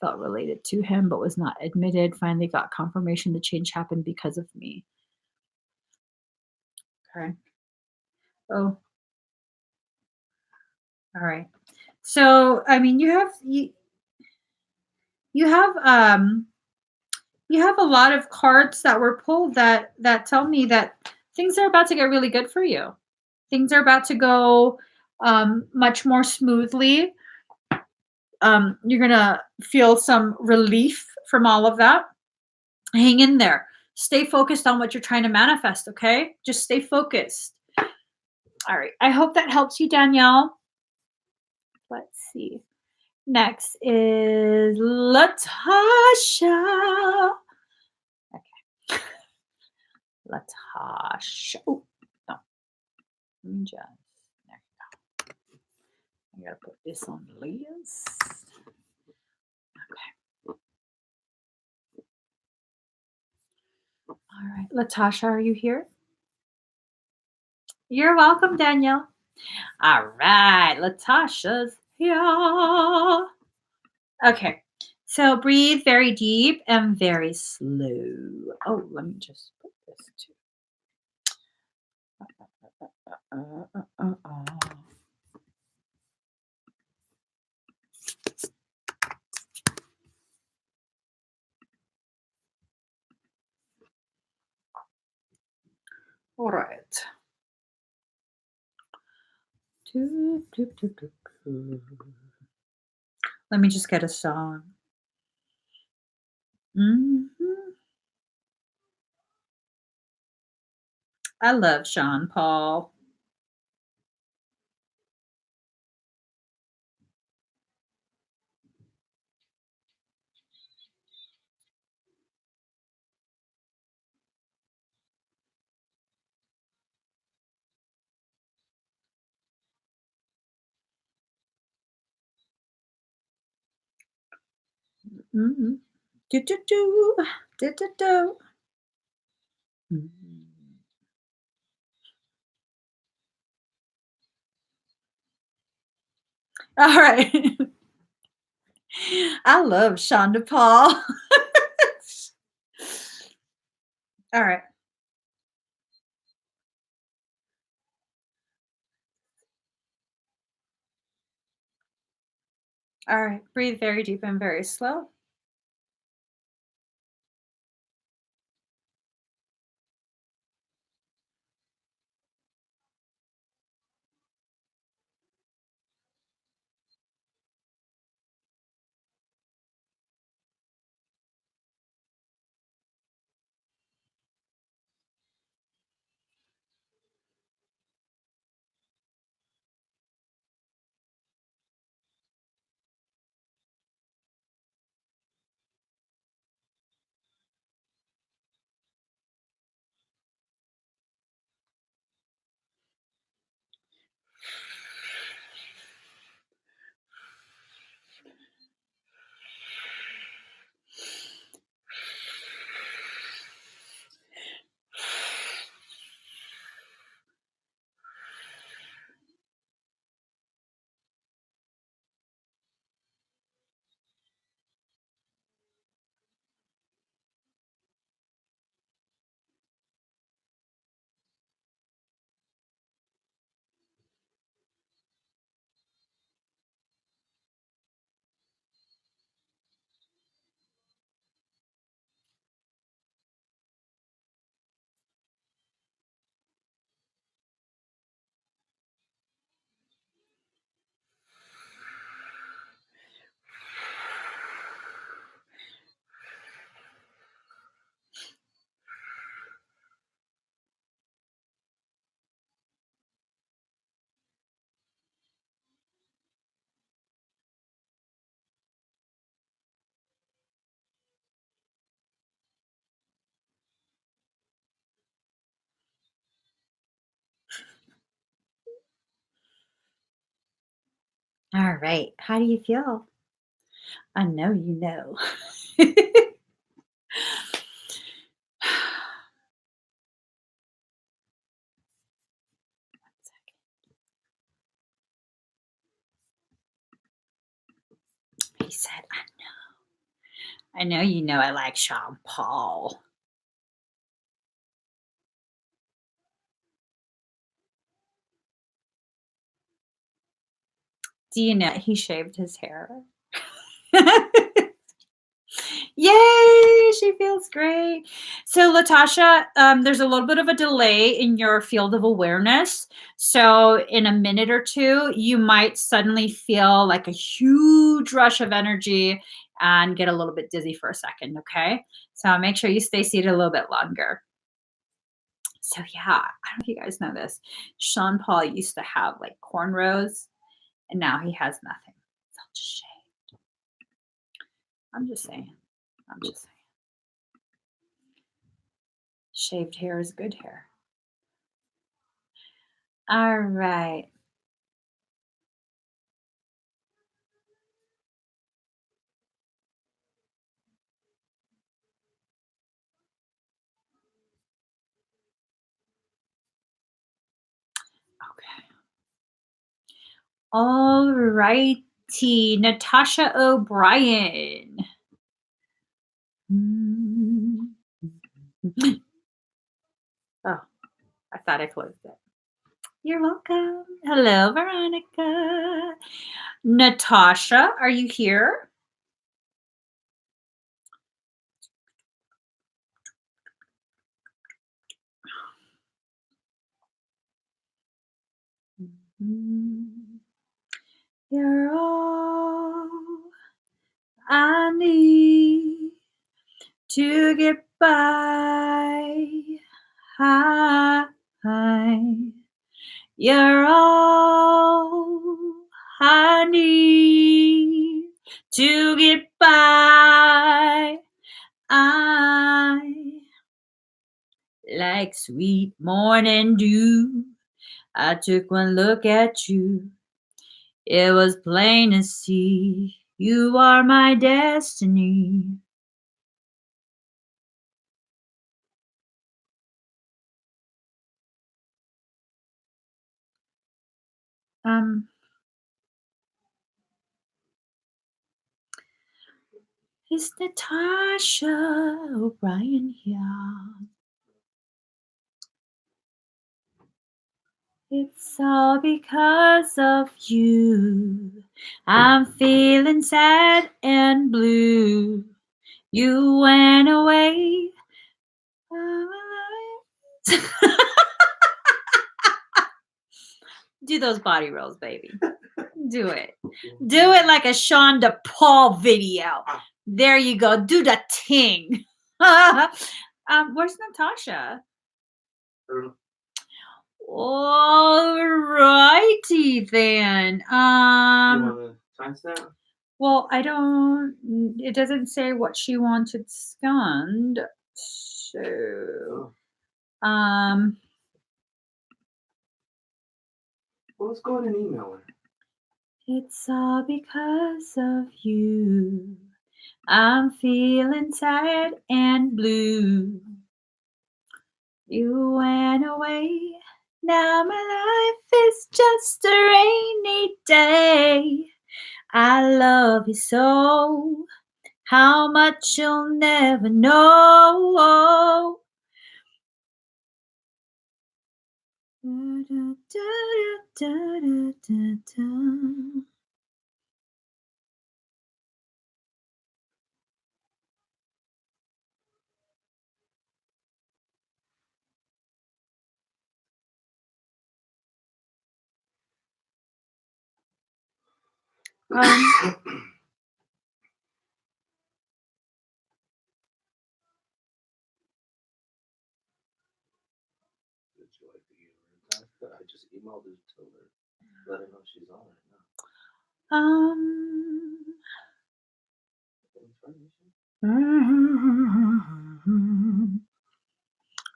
Speaker 1: felt related to him, but was not admitted. Finally got confirmation the change happened because of me. Okay. Oh, all right. So, I mean, you have you have a lot of cards that were pulled that tell me that things are about to get really good for you. Things are about to go much more smoothly. You're gonna feel some relief from all of that. Hang in there. Stay focused on what you're trying to manifest. Okay, just stay focused. All right. I hope that helps you, Danielle. Let's see. Next is Latasha. Okay. Latasha. Oh, no. Let me just, there you go. I gotta put this on the list. Okay. All right. Latasha, are you here? You're welcome, Danielle. All right. Latasha's here. Okay. So breathe very deep and very slow. Oh, let me just put this too. All right. Let me just get a song. I love Sean Paul. Mm-hmm. Do do do do do do. All right. I love Sean Paul. All right. All right. Breathe very deep and very slow. All right. How do you feel? I know you know. He said, I know you know I like Sean Paul. Do you know he shaved his hair? Yay, she feels great. So, Latasha, there's a little bit of a delay in your field of awareness. So, in a minute or two, you might suddenly feel like a huge rush of energy and get a little bit dizzy for a second. Okay. So, make sure you stay seated a little bit longer. So, yeah, I don't know if you guys know this. Sean Paul used to have like cornrows, and now he has nothing. It's all just shade. I'm just saying. I'm just saying. Shaved hair is good hair. All right. Okay. All righty. Natasha O'Brien. Oh, I thought I closed it. You're welcome. Hello, Veronica. Natasha, are you here? You're all I need to get by. Hi. You're all I need to get by. I like sweet morning dew. I took one look at you. It was plain to see you are my destiny. Is Natasha O'Brien here? It's all because of you. I'm feeling sad and blue. You went away. Do those body rolls, baby. Do it. Do it like a Shonda Paul video. There you go. Do the ting. Where's Natasha? All righty then.
Speaker 2: You want to timestamp?
Speaker 1: Well, I don't. It doesn't say what she wanted scanned. So,
Speaker 2: Well, let's go ahead and email her.
Speaker 1: It's all because of you. I'm feeling sad and blue. You went away. Now my life is just a rainy day. I love you so. How much you'll never know. Da, da, da.
Speaker 2: I just emailed her to let her know she's on right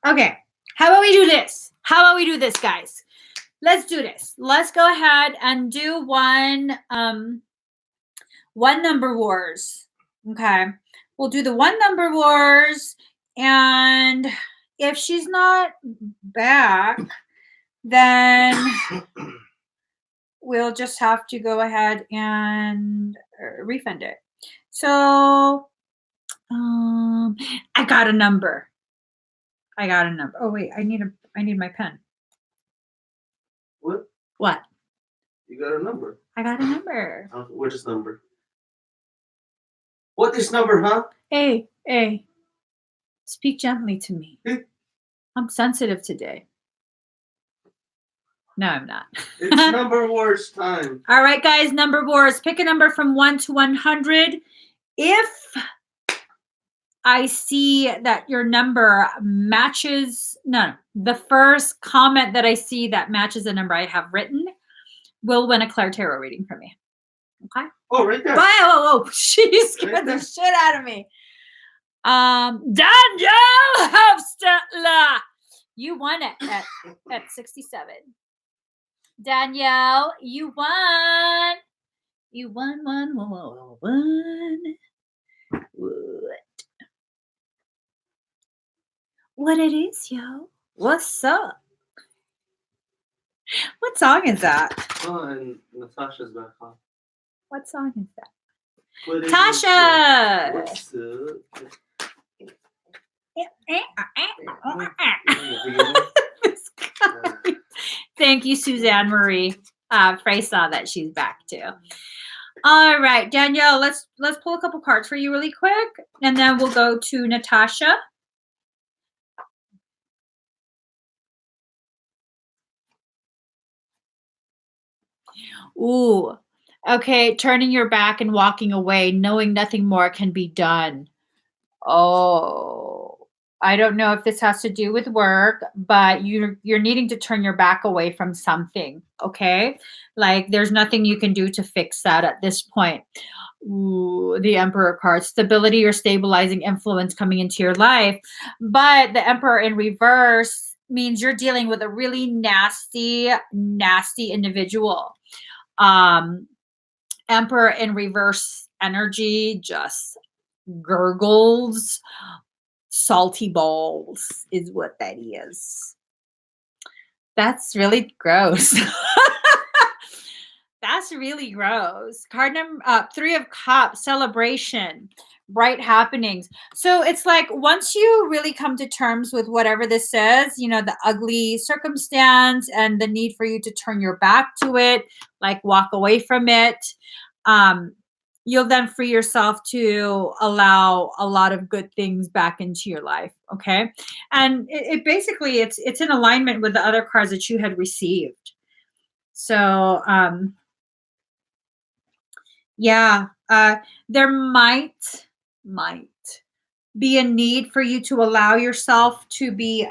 Speaker 1: now. Okay. How about we do this? Guys? let's do this. Let's go ahead and do one number wars. Okay. We'll do the one number wars, and if she's not back, then we'll just have to go ahead and refund it. So I got a number. Oh wait, I need my pen.
Speaker 2: What?
Speaker 1: What?
Speaker 2: You got a number.
Speaker 1: I got a number.
Speaker 2: What is number? What is number, huh?
Speaker 1: Hey, speak gently to me. I'm sensitive today. No, I'm not.
Speaker 2: It's number wars time.
Speaker 1: All right, guys, number wars. Pick a number from 1 to 100. If I see that your number matches, the first comment that I see that matches the number I have written will win a Claire Tarot reading from me. Okay?
Speaker 2: Oh, right there.
Speaker 1: Whoa. She scared the shit out of me. Danielle Hofstetler. You won it at 67. Danielle, you won. You won. What it is, yo? What's up? What song is that?
Speaker 2: Oh, and Natasha's back on.
Speaker 1: What song is that?
Speaker 2: Tasha!
Speaker 1: What's up? Thank you, Suzanne Marie. Frey saw that she's back too. All right, Danielle, let's pull a couple cards for you really quick, and then we'll go to Natasha. Ooh, okay. Turning your back and walking away, knowing nothing more can be done. Oh, I don't know if this has to do with work, but you're needing to turn your back away from something. Okay, like there's nothing you can do to fix that at this point. Ooh, the Emperor card, stability or stabilizing influence coming into your life, but the Emperor in reverse means you're dealing with a really nasty individual. Emperor in reverse energy just gurgles. Salty balls is what that is. That's really gross. That's really gross. Card number 3 of Cups, celebration, bright happenings. So it's like once you really come to terms with whatever this says, the ugly circumstance and the need for you to turn your back to it, like walk away from it, you'll then free yourself to allow a lot of good things back into your life. Okay. And it basically, it's in alignment with the other cards that you had received. So, yeah, there might be a need for you to allow yourself to be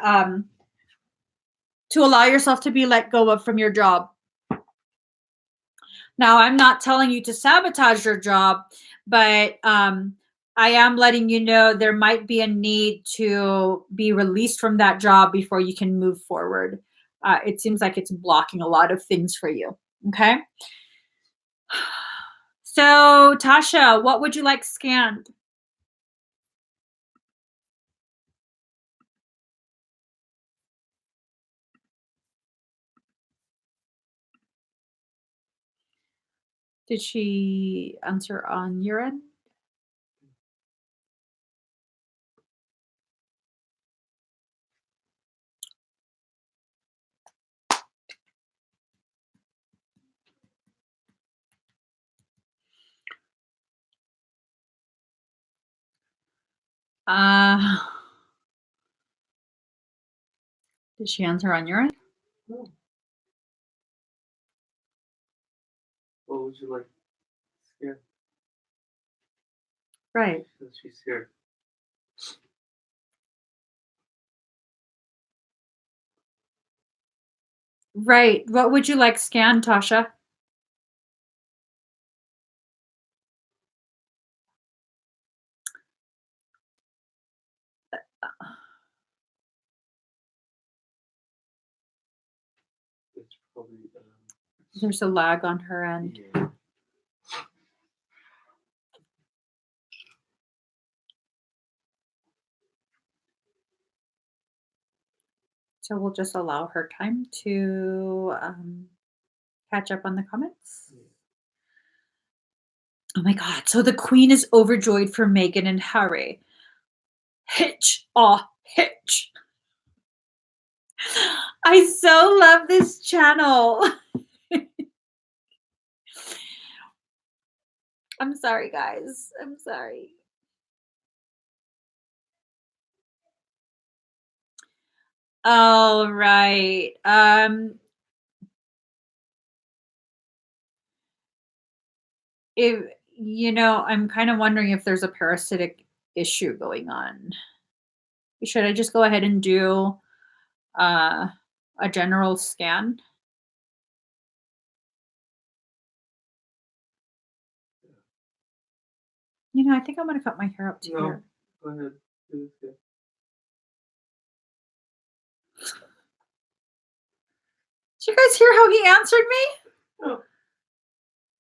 Speaker 1: let go of from your job. Now, I'm not telling you to sabotage your job, but I am letting you know there might be a need to be released from that job before you can move forward. It seems like it's blocking a lot of things for you. Okay. So, Tasha, what would you like scanned? Did she answer on your end? Did she answer on your end?
Speaker 2: No. What would you like? Yeah.
Speaker 1: Right.
Speaker 2: She's here.
Speaker 1: Right. What would you like scanned, Tasha?
Speaker 2: It's probably.
Speaker 1: There's a lag on her end.
Speaker 2: Yeah.
Speaker 1: So we'll just allow her time to catch up on the comments. Oh my God. So the queen is overjoyed for Meghan and Harry. Hitch. Aw, hitch. I so love this channel. I'm sorry, guys. I'm sorry. All right. If I'm kind of wondering if there's a parasitic issue going on. Should I just go ahead and do a general scan? I think I'm gonna cut my hair up to here.
Speaker 2: Go ahead. Do this.
Speaker 1: Did you guys hear how he answered me?
Speaker 2: No.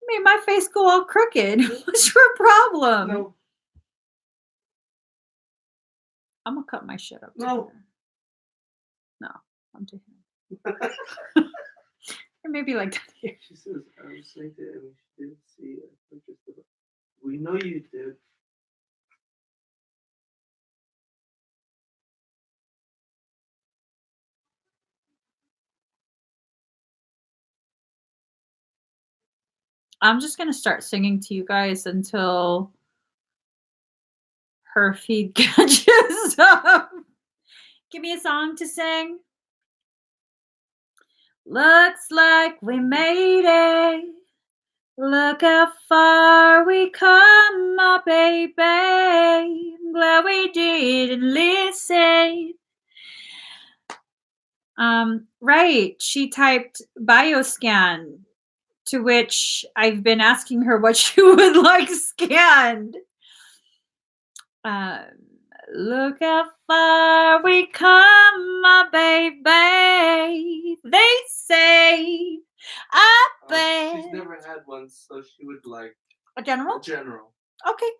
Speaker 1: Made my face go all crooked. What's your problem?
Speaker 2: No.
Speaker 1: I'm gonna cut my shit up.
Speaker 2: No.
Speaker 1: No, I'm to him. Or maybe like that here.
Speaker 2: She says, I was saying to Emmie, she didn't see it. We know you did.
Speaker 1: I'm just gonna start singing to you guys until her feed catches up. Give me a song to sing. Looks like we made it. Look how far we come, my baby. Glad we didn't listen. Right. She typed bioscan, to which I've been asking her what she would like scanned. Look how far we come, my baby. They say, I bet.
Speaker 2: She's never had one, so she would like
Speaker 1: a general?
Speaker 2: A general.
Speaker 1: Okay.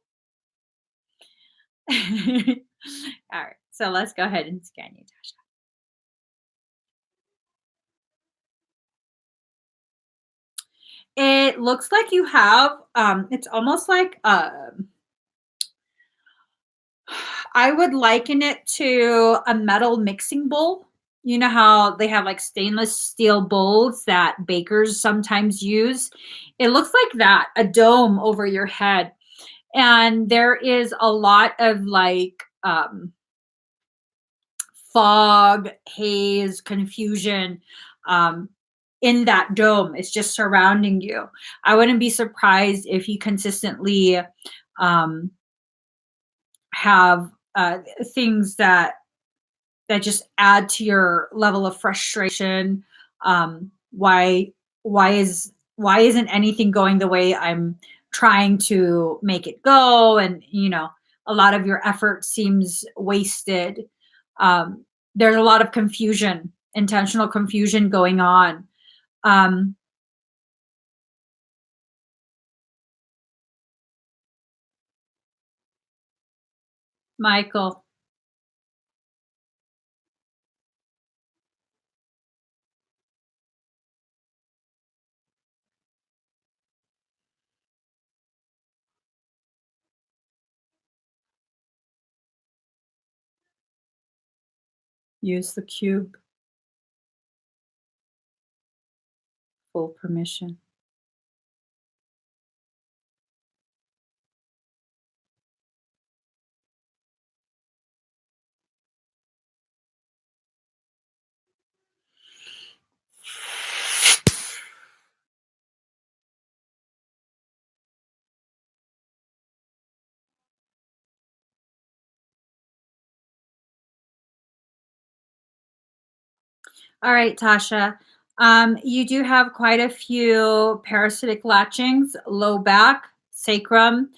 Speaker 1: All right. So let's go ahead and scan you, Tasha. It looks like you have, it's almost like, I would liken it to a metal mixing bowl. You know how they have like stainless steel bowls that bakers sometimes use? It looks like that, a dome over your head. And there is a lot of like fog, haze, confusion in that dome. It's just surrounding you. I wouldn't be surprised if you consistently have things that just add to your level of frustration. Why isn't anything going the way I'm trying to make it go? And a lot of your effort seems wasted. There's a lot of confusion, intentional confusion going on. Michael. Use the cube. Full permission. All right, Tasha. You do have quite a few parasitic latchings, low back, sacrum,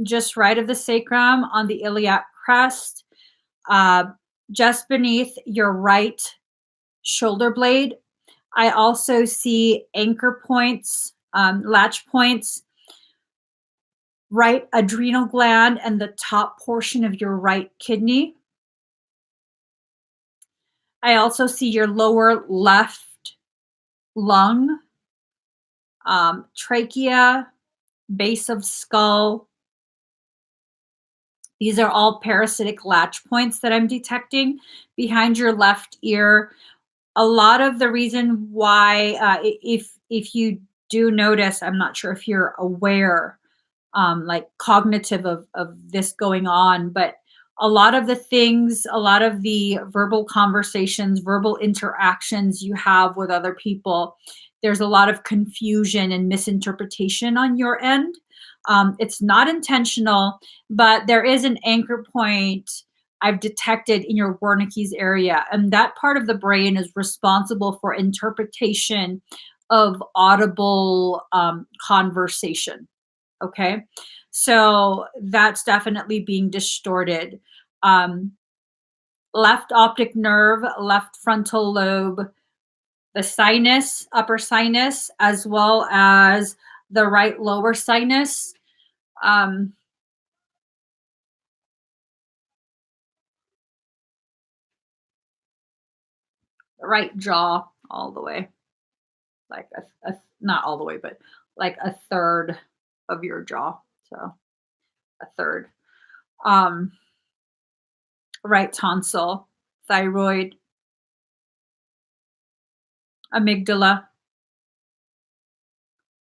Speaker 1: just right of the sacrum on the iliac crest, just beneath your right shoulder blade. I also see anchor points, latch points, right adrenal gland and the top portion of your right kidney. I also see your lower left lung, trachea, base of skull. These are all parasitic latch points that I'm detecting behind your left ear. A lot of the reason why, if you do notice, I'm not sure if you're aware, like cognitive of this going on, but a lot of the things, a lot of the verbal conversations, verbal interactions you have with other people, there's a lot of confusion and misinterpretation on your end. It's not intentional, but there is an anchor point I've detected in your Wernicke's area. And that part of the brain is responsible for interpretation of audible conversation. Okay. So that's definitely being distorted. Um, Left optic nerve, left frontal lobe, the sinus, upper sinus, as well as the right lower sinus. Um, right jaw all the way, like not all the way, but like a third of your jaw. So a third. Um, right tonsil, thyroid, amygdala,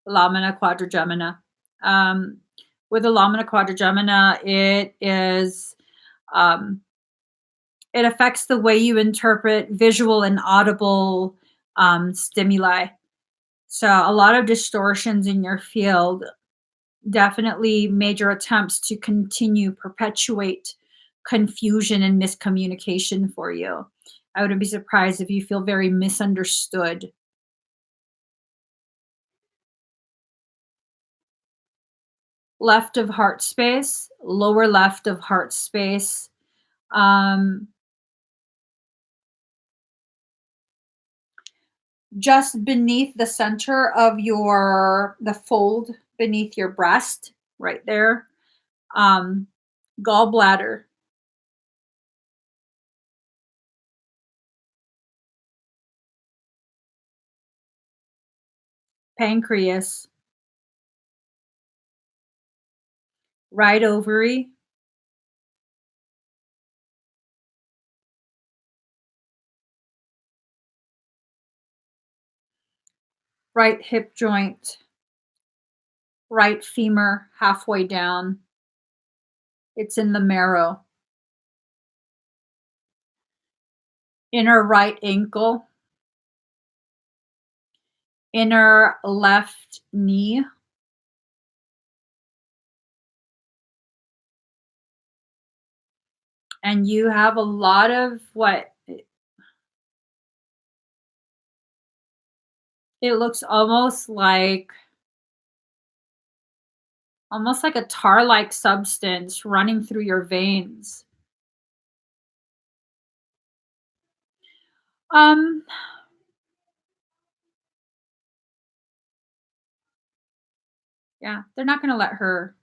Speaker 1: lamina quadrigemina. Um, with the lamina quadrigemina, um, it affects the way you interpret visual and audible stimuli. So a lot of distortions in your field, definitely major attempts to continue perpetuate confusion and miscommunication for you. I wouldn't be surprised if you feel very misunderstood. Left of heart space, lower left of heart space. Um, just beneath the center of the fold beneath your breast, right there. Um, Gallbladder, pancreas, right ovary, right hip joint, right femur halfway down. It's in the marrow. Inner right ankle, inner left knee, and you have a lot of what it looks almost like a tar-like substance running through your veins. Um, yeah, they're not going to let her.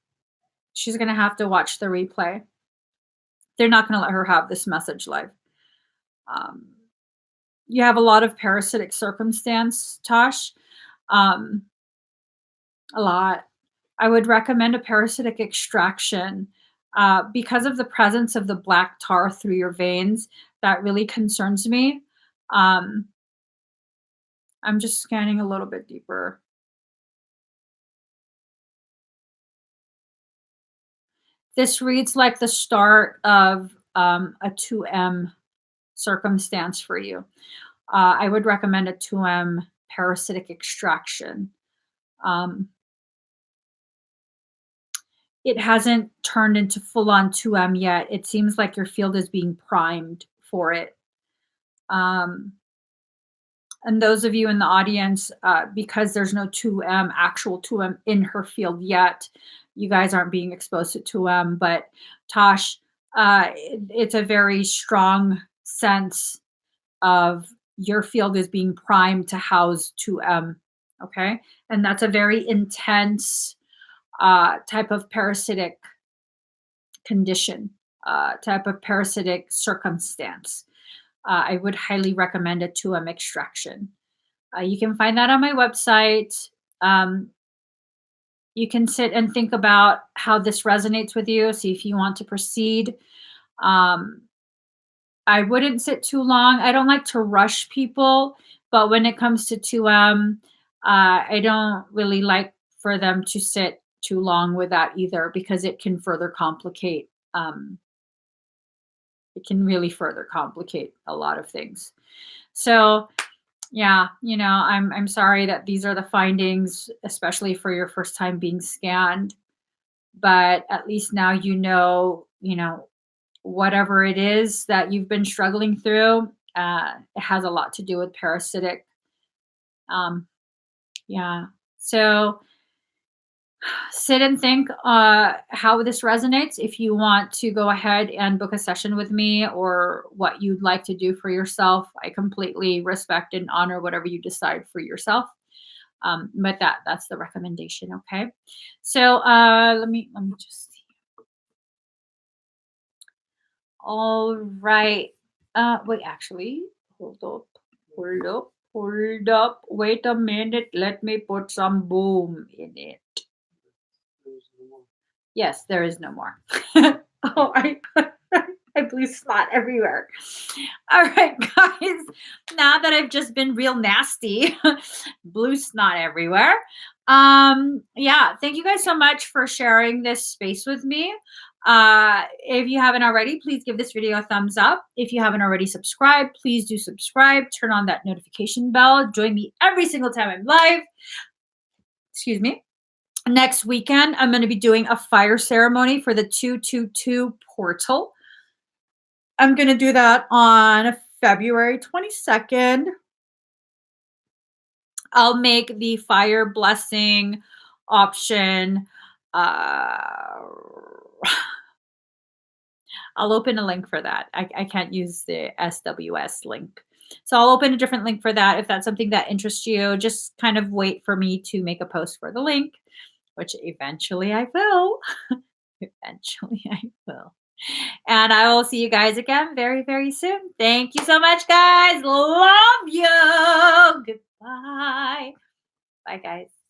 Speaker 1: She's going to have to watch the replay. They're not going to let her have this message live. Um, you have a lot of parasitic circumstance, Tosh. Um, a lot. I would recommend a parasitic extraction because of the presence of the black tar through your veins. That really concerns me. Um, I'm just scanning a little bit deeper. This reads like the start of a 2M circumstance for you. I would recommend a 2M parasitic extraction. Um, it hasn't turned into full on 2M yet. It seems like your field is being primed for it. Um, and those of you in the audience, because there's no 2M, actual 2M in her field yet, you guys aren't being exposed to 2M. But Tosh, it's a very strong sense of your field is being primed to house 2M. Okay. And that's a very intense type of parasitic condition, type of parasitic circumstance. I would highly recommend a 2M extraction. You can find that on my website. You can sit and think about how this resonates with you, see if you want to proceed. I wouldn't sit too long. I don't like to rush people, but when it comes to 2M, I don't really like for them to sit too long with that either, because it can further complicate. It can really further complicate a lot of things. So yeah, I'm sorry that these are the findings, especially for your first time being scanned. But at least now whatever it is that you've been struggling through, it has a lot to do with parasitic. Yeah. So sit and think how this resonates. If you want to go ahead and book a session with me or what you'd like to do for yourself, I completely respect and honor whatever you decide for yourself. But that's the recommendation. Okay. So let me just see. All right. Wait, actually, hold up. Wait a minute. Let me put some boom in it. Yes, there is no more. Oh, I blew snot everywhere. All right, guys. Now that I've just been real nasty, blew snot everywhere. Yeah, thank you guys so much for sharing this space with me. If you haven't already, please give this video a thumbs up. If you haven't already subscribed, please do subscribe. Turn on that notification bell. Join me every single time I'm live. Excuse me. Next weekend, I'm going to be doing a fire ceremony for the 222 portal. I'm going to do that on February 22nd. I'll make the fire blessing option. I'll open a link for that. I can't use the SWS link. So I'll open a different link for that. If that's something that interests you, just kind of wait for me to make a post for the link, which eventually I will. Eventually I will. And I will see you guys again very, very soon. Thank you so much, guys. Love you. Goodbye. Bye, guys.